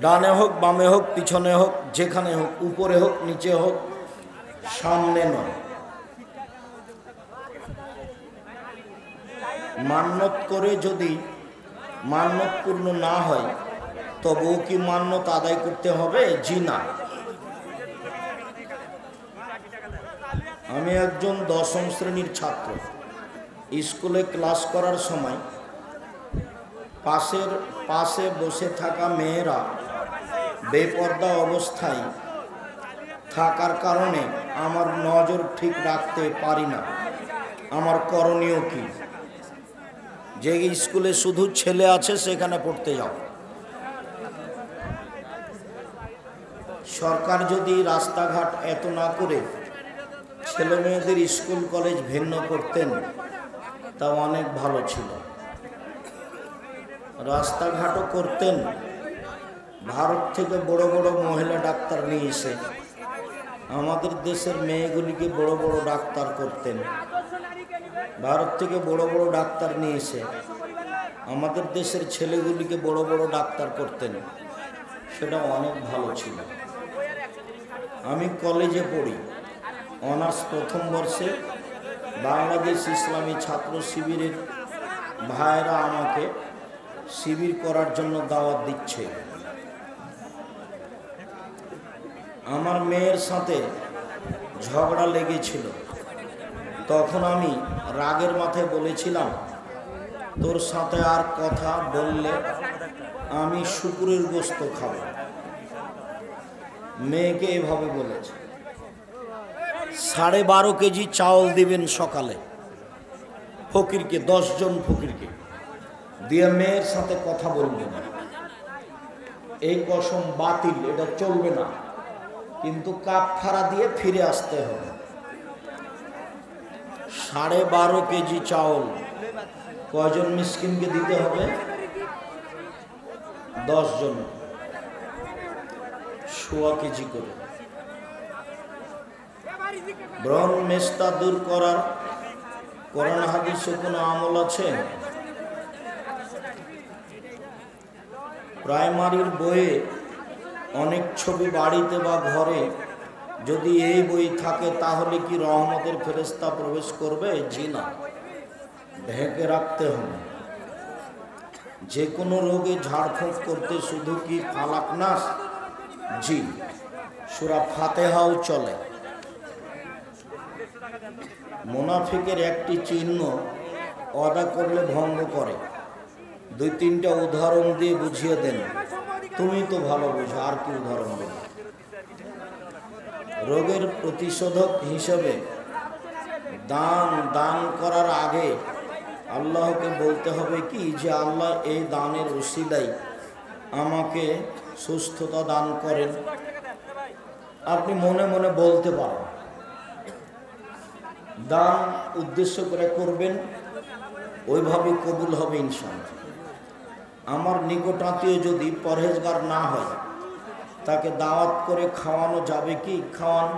ডানে হোক বামে হোক পিছনে হোক যেখানে হোক, উপরে হোক নিচে হোক, সামনে নয়। মান্যত করে যদি মান্যত পূর্ণ না হয় তবুও কি মান্যত আদায় করতে হবে? জি না। আমি একজন 10ম শ্রেণীর ছাত্র। স্কুলে ক্লাস করার সময় পাশে বসে থাকা মেয়েরা বেপর্দা অবস্থায় থাকার কারণে আমার নজর ঠিক রাখতে পারি না। আমার করণীয় কি? যে স্কুলে শুধু ছেলে আছে সেখানে পড়তে যাও। সরকার যদি রাস্তাঘাট এত না করে ছেলে মেয়েদের স্কুল কলেজ ভিন্ন করতেন তা অনেক ভালো ছিল। রাস্তাঘাটও করতেন, ভারত থেকে বড় বড় মহিলা ডাক্তার নিয়ে এসে আমাদের দেশের মেয়েগুলিকে বড় বড় ডাক্তার করতেন। ভারত থেকে বড় বড় ডাক্তার নিয়ে এসে আমাদের দেশের ছেলেগুলিকে বড় বড় ডাক্তার করতেন, সেটা অনেক ভালো ছিল। আমি কলেজে পড়ি, অনার্স প্রথম বর্ষে। বাংলাদেশ ইসলামী ছাত্র শিবিরের ভাইয়েরা আমাকে শিবির করার জন্য দাওয়াত দিচ্ছে। আমার মেয়ের সাথে ঝগড়া লেগেছিল। তখন আমি রাগের মাথায় বলেছিলাম, তোর সাথে আর কথা বললে আমি শুকুরের গোশত খাবো। মেয়েকে এভাবে বলেছে। 12.5 কেজি চাউল দিবেন সকালে ফকিরকে, 10 জন ফকিরকে দিয়ে মেয়ের সাথে কথা বলবেন। এই কসম বাতিল, এটা চলবে না, কিন্তু কাফারা দিয়ে ফিরে আসতে হবে। 12.5 কেজি চাউল কয়জন মিসকিনকে দিতে হবে? 10 জন, 1.25 কেজি করে। ব্রণ মেস্তা দূর করার কোরআন হাদিসে কোনো আমল আছে? প্রাইমারির বইয়ে অনেক ছবি বাড়িতে বা ঘরে যদি এই বই থাকে তাহলে কি রহমতের ফেরেশতা প্রবেশ করবে? জি না, ঢেকে রাখতে হবে। যে কোনো রোগে ঝাড়ফুঁক করতে শুধু কি ফালাক নাস? জি, সূরা ফাতিহাও চলে। মুনাফিকের একটি চিহ্ন অদা করলে ভঙ্গ করে। 2-3টা উদাহরণ দিয়ে বুঝিয়ে দেন। তুমি তো ভালো বুঝো, আর কি উদাহরণ দেবে? রোগের প্রতিষেধক হিসেবে দান করার আগে আল্লাহকে বলতে হবে কি যে আল্লাহ এই দানের উসিলায় আমাকে সুস্থতা দান করেন। আপনি মনে মনে বলতে পারেন, দান উদ্দেশ্য করে করবেন, ওইভাবে কবুল হবে ইনশাআল্লাহ। আমার নিকটাত্মীয় যদি পরহেজগার না হয় তাকে দাওয়াত করে খাওয়ানো যাবে কি? খাওয়ান।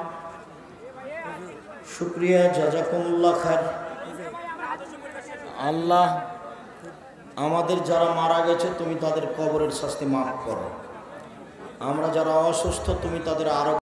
শুকরিয়া, জাযাকুমুল্লাহ খায়র। আল্লাহ আমাদের যারা মারা গেছে তুমি তাদের কবরের শাস্তি মাফ করো। আমরা যারা অসুস্থ তুমি তাদের আরো